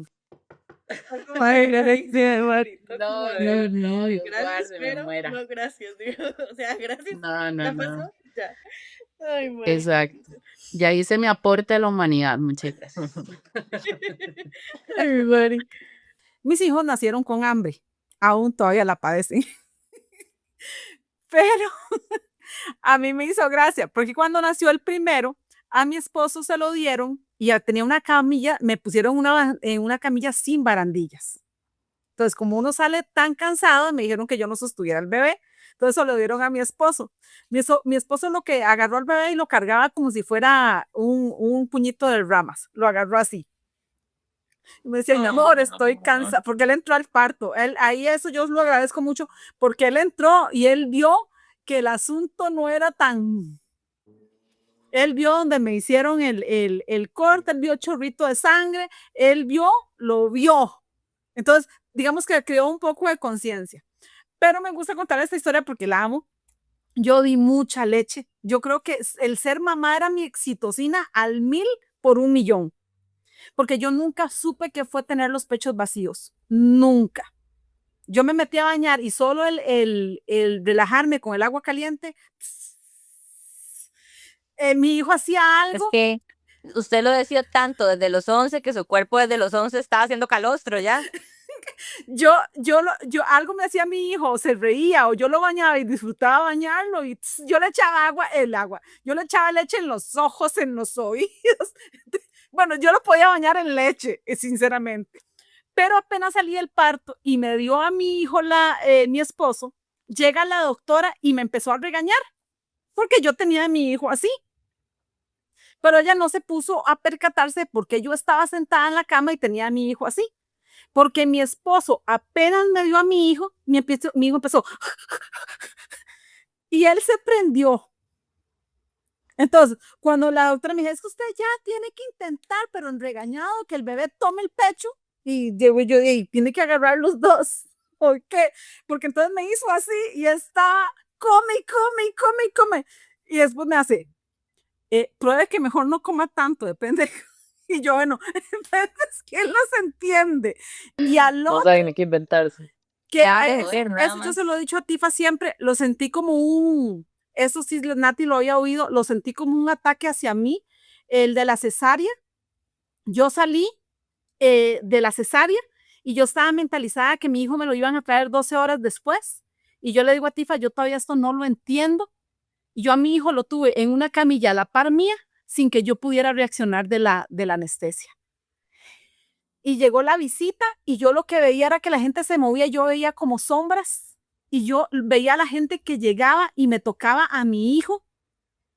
Speaker 2: Ay, gracias, Marito.
Speaker 4: No, no, no, Dios
Speaker 2: Gracias,
Speaker 4: guarde, me
Speaker 2: pero
Speaker 4: muera.
Speaker 2: no gracias, digo. O sea, gracias.
Speaker 4: No, no,
Speaker 2: ¿Ya
Speaker 4: no.
Speaker 2: pasó? Ya. Ay, Marito.
Speaker 4: Exacto. Ya hice mi aporte a la humanidad, muchas gracias.
Speaker 2: Ay, Mari.
Speaker 6: Mis hijos nacieron con hambre, aún todavía la padecen, pero a mí me hizo gracia, porque cuando nació el primero, a mi esposo se lo dieron y ya tenía una camilla, me pusieron en una camilla sin barandillas. Entonces, como uno sale tan cansado, me dijeron que yo no sostuviera al bebé. Entonces, se lo dieron a mi esposo. Mi esposo lo que agarró al bebé y lo cargaba como si fuera un puñito de ramas. Lo agarró así. Y me decía, mi amor, estoy cansada, porque él entró al parto. Ahí eso yo lo agradezco mucho, porque él entró y él vio que el asunto no era tan... Él vio donde me hicieron el corte, él vio chorrito de sangre, él vio, lo vio. Entonces, digamos que creó un poco de conciencia. Pero me gusta contar esta historia porque la amo. Yo di mucha leche. Yo creo que el ser mamá era mi oxitocina al 1000 por 1 millón. Porque yo nunca supe qué fue tener los pechos vacíos. Nunca. Yo me metí a bañar y solo el relajarme con el agua caliente, mi hijo hacía
Speaker 5: Es
Speaker 6: algo.
Speaker 5: que usted lo decía tanto desde los 11 que su cuerpo desde los 11 estaba haciendo calostro ya.
Speaker 6: Yo algo me hacía mi hijo, se reía o yo lo bañaba y disfrutaba bañarlo y yo le echaba agua, yo le echaba leche en los ojos, en los oídos. Bueno, yo lo podía bañar en leche, sinceramente. Pero apenas salí del parto y me dio a mi hijo mi esposo, llega la doctora y me empezó a regañar porque yo tenía a mi hijo así. Pero ella no se puso a percatarse porque yo estaba sentada en la cama y tenía a mi hijo así. Porque mi esposo apenas me dio a mi hijo, mi hijo empezó y él se prendió. Entonces, cuando la doctora me dijo, es que usted ya tiene que intentar, pero en regañado, que el bebé tome el pecho y yo y tiene que agarrar los dos. ¿Por qué? Porque entonces me hizo así y estaba, come, come, come, come. Y después me hace, pruebe que mejor no coma tanto, depende. Y yo, bueno, entonces, ¿quién los entiende? Y al
Speaker 7: No
Speaker 6: otro,
Speaker 7: saben ni qué inventarse.
Speaker 6: que
Speaker 5: Ya de ver, nada
Speaker 6: eso yo
Speaker 5: más.
Speaker 6: se lo he dicho a Tifa siempre, lo sentí como eso sí, Nati lo había oído, lo sentí como un ataque hacia mí, el de la cesárea. Yo salí de la cesárea y yo estaba mentalizada que mi hijo me lo iban a traer 12 horas después. Y yo le digo a Tifa, yo todavía esto no lo entiendo. Y yo a mi hijo lo tuve en una camilla a la par mía sin que yo pudiera reaccionar de la anestesia. Y llegó la visita y yo lo que veía era que la gente se movía, yo veía como sombras y yo veía a la gente que llegaba y me tocaba a mi hijo.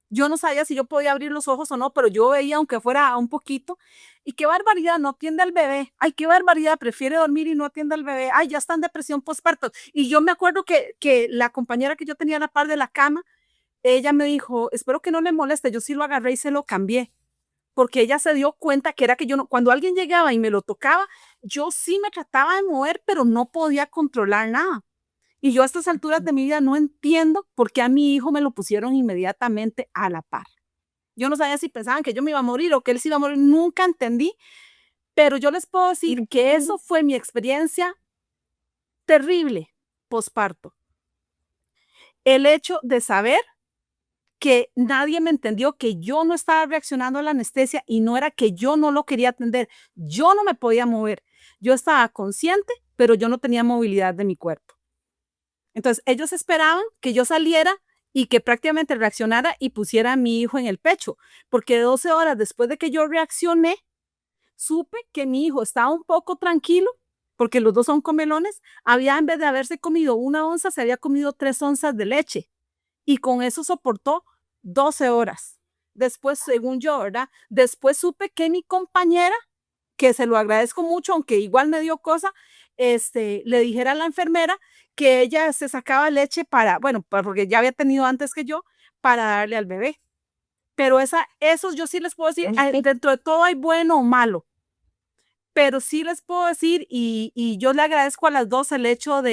Speaker 6: Yo no sabía si yo podía abrir los ojos o no, pero yo veía aunque fuera un poquito. Y qué barbaridad, no atiende al bebé. Ay, qué barbaridad, prefiere dormir y no atiende al bebé. Ay, ya está en depresión postparto. Y yo me acuerdo que la compañera que yo tenía a la par de la cama, ella me dijo, espero que no le moleste, yo sí lo agarré y se lo cambié. Porque ella se dio cuenta que era que yo no, cuando alguien llegaba y me lo tocaba, yo sí me trataba de mover, pero no podía controlar nada. Y yo a estas alturas de mi vida no entiendo por qué a mi hijo me lo pusieron inmediatamente a la par. Yo no sabía si pensaban que yo me iba a morir o que él se iba a morir, nunca entendí, pero yo les puedo decir que eso fue mi experiencia terrible posparto. El hecho de saber que nadie me entendió, que yo no estaba reaccionando a la anestesia y no era que yo no lo quería atender, yo no me podía mover, yo estaba consciente, pero yo no tenía movilidad de mi cuerpo. Entonces ellos esperaban que yo saliera y que prácticamente reaccionara y pusiera a mi hijo en el pecho, porque 12 horas después de que yo reaccioné, supe que mi hijo estaba un poco tranquilo, porque los dos son comelones, en vez de haberse comido 1 onza, se había comido 3 onzas de leche y con eso soportó 12 horas. Después, según yo, ¿verdad? Después supe que mi compañera, que se lo agradezco mucho, aunque igual me dio cosa, le dijera a la enfermera que ella se sacaba leche porque ya había tenido antes que yo, para darle al bebé. Pero esos yo sí les puedo decir, dentro de todo hay bueno o malo, pero sí les puedo decir, y yo le agradezco a las dos el hecho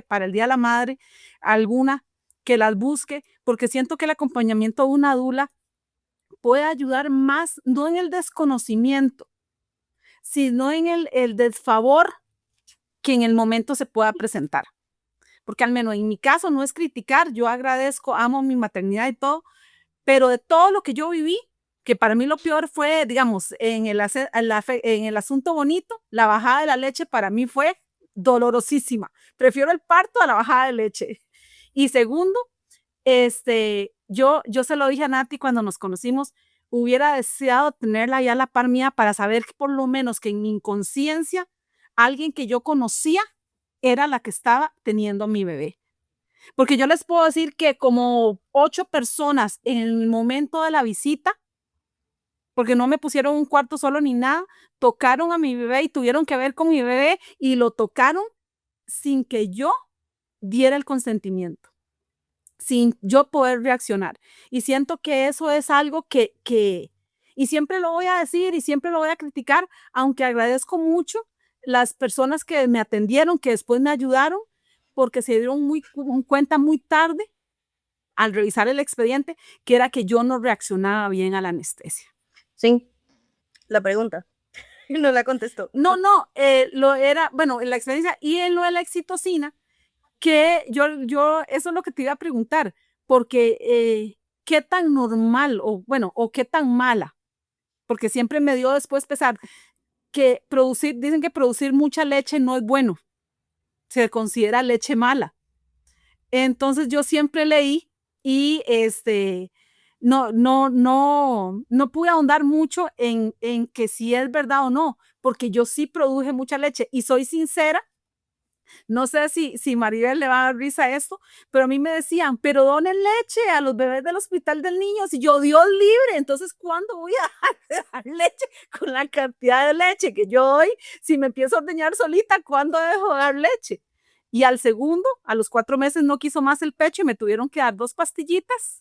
Speaker 6: para el Día de la Madre, alguna que las busque, porque siento que el acompañamiento de una dula puede ayudar más, no en el desconocimiento, sino en el desfavor que en el momento se pueda presentar. Porque al menos en mi caso no es criticar, yo agradezco, amo mi maternidad y todo, pero de todo lo que yo viví, que para mí lo peor fue, digamos, en el asunto bonito, la bajada de la leche para mí fue dolorosísima. Prefiero el parto a la bajada de leche. Y segundo, yo se lo dije a Nati cuando nos conocimos, hubiera deseado tenerla ya a la par mía para saber que por lo menos que en mi inconsciencia, alguien que yo conocía era la que estaba teniendo a mi bebé. Porque yo les puedo decir que como 8 personas en el momento de la visita, porque no me pusieron un cuarto solo ni nada, tocaron a mi bebé y tuvieron que ver con mi bebé y lo tocaron sin que yo diera el consentimiento, sin yo poder reaccionar. Y siento que eso es algo y siempre lo voy a decir y siempre lo voy a criticar, aunque agradezco mucho las personas que me atendieron, que después me ayudaron, porque se dieron cuenta muy tarde al revisar el expediente, que era que yo no reaccionaba bien a la anestesia.
Speaker 2: Sí, la pregunta. No la contestó.
Speaker 6: No, en la experiencia y en lo de la oxitocina, que yo, eso es lo que te iba a preguntar, porque qué tan normal o qué tan mala, porque siempre me dio después pesar que dicen que producir mucha leche no es bueno, se considera leche mala. Entonces yo siempre leí y no pude ahondar mucho en que si es verdad o no, porque yo sí produje mucha leche y soy sincera. No sé si Maribel le va a dar risa a esto, pero a mí me decían, pero donen leche a los bebés del Hospital del Niño, si yo Dios libre, entonces ¿cuándo voy a dejar de dar leche con la cantidad de leche que yo doy? Si me empiezo a ordeñar solita, ¿cuándo dejo de dar leche? Y al segundo, a los 4 meses no quiso más el pecho y me tuvieron que dar 2 pastillitas.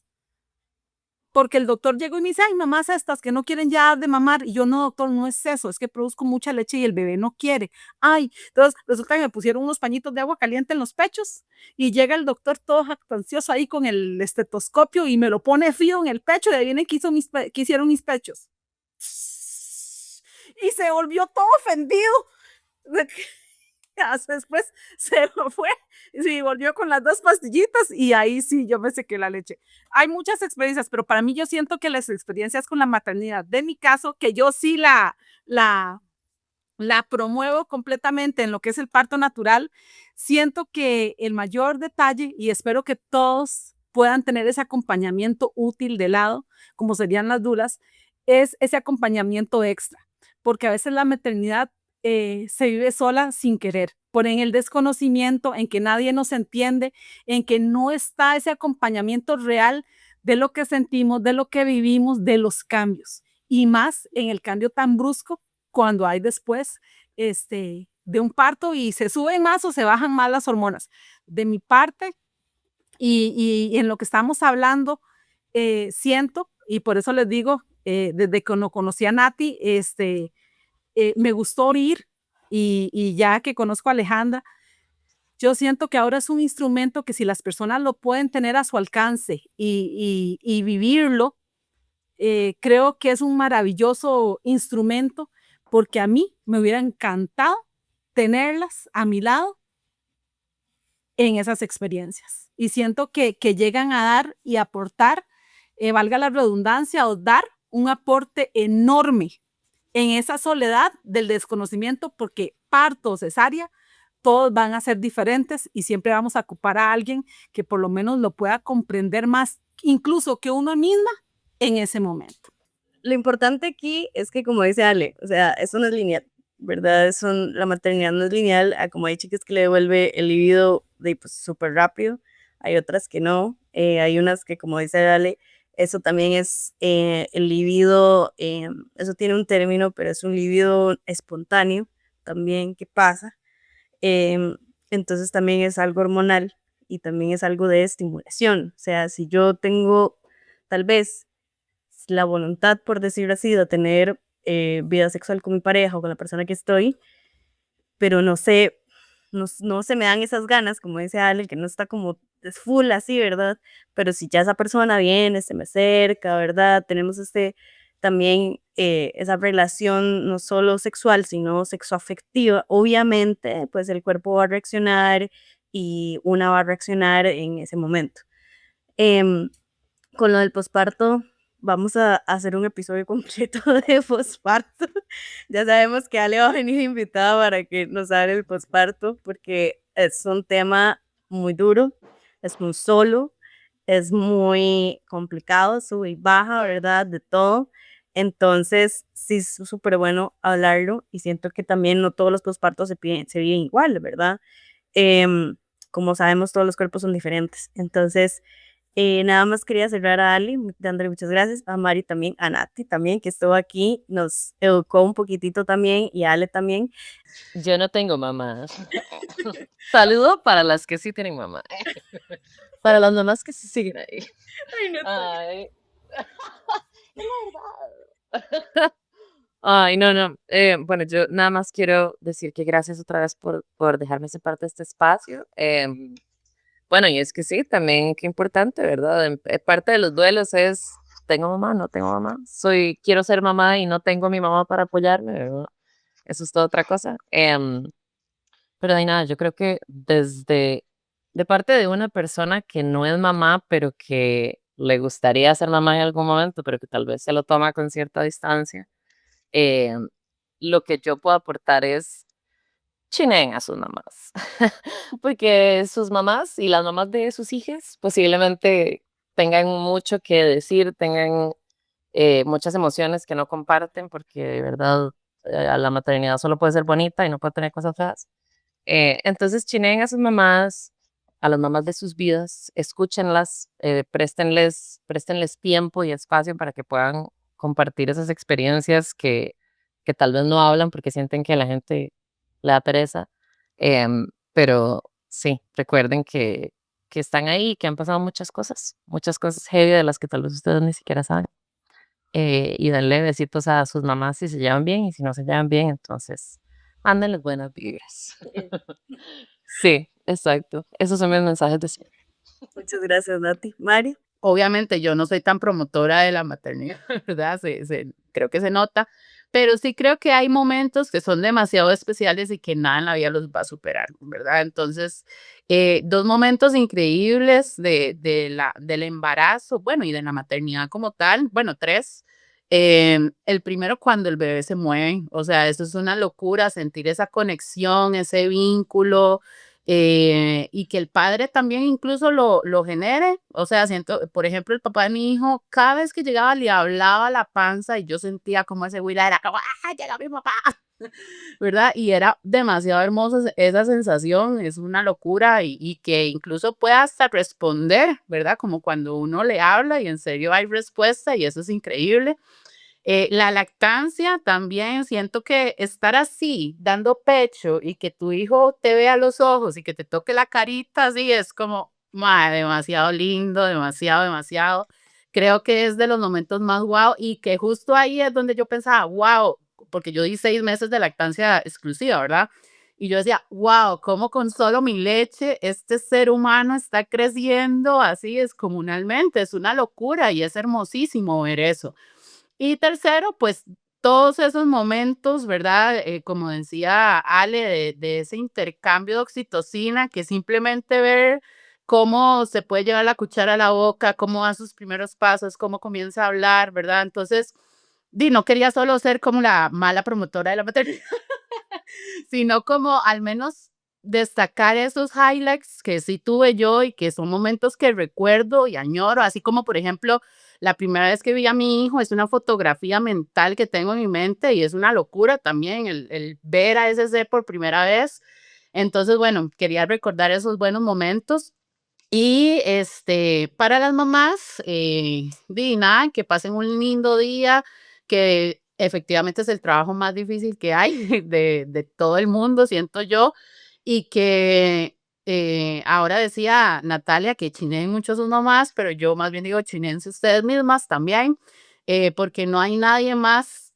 Speaker 6: Porque el doctor llegó y me dice, ay, mamás estas que no quieren ya dar de mamar. Y yo, no, doctor, no es eso, es que produzco mucha leche y el bebé no quiere. Ay, entonces resulta que me pusieron unos pañitos de agua caliente en los pechos y llega el doctor todo jactancioso ahí con el estetoscopio y me lo pone frío en el pecho y adivinen qué hicieron mis pechos. Y se volvió todo ofendido. Después se lo fue y volvió con las 2 pastillitas y ahí sí yo me sequé la leche. Hay muchas experiencias, pero para mí yo siento que las experiencias con la maternidad, de mi caso, que yo sí la promuevo completamente en lo que es el parto natural, siento que el mayor detalle, y espero que todos puedan tener ese acompañamiento útil de lado, como serían las dulas, es ese acompañamiento extra, porque a veces la maternidad se vive sola sin querer, por en el desconocimiento, en que nadie nos entiende, en que no está ese acompañamiento real de lo que sentimos, de lo que vivimos, de los cambios, y más en el cambio tan brusco cuando hay después de un parto y se suben más o se bajan más las hormonas. De mi parte, y en lo que estamos hablando, siento, y por eso les digo, desde que no conocí a Nati, me gustó oír y ya que conozco a Alejandra, yo siento que ahora es un instrumento que si las personas lo pueden tener a su alcance y vivirlo, creo que es un maravilloso instrumento porque a mí me hubiera encantado tenerlas a mi lado en esas experiencias. Y siento que llegan a dar y aportar, valga la redundancia, o dar un aporte enorme en esa soledad del desconocimiento, porque parto o cesárea, todos van a ser diferentes y siempre vamos a ocupar a alguien que por lo menos lo pueda comprender más, incluso que uno misma en ese momento.
Speaker 2: Lo importante aquí es que, como dice Ale, o sea, eso no es lineal, ¿verdad? La maternidad no es lineal. Como hay chicas que le devuelve el libido de, pues, súper rápido, hay otras que no. Hay unas que, como dice Ale, eso también es el libido, eso tiene un término, pero es un libido espontáneo también que pasa. Entonces también es algo hormonal y también es algo de estimulación. O sea, si yo tengo tal vez la voluntad, por decirlo así, de tener vida sexual con mi pareja o con la persona que estoy, pero no sé, no se me dan esas ganas, como dice Ale, que no está como es full así, ¿verdad? Pero si ya esa persona viene, se me acerca, ¿verdad? Tenemos también esa relación no solo sexual, sino sexoafectiva, obviamente, pues el cuerpo va a reaccionar y una va a reaccionar en ese momento. Em, con lo del posparto, vamos a hacer un episodio completo de posparto. Ya sabemos que Ale va a venir invitada para que nos hable el posparto, porque es un tema muy duro, es muy solo, es muy complicado, sube y baja, ¿verdad? De todo. Entonces, sí es súper bueno hablarlo y siento que también no todos los pospartos se viven igual, ¿verdad? Em, como sabemos, todos los cuerpos son diferentes. Entonces, nada más quería cerrar a Ali, dándole muchas gracias, a Mari también, a Nati también, que estuvo aquí, nos educó un poquitito también, y a Ale también.
Speaker 7: Yo no tengo mamá. Saludo para las que sí tienen mamá.
Speaker 2: Para las mamás que se siguen ahí.
Speaker 7: Ay, no. Ay. Es la verdad. Ay, no, no. Bueno, yo nada más quiero decir que gracias otra vez por dejarme ser parte de este espacio. Bueno, y es que sí, también qué importante, ¿verdad? Parte de los duelos es, ¿tengo mamá? ¿No tengo mamá? Quiero ser mamá y no tengo a mi mamá para apoyarme, ¿verdad? Eso es toda otra cosa. Pero de nada, yo creo que de parte de una persona que no es mamá, pero que le gustaría ser mamá en algún momento, pero que tal vez se lo toma con cierta distancia, eh, lo que yo puedo aportar es chineen a sus mamás, porque sus mamás y las mamás de sus hijas posiblemente tengan mucho que decir, tengan muchas emociones que no comparten, porque de verdad la maternidad solo puede ser bonita y no puede tener cosas feas. Entonces chineen a sus mamás, a las mamás de sus vidas, escúchenlas, préstenles tiempo y espacio para que puedan compartir esas experiencias que tal vez no hablan porque sienten que la gente le da pereza. Pero sí, recuerden que están ahí y que han pasado muchas cosas heavy de las que tal vez ustedes ni siquiera saben. Y denle besitos a sus mamás si se llevan bien y si no se llevan bien, entonces mándenles buenas vibras. Sí, exacto. Esos son mis mensajes de siempre.
Speaker 2: Muchas gracias, Nati. Mari.
Speaker 4: Obviamente yo no soy tan promotora de la maternidad, ¿verdad? Creo que se nota, pero sí creo que hay momentos que son demasiado especiales y que nada en la vida los va a superar, ¿verdad? Entonces, dos momentos increíbles del embarazo, bueno, y de la maternidad como tal, bueno, tres. El primero, cuando el bebé se mueve, o sea, eso es una locura, sentir esa conexión, ese vínculo, y que el padre también incluso lo genere. O sea, siento, por ejemplo, el papá de mi hijo, cada vez que llegaba le hablaba a la panza y yo sentía como ese huila era como, ¡ah, llega mi papá! ¿Verdad? Y era demasiado hermosa esa sensación, es una locura y que incluso pueda hasta responder, ¿verdad? Como cuando uno le habla y en serio hay respuesta y eso es increíble. La lactancia también, siento que estar así, dando pecho y que tu hijo te vea a los ojos y que te toque la carita así, es como, mae, demasiado lindo, demasiado, demasiado. Creo que es de los momentos más guau y que justo ahí es donde yo pensaba, wow, porque yo di 6 meses de lactancia exclusiva, ¿verdad? Y yo decía, wow, cómo con solo mi leche este ser humano está creciendo así descomunalmente, es una locura y es hermosísimo ver eso. Y tercero, pues todos esos momentos, ¿verdad? Como decía Ale, de ese intercambio de oxitocina, que simplemente ver cómo se puede llevar la cuchara a la boca, cómo da sus primeros pasos, cómo comienza a hablar, ¿verdad? Entonces, no quería solo ser como la mala promotora de la maternidad, sino como al menos destacar esos highlights que sí tuve yo y que son momentos que recuerdo y añoro, así como por ejemplo, la primera vez que vi a mi hijo es una fotografía mental que tengo en mi mente y es una locura también el ver a ese ser por primera vez. Entonces, bueno, quería recordar esos buenos momentos. Y para las mamás, nada, que pasen un lindo día, que efectivamente es el trabajo más difícil que hay de todo el mundo, siento yo, y que ahora decía Natalia que chineen mucho a sus mamás, pero yo más bien digo chinense ustedes mismas también, porque no hay nadie más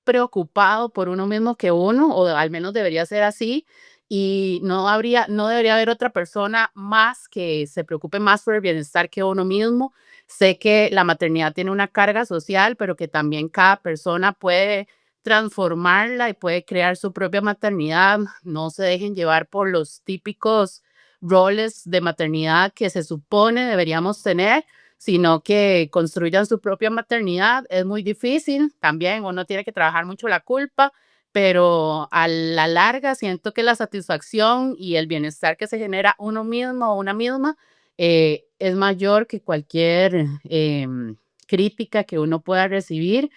Speaker 4: preocupado por uno mismo que uno, o al menos debería ser así, y no debería haber otra persona más que se preocupe más por el bienestar que uno mismo. Sé que la maternidad tiene una carga social, pero que también cada persona puede transformarla y puede crear su propia maternidad. No se dejen llevar por los típicos roles de maternidad que se supone deberíamos tener, sino que construyan su propia maternidad. Es muy difícil también, uno tiene que trabajar mucho la culpa, pero a la larga siento que la satisfacción y el bienestar que se genera uno mismo o una misma es mayor que cualquier crítica que uno pueda recibir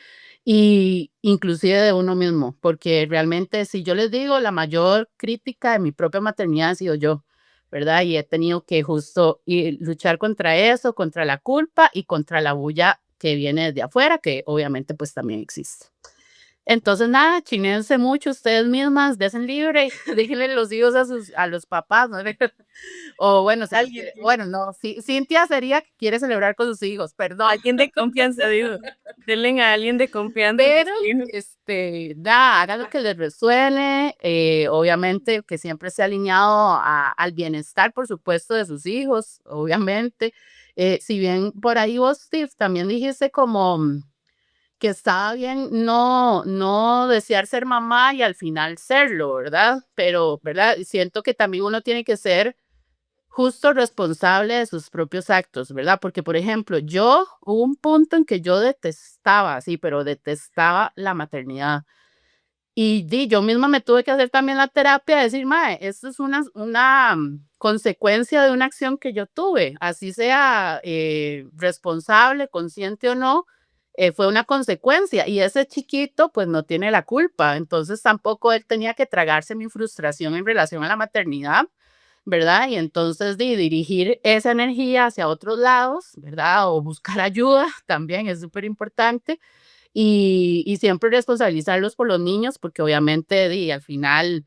Speaker 4: y inclusive de uno mismo, porque realmente si yo les digo, la mayor crítica de mi propia maternidad ha sido yo. ¿Verdad? Y he tenido que justo luchar contra eso, contra la culpa y contra la bulla que viene desde afuera, que obviamente pues también existe. Entonces, nada, chinense mucho ustedes mismas, desen libre, déjenle los hijos a los papás, ¿no? O bueno, bueno, no, Cintia sería que quiere celebrar con sus hijos, perdón.
Speaker 2: Alguien de confianza, digo. Denle a alguien de confianza.
Speaker 4: Pero, nada, hagan lo que les resuene, obviamente que siempre esté alineado al bienestar, por supuesto, de sus hijos, obviamente. Si bien por ahí vos, Steve, también dijiste como que estaba bien no desear ser mamá y al final serlo, ¿verdad? Pero, ¿verdad? Siento que también uno tiene que ser justo responsable de sus propios actos, ¿verdad? Porque, por ejemplo, hubo un punto en que yo detestaba, sí, pero detestaba la maternidad. Y yo misma me tuve que hacer también la terapia de decir, mae, esto es una consecuencia de una acción que yo tuve, así sea responsable, consciente o no, fue una consecuencia y ese chiquito pues no tiene la culpa, entonces tampoco él tenía que tragarse mi frustración en relación a la maternidad, ¿verdad? Y entonces dirigir esa energía hacia otros lados, ¿verdad? O buscar ayuda también es súper importante y siempre responsabilizarlos por los niños, porque obviamente al final,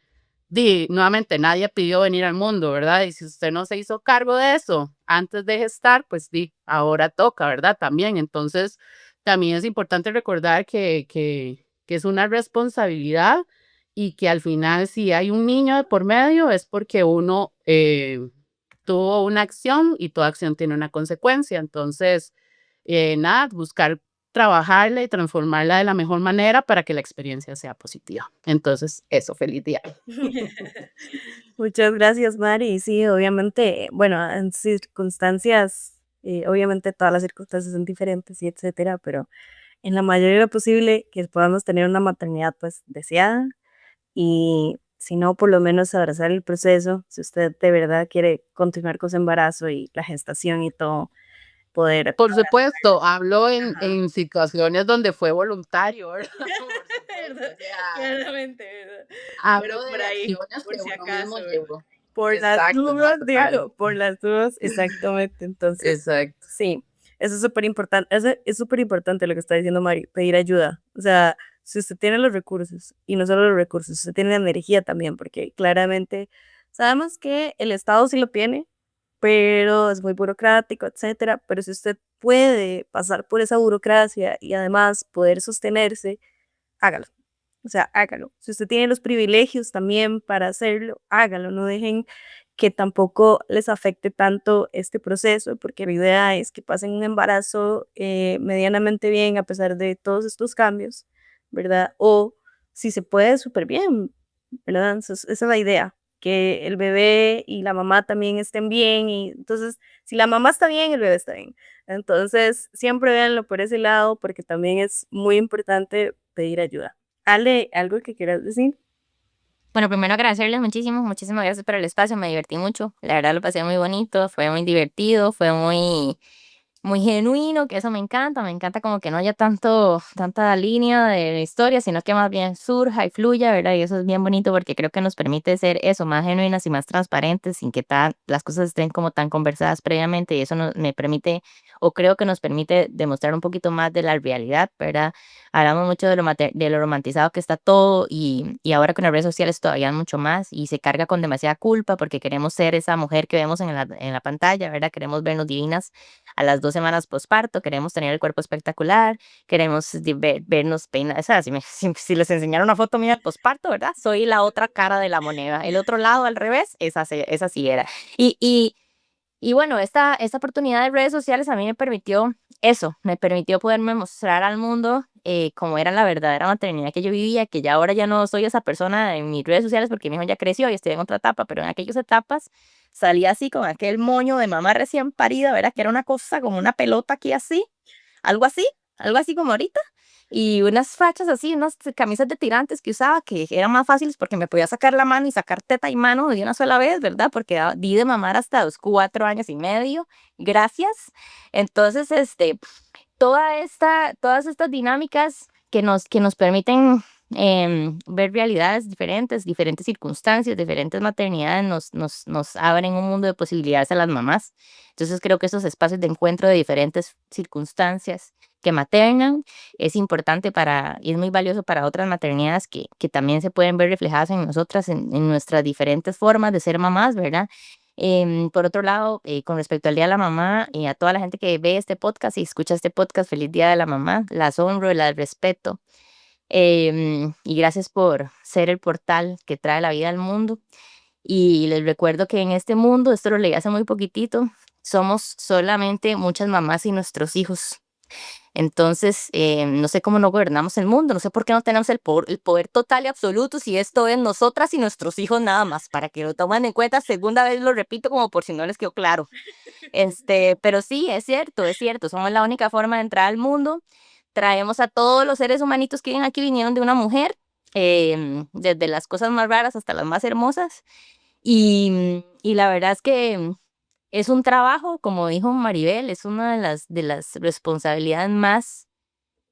Speaker 4: nuevamente nadie pidió venir al mundo, ¿verdad? Y si usted no se hizo cargo de eso antes de gestar, pues ahora toca, ¿verdad? También, entonces, también es importante recordar que es una responsabilidad y que al final si hay un niño de por medio es porque uno tuvo una acción y toda acción tiene una consecuencia. Entonces, nada, buscar trabajarla y transformarla de la mejor manera para que la experiencia sea positiva. Entonces, eso, feliz día.
Speaker 2: Muchas gracias, Mari. Sí, obviamente, bueno, en circunstancias, obviamente todas las circunstancias son diferentes y etcétera, pero en la mayoría de lo posible que podamos tener una maternidad pues deseada y si no, por lo menos abrazar el proceso, si usted de verdad quiere continuar con su embarazo y la gestación y todo, poder.
Speaker 4: Por supuesto, hablo en situaciones donde fue voluntario, ¿verdad? Por supuesto, o sea,
Speaker 2: Claramente, ¿verdad?
Speaker 4: hablo
Speaker 2: Pero
Speaker 4: de
Speaker 2: por ahí,
Speaker 4: acciones
Speaker 2: por
Speaker 4: que
Speaker 2: si
Speaker 4: uno
Speaker 2: acaso,
Speaker 4: mismo
Speaker 2: ¿verdad?
Speaker 4: llevó.
Speaker 2: Por las
Speaker 4: Exacto, no,
Speaker 2: dudas,
Speaker 4: total.
Speaker 2: dígalo, por las dudas, exactamente. Entonces,
Speaker 4: Exacto.
Speaker 2: sí, eso es súper importante, eso es súper importante lo que está diciendo Mari, pedir ayuda. O sea, si usted tiene los recursos, y no solo los recursos, usted tiene la energía también, porque claramente sabemos que el Estado sí lo tiene, pero es muy burocrático, etcétera. Pero si usted puede pasar por esa burocracia y además poder sostenerse, hágalo. O sea, hágalo. Si usted tiene los privilegios también para hacerlo, hágalo. No dejen que tampoco les afecte tanto este proceso, porque la idea es que pasen un embarazo medianamente bien a pesar de todos estos cambios, ¿verdad? O si se puede, súper bien, ¿verdad? Esa es la idea, que el bebé y la mamá también estén bien y entonces, si la mamá está bien, el bebé está bien. Entonces, siempre véanlo por ese lado porque también es muy importante pedir ayuda. Ale, ¿algo que quieras decir?
Speaker 5: Bueno, primero agradecerles muchísimo, muchísimas gracias por el espacio, me divertí mucho, la verdad lo pasé muy bonito, fue muy divertido, fue muy genuino, que eso me encanta como que no haya tanta línea de historia, sino que más bien surja y fluya, ¿verdad? Y eso es bien bonito porque creo que nos permite ser eso, más genuinas y más transparentes, sin que las cosas estén como tan conversadas previamente, y eso me permite, o creo que nos permite demostrar un poquito más de la realidad, ¿verdad? Hablamos mucho de lo romantizado que está todo, y ahora con las redes sociales todavía mucho más, y se carga con demasiada culpa porque queremos ser esa mujer que vemos en la pantalla, ¿verdad? Queremos vernos divinas a las 2 semanas posparto, queremos tener el cuerpo espectacular, queremos vernos peinadas, o sea, si les enseñara una foto mía del posparto, ¿verdad? Soy la otra cara de la moneda, el otro lado al revés, esa sí era. Y, y, y bueno, esta oportunidad de redes sociales a mí me permitió eso, me permitió poderme mostrar al mundo cómo era la verdadera maternidad que yo vivía, que ya ahora ya no soy esa persona en mis redes sociales porque mi hijo ya creció y estoy en otra etapa, pero en aquellas etapas salía así con aquel moño de mamá recién parida, ¿verdad? Que era una cosa como una pelota aquí así, algo así, algo así como ahorita. Y unas fachas así, unas camisas de tirantes que usaba que eran más fáciles porque me podía sacar la mano y sacar teta y mano de una sola vez, ¿verdad? Porque di de mamar hasta los 4 años y medio. Gracias. Entonces, todas estas dinámicas que nos permiten ver realidades diferentes, diferentes circunstancias, diferentes maternidades, nos abren un mundo de posibilidades a las mamás. Entonces creo que esos espacios de encuentro de diferentes circunstancias que maternan es importante y es muy valioso para otras maternidades que también se pueden ver reflejadas en nosotras, en nuestras diferentes formas de ser mamás, ¿verdad? Por otro lado, con respecto al Día de la Mamá, y a toda la gente que ve este podcast y escucha este podcast, feliz Día de la Mamá, las honro, las respeto, y gracias por ser el portal que trae la vida al mundo. Y les recuerdo que en este mundo, esto lo leí hace muy poquitito, somos solamente muchas mamás y nuestros hijos. Entonces, no sé cómo no gobernamos el mundo, no sé por qué no tenemos el poder total y absoluto si esto es nosotras y nuestros hijos nada más, para que lo tomen en cuenta. Segunda vez lo repito como por si no les quedó claro. Pero sí, es cierto, somos la única forma de entrar al mundo. Traemos a todos los seres humanitos que vienen aquí, vinieron de una mujer, desde las cosas más raras hasta las más hermosas. Y la verdad es que es un trabajo, como dijo Maribel, es una de las responsabilidades más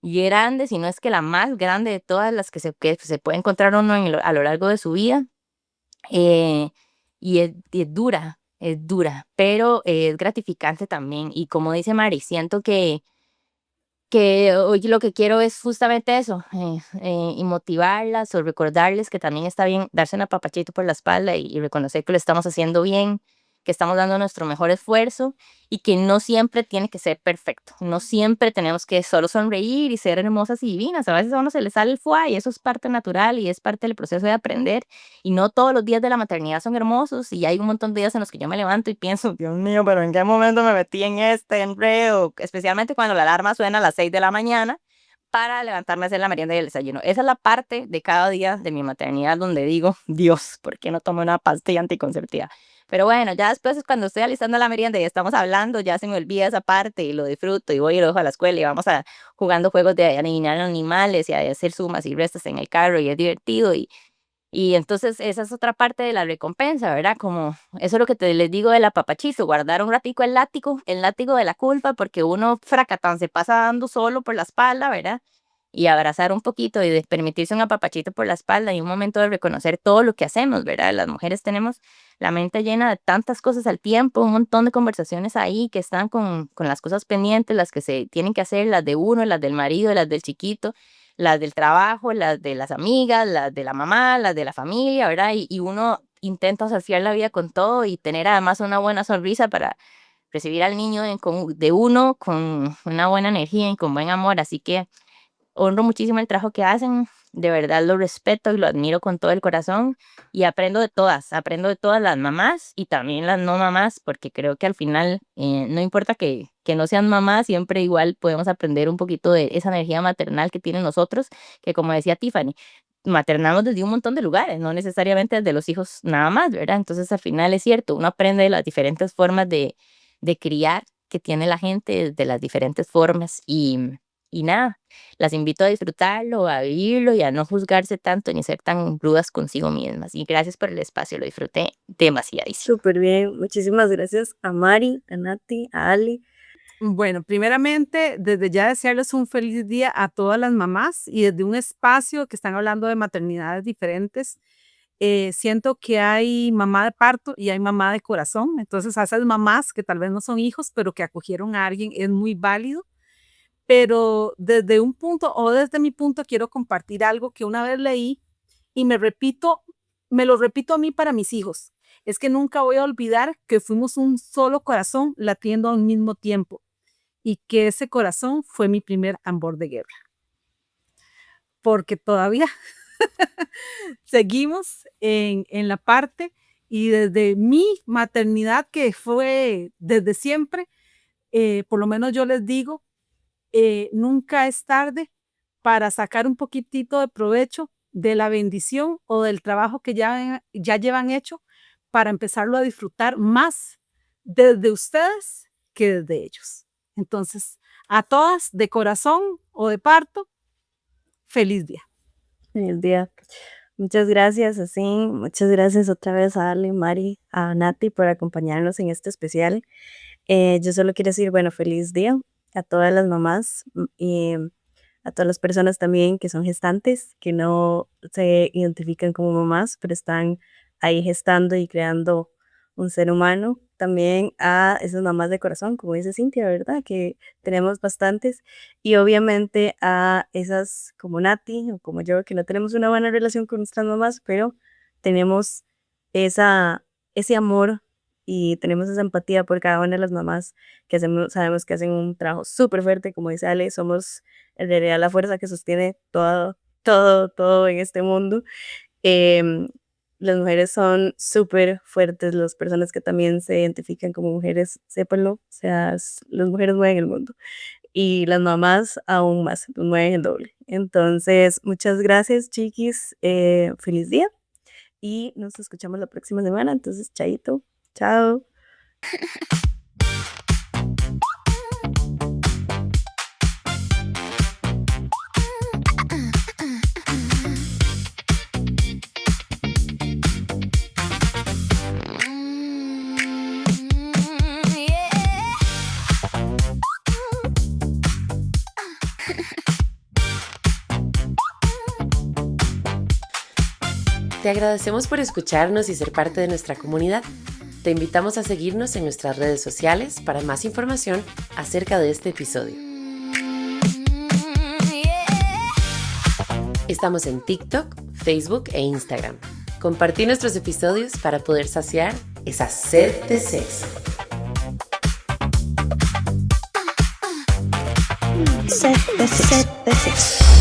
Speaker 5: grandes, si no es que la más grande de todas las que se puede encontrar uno a lo largo de su vida. eh, es dura, pero es gratificante también. Y como dice Mari, siento que hoy lo que quiero es justamente eso, y motivarlas o recordarles que también está bien darse un apapachito por la espalda y reconocer que lo estamos haciendo bien, que estamos dando nuestro mejor esfuerzo y que no siempre tiene que ser perfecto, no siempre tenemos que solo sonreír y ser hermosas y divinas, a veces a uno se le sale el foie y eso es parte natural y es parte del proceso de aprender, y no todos los días de la maternidad son hermosos, y hay un montón de días en los que yo me levanto y pienso, Dios mío, pero ¿en qué momento me metí en este enredo? Especialmente cuando la alarma suena a las 6 de la mañana para levantarme a hacer la merienda y el desayuno. Esa es la parte de cada día de mi maternidad donde digo, Dios, ¿por qué no tomo una pastilla anticonceptiva? Pero bueno, ya después es cuando estoy alistando la merienda y estamos hablando, ya se me olvida esa parte y lo disfruto y voy y lo dejo a la escuela y vamos jugando juegos de adivinar animales y a hacer sumas y restas en el carro y es divertido, y entonces esa es otra parte de la recompensa, ¿verdad? Como eso es lo que les digo del apapachito, guardar un ratico el látigo de la culpa, porque uno fracatán se pasa dando solo por la espalda, ¿verdad? Y abrazar un poquito y de permitirse un apapachito por la espalda y un momento de reconocer todo lo que hacemos, ¿verdad? Las mujeres tenemos la mente llena de tantas cosas al tiempo, un montón de conversaciones ahí que están con las cosas pendientes, las que se tienen que hacer, las de uno, las del marido, las del chiquito, las del trabajo, las de las amigas, las de la mamá, las de la familia, ¿verdad? Y uno intenta saciar la vida con todo y tener además una buena sonrisa para recibir al niño de uno con una buena energía y con buen amor. Así que honro muchísimo el trabajo que hacen, de verdad lo respeto y lo admiro con todo el corazón y aprendo de todas las mamás y también las no mamás, porque creo que al final no importa que no sean mamás, siempre igual podemos aprender un poquito de esa energía maternal que tienen nosotros, que como decía Tiffany, maternamos desde un montón de lugares, no necesariamente desde los hijos nada más, ¿verdad? Entonces al final es cierto, uno aprende de las diferentes formas de criar que tiene la gente, de las diferentes formas y nada, las invito a disfrutarlo, a vivirlo y a no juzgarse tanto ni ser tan rudas consigo mismas. Y gracias por el espacio, lo disfruté demasiadísimo.
Speaker 2: Súper bien, muchísimas gracias a Mari, a Nati, a Ali.
Speaker 6: Bueno, primeramente, desde ya desearles un feliz día a todas las mamás y desde un espacio que están hablando de maternidades diferentes. Siento que hay mamá de parto y hay mamá de corazón. Entonces, a esas mamás que tal vez no son hijos, pero que acogieron a alguien, es muy válido. Pero desde un punto o desde mi punto quiero compartir algo que una vez leí y me lo repito a mí para mis hijos. Es que nunca voy a olvidar que fuimos un solo corazón latiendo al mismo tiempo y que ese corazón fue mi primer tambor de guerra. Porque todavía seguimos en la parte y desde mi maternidad que fue desde siempre, por lo menos yo les digo, nunca es tarde para sacar un poquitito de provecho de la bendición o del trabajo que ya llevan hecho para empezarlo a disfrutar más desde ustedes que desde ellos. Entonces, a todas de corazón o de parto, feliz día.
Speaker 2: Feliz día. Muchas gracias, así, muchas gracias otra vez a Ale, Mari, a Nati por acompañarnos en este especial. Yo solo quiero decir, bueno, feliz día a todas las mamás y a todas las personas también que son gestantes, que no se identifican como mamás, pero están ahí gestando y creando un ser humano. También a esas mamás de corazón, como dice Cintia, ¿verdad? Que tenemos bastantes. Y obviamente a esas como Nati o como yo, que no tenemos una buena relación con nuestras mamás, pero tenemos ese amor y tenemos esa empatía por cada una de las mamás que sabemos que hacen un trabajo súper fuerte, como dice Ale, somos en realidad la fuerza que sostiene todo en este mundo. Las mujeres son súper fuertes, las personas que también se identifican como mujeres, sépanlo, o sea, las mujeres mueven el mundo y las mamás aún más, nos mueven el doble. Entonces, muchas gracias, chiquis, feliz día y nos escuchamos la próxima semana, entonces, chaito, chao.
Speaker 1: Te agradecemos por escucharnos y ser parte de nuestra comunidad. Te invitamos a seguirnos en nuestras redes sociales para más información acerca de este episodio. Estamos en TikTok, Facebook e Instagram. Compartí nuestros episodios para poder saciar esa sed de sexo.
Speaker 3: Sed de sexo.